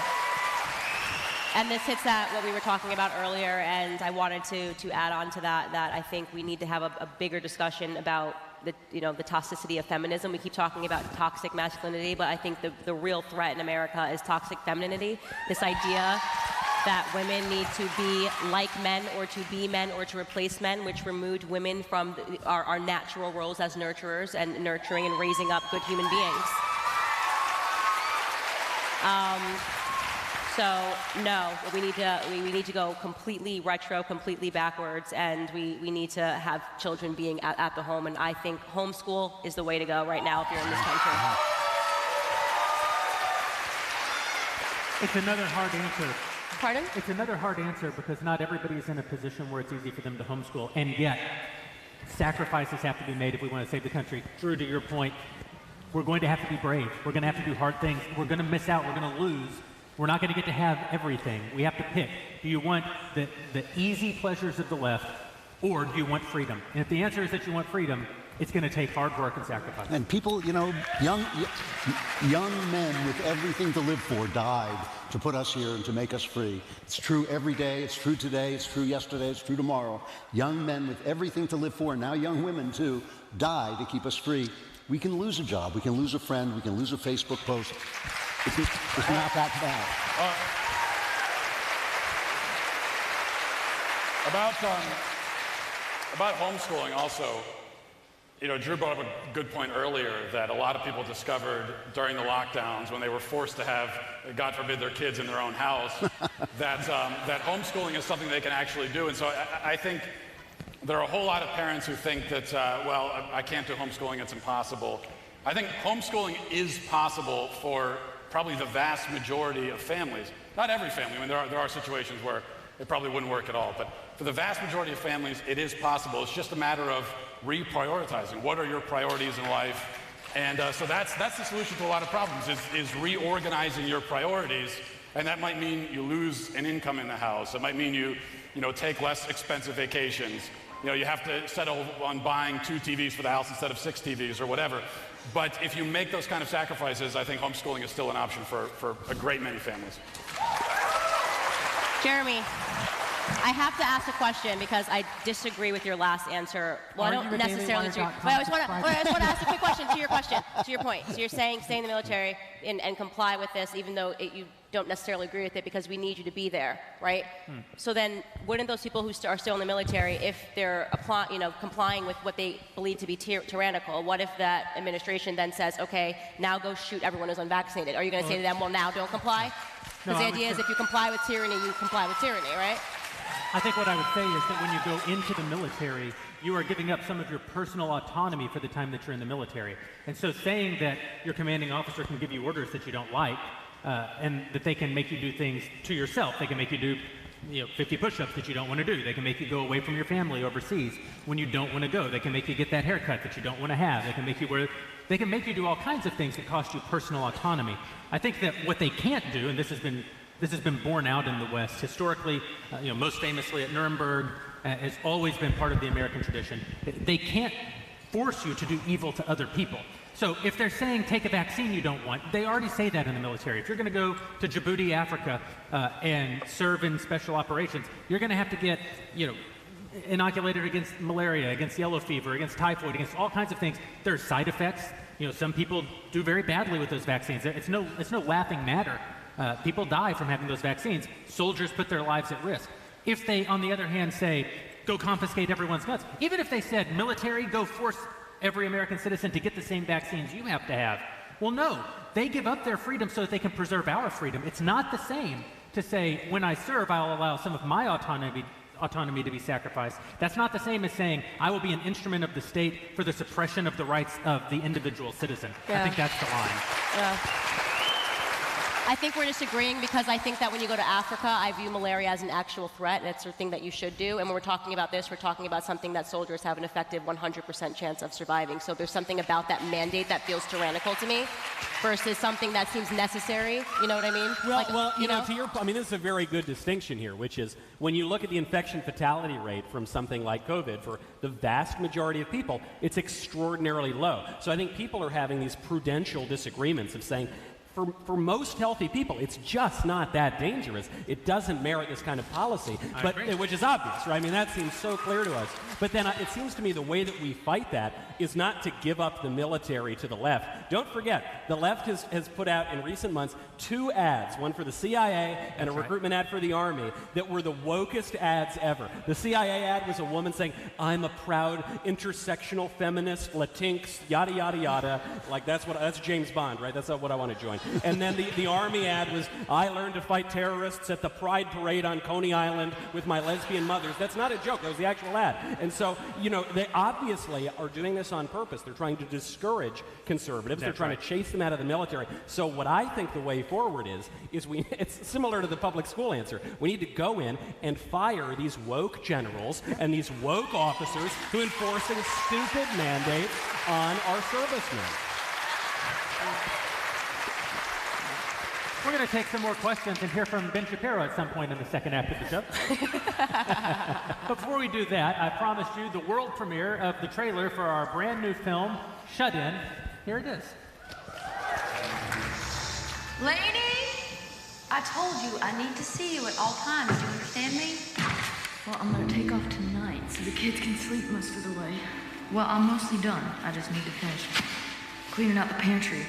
And this hits at what we were talking about earlier, and I wanted to add on to that I think we need to have a bigger discussion about the toxicity of feminism. We keep talking about toxic masculinity, but I think the real threat in America is toxic femininity. This idea that women need to be like men or to replace men, which removed women from our natural roles as nurturers and nurturing and raising up good human beings. So no, we need to go completely retro, completely backwards, and we need to have children being at the home. And I think homeschool is the way to go right now if you're in this country. It's another hard answer. Pardon? It's another hard answer because not everybody is in a position where it's easy for them to homeschool, and yet sacrifices have to be made if we want to save the country. Drew, to your point, we're going to have to be brave. We're going to have to do hard things. We're going to miss out. We're going to lose. We're not going to get to have everything. We have to pick. Do you want the easy pleasures of the left, or do you want freedom? And if the answer is that you want freedom, it's going to take hard work and sacrifice. And people, young men with everything to live for died to put us here and to make us free. It's true every day. It's true today. It's true yesterday. It's true tomorrow. Young men with everything to live for, and now young women too, die to keep us free. We can lose a job. We can lose a friend. We can lose a Facebook post. It's not that bad. About homeschooling also, Drew brought up a good point earlier that a lot of people discovered during the lockdowns when they were forced to have, God forbid, their kids in their own house, that homeschooling is something they can actually do. And so I think there are a whole lot of parents who think that, well, I can't do homeschooling, it's impossible. I think homeschooling is possible for probably the vast majority of families. Not every family. I mean, there are situations where it probably wouldn't work at all. But for the vast majority of families, it is possible. It's just a matter of reprioritizing. What are your priorities in life? And so that's the solution to a lot of problems, is reorganizing your priorities. And that might mean you lose an income in the house. It might mean you take less expensive vacations. You have to settle on buying 2 TVs for the house instead of 6 TVs or whatever. But if you make those kind of sacrifices, I think homeschooling is still an option for a great many families. Jeremy, I have to ask a question because I disagree with your last answer. Well, I don't necessarily disagree. I just want to ask a quick question, to your point. So you're saying stay in the military and comply with this, even though you don't necessarily agree with it, because we need you to be there, right? So then, wouldn't those people who are still in the military, if they're complying with what they believe to be tyrannical, what if that administration then says, okay, now go shoot everyone who's unvaccinated? Are you going to say to them, well, now don't comply? Because the idea is if you comply with tyranny, you comply with tyranny, right? I think what I would say is that when you go into the military, you are giving up some of your personal autonomy for the time that you're in the military. And so saying that your commanding officer can give you orders that you don't like, and that they can make you do things to yourself. They can make you do 50 push-ups that you don't want to do. They can make you go away from your family overseas when you don't want to go. They can make you get that haircut that you don't want to have. They can make you do all kinds of things that cost you personal autonomy. I think that what they can't do, and this has been borne out in the West historically, most famously at Nuremberg, has always been part of the American tradition. They can't force you to do evil to other people. So if they're saying take a vaccine you don't want, they already say that in the military. If you're going to go to Djibouti, Africa, and serve in special operations, you're going to have to get, inoculated against malaria, against yellow fever, against typhoid, against all kinds of things. There are side effects. Some people do very badly with those vaccines. It's no laughing matter. People die from having those vaccines. Soldiers put their lives at risk. If they, on the other hand, say, go confiscate everyone's guns, even if they said, military, go force every American citizen to get the same vaccines you have to have. Well, no, they give up their freedom so that they can preserve our freedom. It's not the same to say, when I serve, I'll allow some of my autonomy to be sacrificed. That's not the same as saying, I will be an instrument of the state for the suppression of the rights of the individual citizen. Yeah. I think that's the line. Yeah. I think we're disagreeing because I think that when you go to Africa, I view malaria as an actual threat, and it's a thing that you should do. And when we're talking about this, we're talking about something that soldiers have an effective 100% chance of surviving. So there's something about that mandate that feels tyrannical to me versus something that seems necessary. You know what I mean? Well, to your point, this is a very good distinction here, which is when you look at the infection fatality rate from something like COVID, for the vast majority of people, it's extraordinarily low. So I think people are having these prudential disagreements of saying, for most healthy people, it's just not that dangerous. It doesn't merit this kind of policy, which is obvious, right? That seems so clear to us. But then it seems to me the way that we fight that is not to give up the military to the left. Don't forget, the left has put out in recent months 2 ads, one for the CIA and a recruitment ad for the Army, that were the wokest ads ever. The CIA ad was a woman saying, I'm a proud intersectional feminist, Latinx, yada, yada, yada. That's James Bond, right? That's not what I want to join. And then the Army ad was, I learned to fight terrorists at the Pride Parade on Coney Island with my lesbian mothers. That's not a joke. That was the actual ad. And so, they obviously are doing this on purpose. They're trying to discourage conservatives. They're trying to chase them out of the military. So what I think the way forward is it's similar to the public school answer. We need to go in and fire these woke generals and these woke officers who are enforcing stupid mandates on our servicemen. We're going to take some more questions and hear from Ben Shapiro at some point in the second half of the show. Before we do that, I promised you the world premiere of the trailer for our brand new film, Shut In. Here it is. Lady, I told you I need to see you at all times. Do you understand me? Well, I'm going to take off tonight so the kids can sleep most of the way. Well, I'm mostly done. I just need to finish cleaning out the pantry.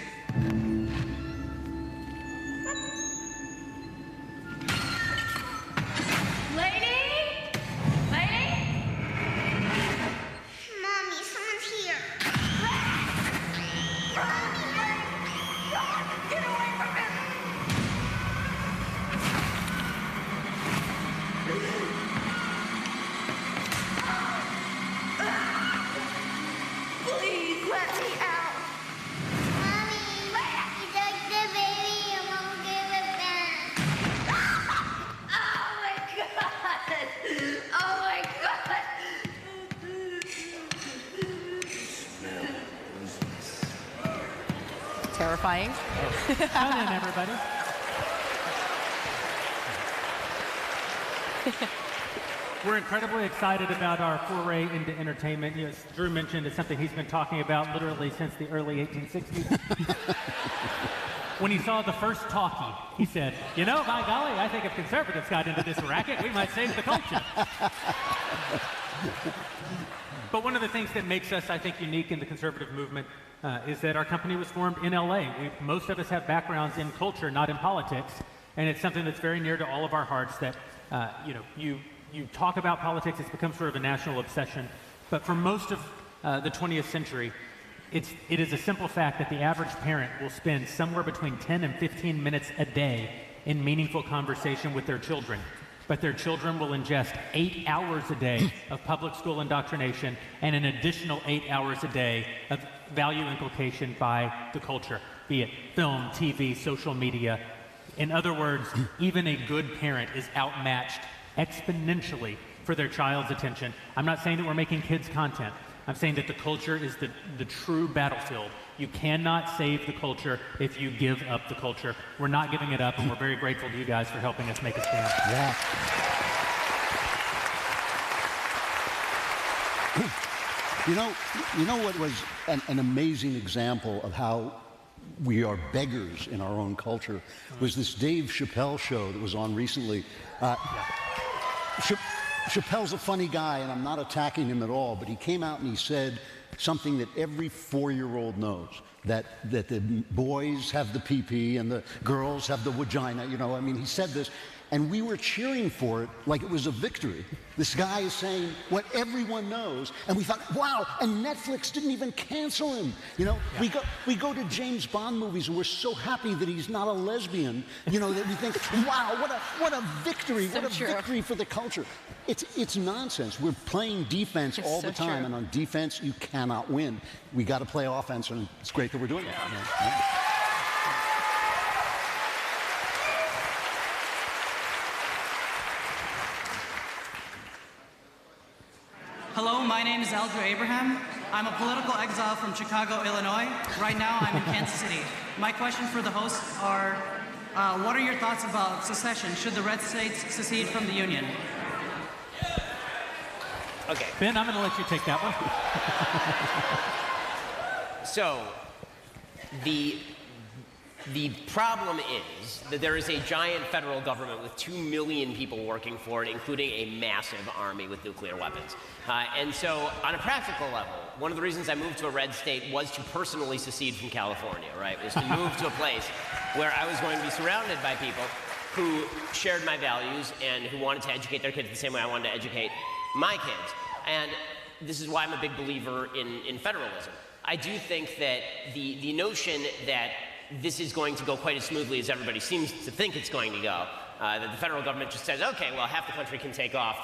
Terrifying. Come in, everybody. We're incredibly excited about our foray into entertainment. As Drew mentioned, it's something he's been talking about literally since the early 1860s. When he saw the first talkie, he said, by golly, I think if conservatives got into this racket, we might save the culture. But one of the things that makes us, I think, unique in the conservative movement is that our company was formed in LA. Most of us have backgrounds in culture, not in politics, and it's something that's very near to all of our hearts that, you talk about politics, it's become sort of a national obsession. But for most of the 20th century, it is a simple fact that the average parent will spend somewhere between 10 and 15 minutes a day in meaningful conversation with their children. but their children will ingest 8 hours a day of public school indoctrination and an additional 8 hours a day of value inculcation by the culture, be it film, TV, social media. In other words, even a good parent is outmatched exponentially for their child's attention. I'm not saying that we're making kids content. I'm saying that the culture is the true battlefield. You cannot save the culture if you give up the culture. We're not giving it up, and we're very grateful to you guys for helping us make a stand. Yeah. You know what was an amazing example of how we are beggars in our own culture was this Dave Chappelle show that was on recently. Chappelle's a funny guy, and I'm not attacking him at all, but he came out and he said something that every 4-year-old knows, that the boys have the pee-pee and the girls have the vagina, you know, I mean, he said this, and we were cheering for it like it was a victory. This guy is saying what everyone knows, and we thought, wow, and Netflix didn't even cancel him. You know, we go to James Bond movies, and we're so happy that he's not a lesbian, you know, that we think, wow, what a victory, what a victory for the culture. It's nonsense. We're playing defense all the time, and on defense, you cannot win. We got to play offense, and it's great that we're doing it. Yeah. Hello, my name is Andrew Abraham. I'm a political exile from Chicago, Illinois. Right now, I'm in Kansas City. My question for the hosts are, what are your thoughts about secession? Should the red states secede from the Union? Okay. Ben, I'm going to let you take that one. So, the problem is that there is a giant federal government with 2 million people working for it, including a massive army with nuclear weapons. And so, on a practical level, one of the reasons I moved to a red state was to personally secede from California, right? Was to move to a place where I was going to be surrounded by people who shared my values and who wanted to educate their kids the same way I wanted to educate my kids. And this is why I'm a big believer in federalism. I do think that the notion that this is going to go quite as smoothly as everybody seems to think it's going to go, that the federal government just says, okay, well, half the country can take off,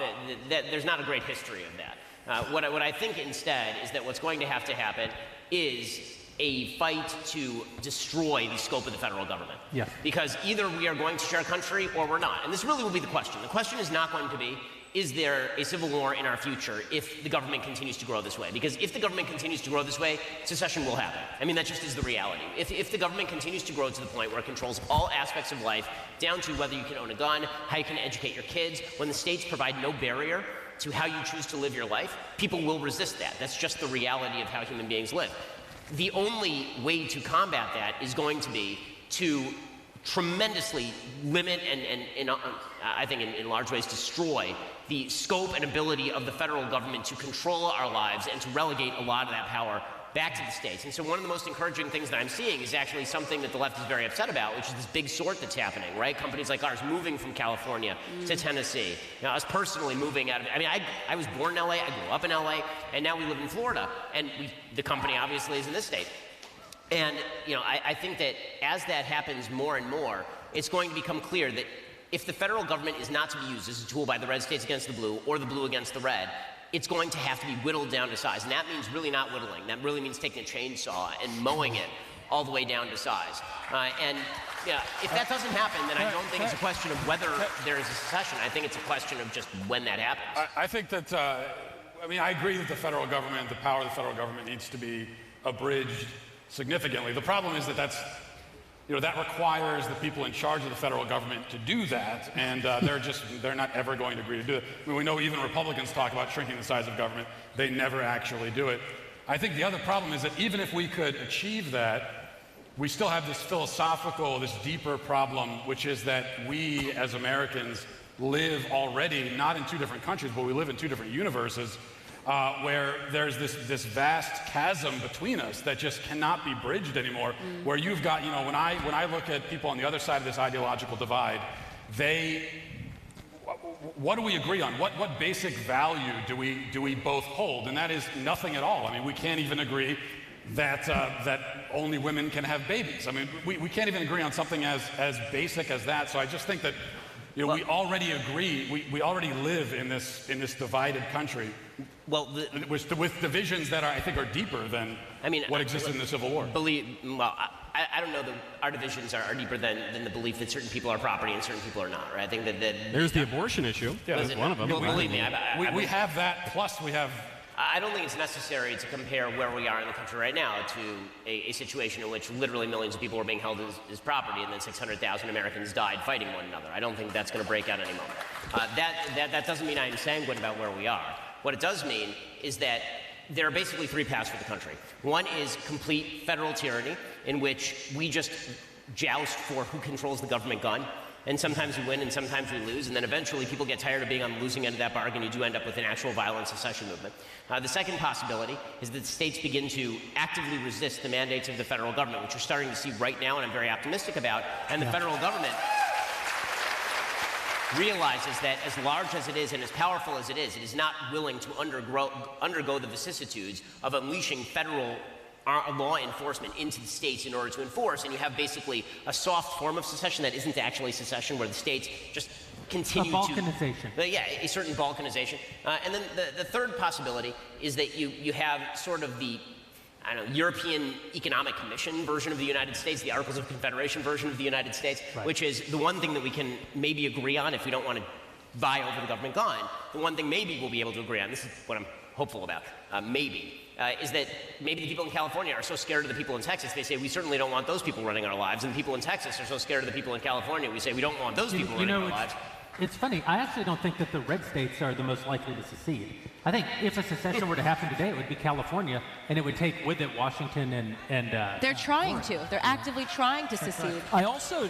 that there's not a great history of that. What I think instead is that what's going to happen is a fight to destroy the scope of the federal government. Yeah. Because either we are going to share country or we're not. And this really will be the question. The question is not going to be, is there a civil war in our future if the government continues to grow this way? Because if the government continues to grow this way, secession will happen. I mean, that just is the reality. If the government continues to grow to the point where it controls all aspects of life, down to whether you can own a gun, how you can educate your kids, when the states provide no barrier to how you choose to live your life, people will resist that. That's just the reality of how human beings live. The only way to combat that is going to be to tremendously limit and I think in large ways destroy the scope and ability of the federal government to control our lives and to relegate a lot of that power back to the states. And so one of the most encouraging things that I'm seeing is actually something that the left is very upset about, which is this big sort that's happening, right? Companies like ours moving from California to Tennessee. Now, us personally moving out of, I mean, I was born in LA, I grew up in LA, and now we live in Florida. And the company obviously is in this state. And, you know, I think that as that happens more and more, it's going to become clear that if the federal government is not to be used as a tool by the red states against the blue or the blue against the red, it's going to have to be whittled down to size. And that means really not whittling. That really means taking a chainsaw and mowing it all the way down to size. And yeah, if that doesn't happen, then I don't think it's a question of whether there is a secession. I think it's a question of just when that happens. I think that, I mean, I agree that the federal government, the power of the federal government needs to be abridged significantly. The problem is that that requires the people in charge of the federal government to do that, and they're not ever going to agree to do it. I mean, we know even Republicans talk about shrinking the size of government. They never actually do it. I think the other problem is that even if we could achieve that, we still have this philosophical, this deeper problem, which is that we as Americans live already not in two different countries, but we live in two different universes, where there's this vast chasm between us that just cannot be bridged anymore. Where you've got, you know, when I look at people on the other side of this ideological divide, what do we agree on? What basic value do we both hold? And that is nothing at all. I mean, we can't even agree that only women can have babies. I mean, we can't even agree on something as basic as that. So I just think that, You know, we already agree. We already live in this divided country. Well, with divisions that I think are deeper than what existed in the Civil War. I don't know that our divisions are deeper than the belief that certain people are property and certain people are not, right? I think that there's the abortion issue. Yeah, that's one of them. Believe me, we have that. Plus, we have. I don't think it's necessary to compare where we are in the country right now to a situation in which literally millions of people were being held as property, and then 600,000 Americans died fighting one another. I don't think that's going to break out any moment. That doesn't mean I'm sanguine about where we are. What it does mean is that there are basically three paths for the country. One is complete federal tyranny, in which we just joust for who controls the government gun. And sometimes we win and sometimes we lose, and then eventually people get tired of being on the losing end of that bargain. You do end up with an actual violent secession movement. The second possibility is that states begin to actively resist the mandates of the federal government, which you're starting to see right now, and I'm very optimistic about. And the federal government realizes that as large as it is and as powerful as it is not willing to undergo the vicissitudes of unleashing federal law enforcement into the states in order to enforce, and you have basically a soft form of secession that isn't actually secession, where the states just continue balkanization. A certain balkanization. And then the third possibility is that you have sort of the European Economic Commission version of the United States, the Articles of Confederation version of the United States, which is the one thing that we can maybe agree on if we don't want to vie over the government gun. The one thing maybe we'll be able to agree on, this is what I'm hopeful about, is that maybe the people in California are so scared of the people in Texas, they say, we certainly don't want those people running our lives. And the people in Texas are so scared of the people in California, we say, we don't want those people running our lives. It's funny. I actually don't think that the red states are the most likely to secede. I think if a secession were to happen today, it would be California, and it would take with it Washington and they're trying to. They're actively trying to secede. I also,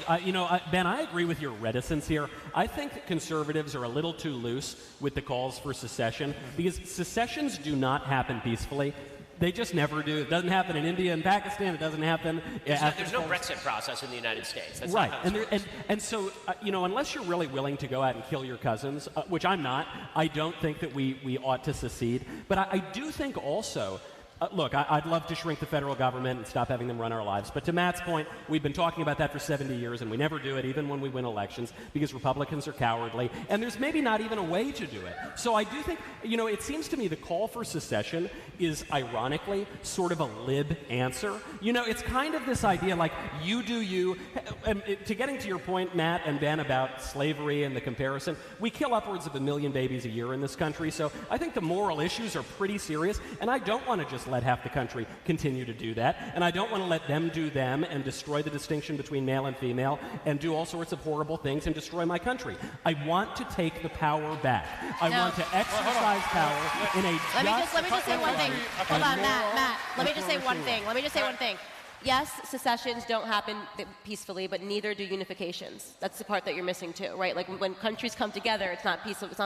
Ben, I agree with your reticence here. I think that conservatives are a little too loose with the calls for secession, because secessions do not happen peacefully. They just never do. It doesn't happen in India and Pakistan. It doesn't happen. There's no Brexit process in the United States. That's right. And so, unless you're really willing to go out and kill your cousins, which I'm not, I don't think that we ought to secede. But I do think also, look, I'd love to shrink the federal government and stop having them run our lives. But to Matt's point, we've been talking about that for 70 years, and we never do it, even when we win elections, because Republicans are cowardly. And there's maybe not even a way to do it. So I do think, it seems to me the call for secession is, ironically, sort of a lib answer. It's kind of this idea like, you do you. To getting to your point, Matt and Ben, about slavery and the comparison, we kill upwards of 1 million babies a year in this country. So I think the moral issues are pretty serious, and I don't want to just let half the country continue to do that, and I don't want to let them do them and destroy the distinction between male and female and do all sorts of horrible things and destroy my country. I want to take the power back. I want to exercise power in a Let me just say one thing. Hold on, Matt. Let me just say one thing. Yes, secessions don't happen peacefully, but neither do unifications. That's the part that you're missing too, right? Like when countries come together, it's not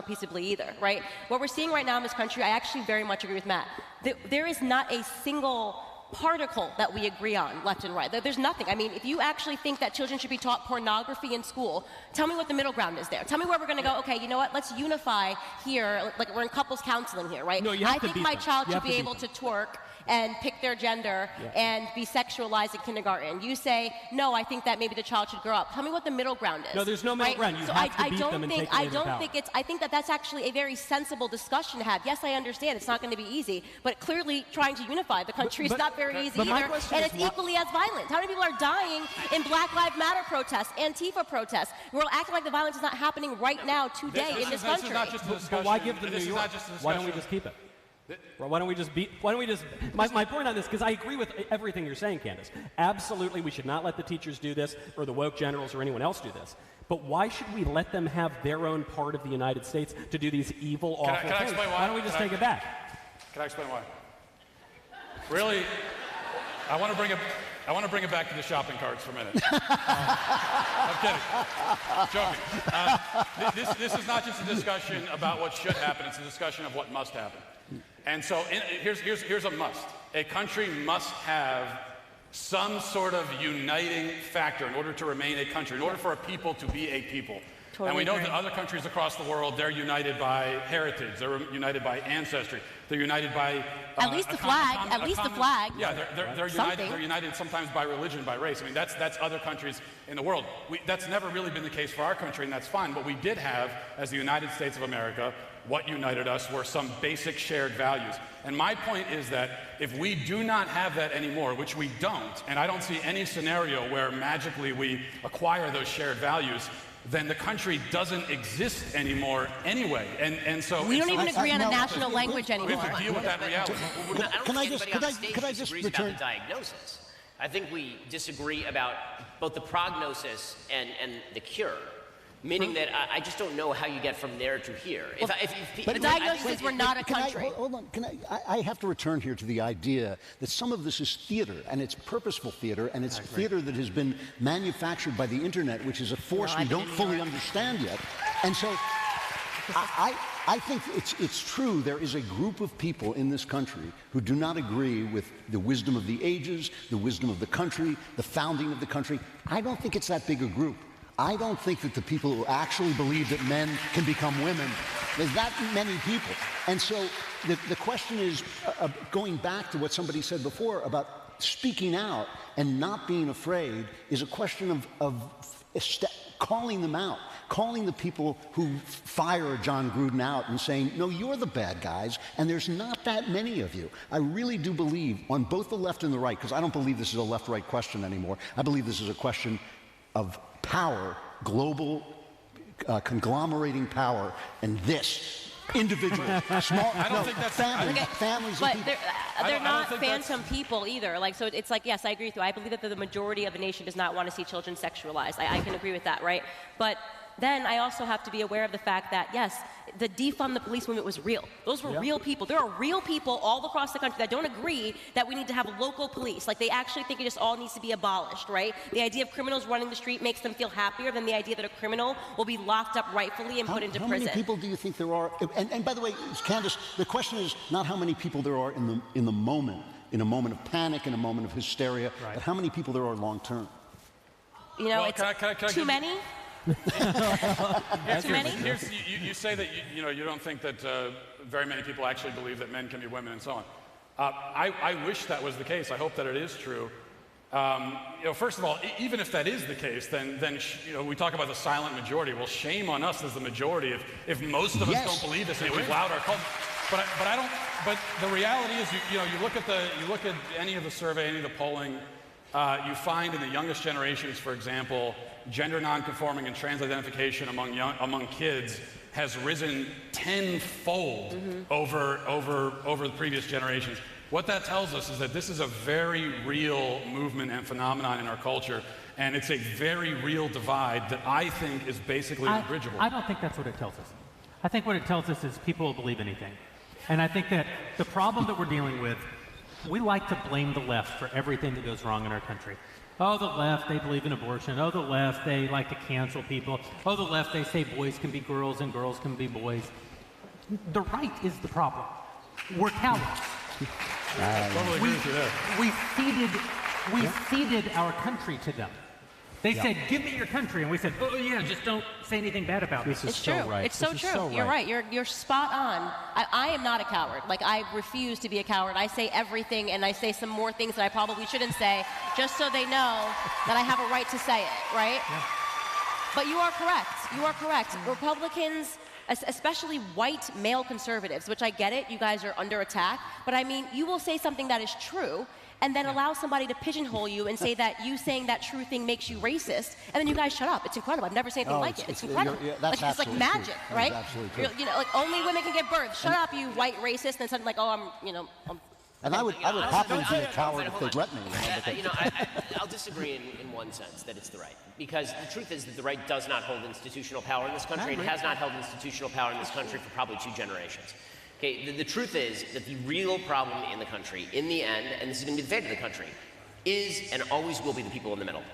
peaceably either, right? What we're seeing right now in this country, I actually very much agree with Matt. There is not a single particle that we agree on, left and right. There's nothing. I mean, if you actually think that children should be taught pornography in school, tell me what the middle ground is there. Tell me where we're going to go, okay, you know what, let's unify here, like we're in couples counseling here, right? No, I think my child should be able to twerk and pick their gender and be sexualized in kindergarten. You say, no, I think that maybe the child should grow up. Tell me what the middle ground is. No, there's no middle ground. You have to beat them and take away their power. I think that's actually a very sensible discussion to have. Yes, I understand it's not going to be easy, but clearly trying to unify the country is not very easy either, and it's equally as violent. How many people are dying in Black Lives Matter protests, Antifa protests? We're acting like the violence is not happening right now, today, in this country. This is not just a discussion. But why give them New York? Why don't we just keep it? Why don't we just my point on this, because I agree with everything you're saying, Candace. Absolutely, we should not let the teachers do this, or the woke generals, or anyone else do this. But why should we let them have their own part of the United States to do these evil, awful things? Can I explain why? Why don't we just take it back? Can I explain why? Really, I want to bring it back to the shopping carts for a minute. I'm kidding. I'm joking. This is not just a discussion about what should happen. It's a discussion of what must happen. And so here's a must. A country must have some sort of uniting factor in order to remain a country, in order for a people to be a people. Totally and we know agree. that other countries across the world, they're united by heritage, they're united by ancestry, they're united by... At least the flag, at least the flag. Yeah, they're united sometimes by religion, by race. I mean, that's other countries in the world. That's never really been the case for our country, and that's fine. But we did have, as the United States of America, what united us were some basic shared values. And my point is that if we do not have that anymore, which we don't, and I don't see any scenario where magically we acquire those shared values, then the country doesn't exist anymore anyway. And so we don't even agree on a national language anymore. We have to deal with that reality. Could I just return about the diagnosis? I think we disagree about both the prognosis and the cure. Meaning that I just don't know how you get from there to here. But the diagnosis is we're not a country. Hold on. I have to return here to the idea that some of this is theater, and it's purposeful theater, and it's theater that has been manufactured by the internet, which is a force we don't fully understand yet. And so I think it's true there is a group of people in this country who do not agree with the wisdom of the ages, the wisdom of the country, the founding of the country. I don't think it's that big a group. I don't think that the people who actually believe that men can become women, there's that many people. And so the question is, going back to what somebody said before about speaking out and not being afraid, is a question of calling them out, calling the people who fire John Gruden out and saying, no, you're the bad guys, and there's not that many of you. I really do believe on both the left and the right, because I don't believe this is a left-right question anymore. I believe this is a question of power, global conglomerating power, and this individual, small, I don't think that's families. But they're not phantom people either. Like, so it's like, yes, I agree with you. I believe that the majority of the nation does not want to see children sexualized. I can agree with that, right? But then I also have to be aware of the fact that, yes, the defund the police movement was real. Those were real people. There are real people all across the country that don't agree that we need to have local police. Like, they actually think it just all needs to be abolished, right? The idea of criminals running the street makes them feel happier than the idea that a criminal will be locked up rightfully and put into prison. How many people do you think there are? And by the way, Candace, the question is not how many people there are in the moment, in a moment of panic, in a moment of hysteria, but how many people there are long term. You know, it's too many. Too many? You say that you don't think that very many people actually believe that men can be women and so on. I wish that was the case. I hope that it is true. First of all, even if that is the case, then we talk about the silent majority. Well, shame on us as the majority if most of us don't believe this and we've allowed our culture. But I don't. But the reality is, you look at any of the survey, any of the polling, you find in the youngest generations, for example, gender nonconforming and trans identification among kids has risen tenfold over the previous generations. What that tells us is that this is a very real movement and phenomenon in our culture, and it's a very real divide that I think is basically unbridgeable. I don't think that's what it tells us. I think what it tells us is people will believe anything. And I think that the problem that we're dealing with, we like to blame the left for everything that goes wrong in our country. Oh, the left, they believe in abortion. Oh, the left, they like to cancel people. Oh, the left, they say boys can be girls and girls can be boys. The right is the problem. We're cowards. I totally agree with you there. We ceded our country to them. They said, give me your country. And we said, oh, yeah, just don't say anything bad about it. It's true. It's so true. You're right. You're spot on. I am not a coward. Like, I refuse to be a coward. I say everything, and I say some more things that I probably shouldn't say, just so they know that I have a right to say it, right? Yeah. But you are correct. You are correct. Republicans, especially white male conservatives, which I get it, you guys are under attack, but I mean, you will say something that is true, and then allow somebody to pigeonhole you and say that you saying that true thing makes you racist, and then you guys shut up. It's incredible. I've never seen anything like it. It's incredible. It's like magic, true. right? Absolutely true. Like, only women can give birth. Shut up, you white racist. And suddenly, like, oh, I'm And I would happily be a coward if they'd let me. I'll disagree in one sense, that it's the right. Because the truth is that the right does not hold institutional power in this country. It has not held institutional power in this country for probably 2 generations. Okay, the truth is that the real problem in the country, in the end, and this is going to be the fate of the country, is and always will be the people in the middle.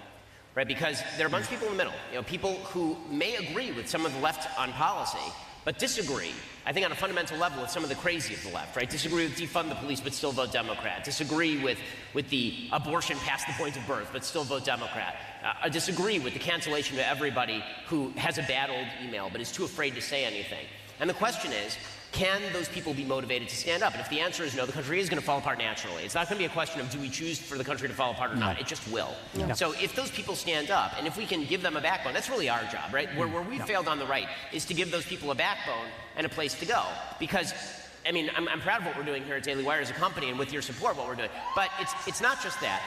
Right? Because there are a bunch of people in the middle. People who may agree with some of the left on policy, but disagree, I think on a fundamental level, with some of the crazy of the left, right? Disagree with defund the police, but still vote Democrat. Disagree with the abortion past the point of birth, but still vote Democrat. I disagree with the cancellation to everybody who has a bad old email, but is too afraid to say anything. And the question is, can those people be motivated to stand up? And if the answer is no, the country is going to fall apart naturally. It's not going to be a question of do we choose for the country to fall apart or not. It just will. Yeah. So if those people stand up, and if we can give them a backbone, that's really our job, right? Where we failed on the right is to give those people a backbone and a place to go. Because, I mean, I'm proud of what we're doing here at Daily Wire as a company and with your support what we're doing. But it's not just that.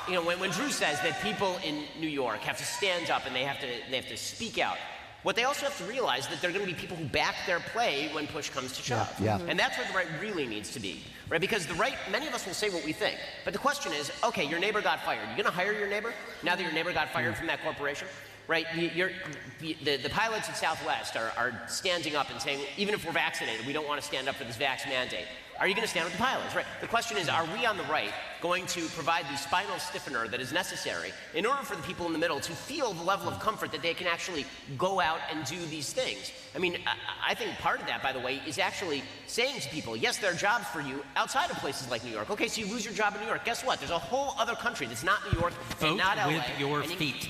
You know, when Drew says that people in New York have to stand up and they have to speak out, what they also have to realize that there are going to be people who back their play when push comes to shove. Yeah. And that's where the right really needs to be, right? Because the right, many of us will say what we think, but the question is, okay, your neighbor got fired. You going to hire your neighbor now that your neighbor got fired from that corporation? Right? The pilots at Southwest are standing up and saying, even if we're vaccinated, we don't want to stand up for this vax mandate. Are you going to stand with the pilots? Right. The question is, are we on the right going to provide the spinal stiffener that is necessary in order for the people in the middle to feel the level of comfort that they can actually go out and do these things? I mean, I think part of that, by the way, is actually saying to people, yes, there are jobs for you outside of places like New York. Okay, so you lose your job in New York. Guess what? There's a whole other country that's not New York and not LA. Vote with your feet.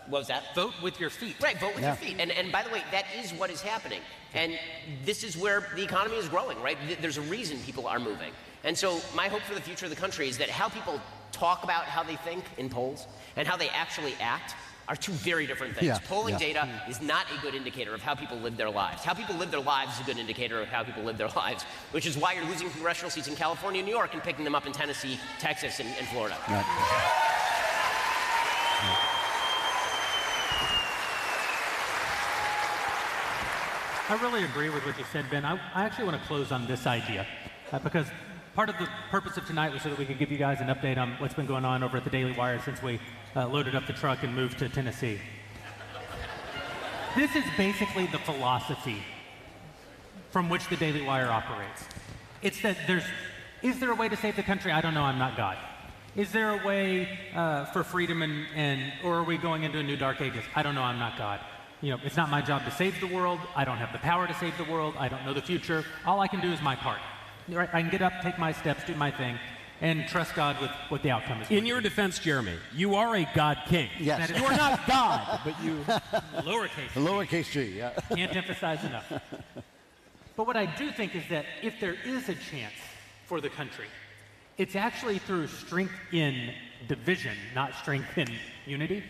What was that? Vote with your feet. Right, vote with your feet. And by the way, that is what is happening. And this is where the economy is growing, right? There's a reason people are moving. And so my hope for the future of the country is that how people talk about how they think in polls and how they actually act are two very different things. Yeah. Polling data is not a good indicator of how people live their lives. How people live their lives is a good indicator of how people live their lives, which is why you're losing congressional seats in California and New York and picking them up in Tennessee, Texas, and Florida. I really agree with what you said, Ben. I actually want to close on this idea because part of the purpose of tonight was so that we could give you guys an update on what's been going on over at the Daily Wire since we loaded up the truck and moved to Tennessee. This is basically the philosophy from which the Daily Wire operates. It's that is there a way to save the country? I don't know, I'm not God. Is there a way for freedom or are we going into a new dark ages? I don't know, I'm not God. You know, it's not my job to save the world. I don't have the power to save the world. I don't know the future. All I can do is my part. Right? I can get up, take my steps, do my thing, and trust God with what the outcome is. In your defense, Jeremy, you are a God king. Yes. You are not God, but you... Lowercase g. Lowercase g, yeah. Can't emphasize enough. But what I do think is that if there is a chance for the country, it's actually through strength in division, not strength in unity.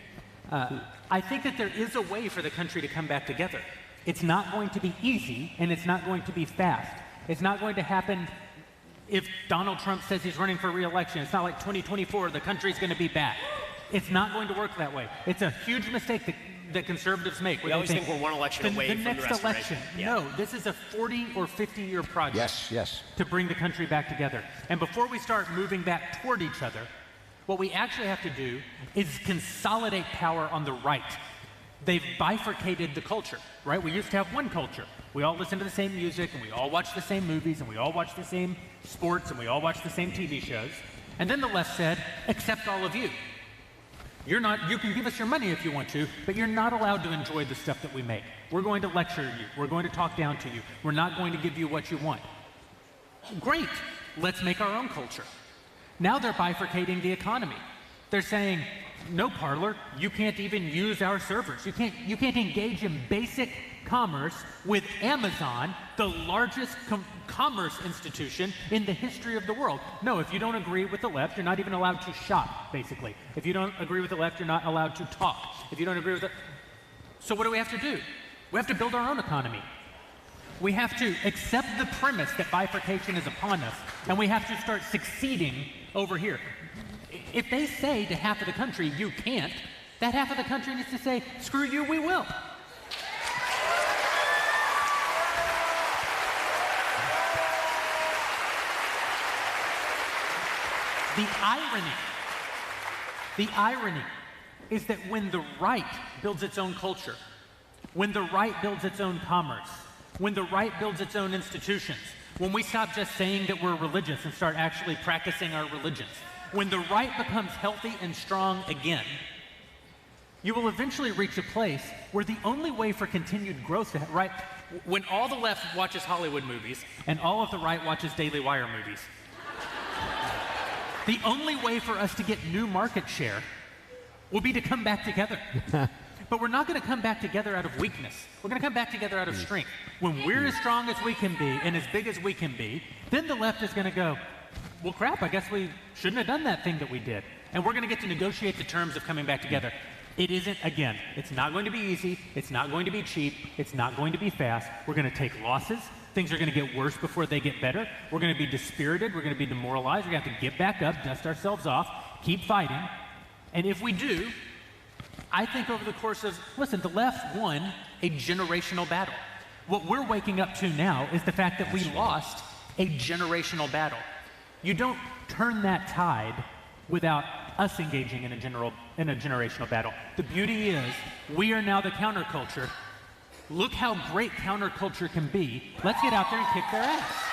I think that there is a way for the country to come back together. It's not going to be easy, and it's not going to be fast. It's not going to happen if Donald Trump says he's running for re-election. It's not like 2024, the country's going to be back. It's not going to work that way. It's a huge mistake that conservatives make. We always think we're one election away from the next election. Yeah. No, this is a 40 or 50-year project yes. to bring the country back together. And before we start moving back toward each other, what we actually have to do is consolidate power on the right. They've bifurcated the culture, right? We used to have one culture. We all listen to the same music, and we all watch the same movies, and we all watch the same sports, and we all watch the same TV shows. And then the left said, accept all of you. You can give us your money if you want to, but you're not allowed to enjoy the stuff that we make. We're going to lecture you. We're going to talk down to you. We're not going to give you what you want. Great. Let's make our own culture. Now they're bifurcating the economy. They're saying, no, Parler, you can't even use our servers. You can't engage in basic commerce with Amazon, the largest commerce institution in the history of the world. No, if you don't agree with the left, you're not even allowed to shop, basically. If you don't agree with the left, you're not allowed to talk. If you don't agree with the... So what do we have to do? We have to build our own economy. We have to accept the premise that bifurcation is upon us, and we have to start succeeding over here. If they say to half of the country, you can't, that half of the country needs to say, screw you, we will. The irony is that when the right builds its own culture, when the right builds its own commerce, when the right builds its own institutions, when we stop just saying that we're religious and start actually practicing our religions, when the right becomes healthy and strong again, you will eventually reach a place where the only way for continued growth, when all the left watches Hollywood movies and all of the right watches Daily Wire movies. The only way for us to get new market share will be to come back together. But we're not going to come back together out of weakness. We're going to come back together out of strength. When we're as strong as we can be and as big as we can be, then the left is going to go, well, crap, I guess we shouldn't have done that thing that we did. And we're going to get to negotiate the terms of coming back together. It isn't, again, it's not going to be easy. It's not going to be cheap. It's not going to be fast. We're going to take losses. Things are going to get worse before they get better. We're going to be dispirited. We're going to be demoralized. We're going to have to get back up, dust ourselves off, keep fighting. And if we do, I think over the course of, listen, the left won a generational battle. What we're waking up to now is the fact that we lost a generational battle. You don't turn that tide without us engaging in a generational battle. The beauty is we are now the counterculture. Look how great counterculture can be. Let's get out there and kick their ass.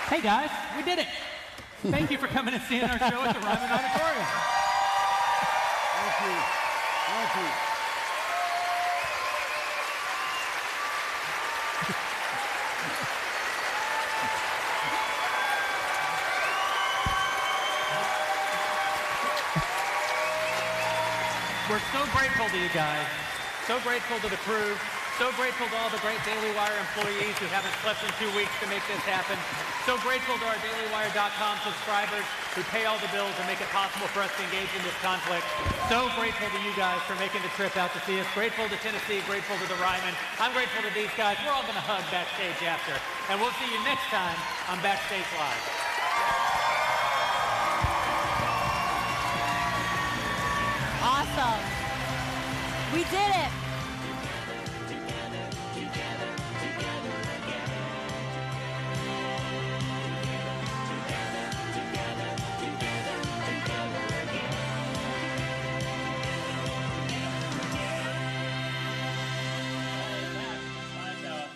Hey guys, we did it. Thank you for coming and seeing our show at the Ryman Auditorium. Thank you. Thank you. We're so grateful to you guys, so grateful to the crew, so grateful to all the great Daily Wire employees who haven't slept in 2 weeks to make this happen, so grateful to our DailyWire.com subscribers who pay all the bills and make it possible for us to engage in this conflict, so grateful to you guys for making the trip out to see us, grateful to Tennessee, grateful to the Ryman, I'm grateful to these guys. We're all going to hug Backstage after, and we'll see you next time on Backstage Live. Awesome. We did it.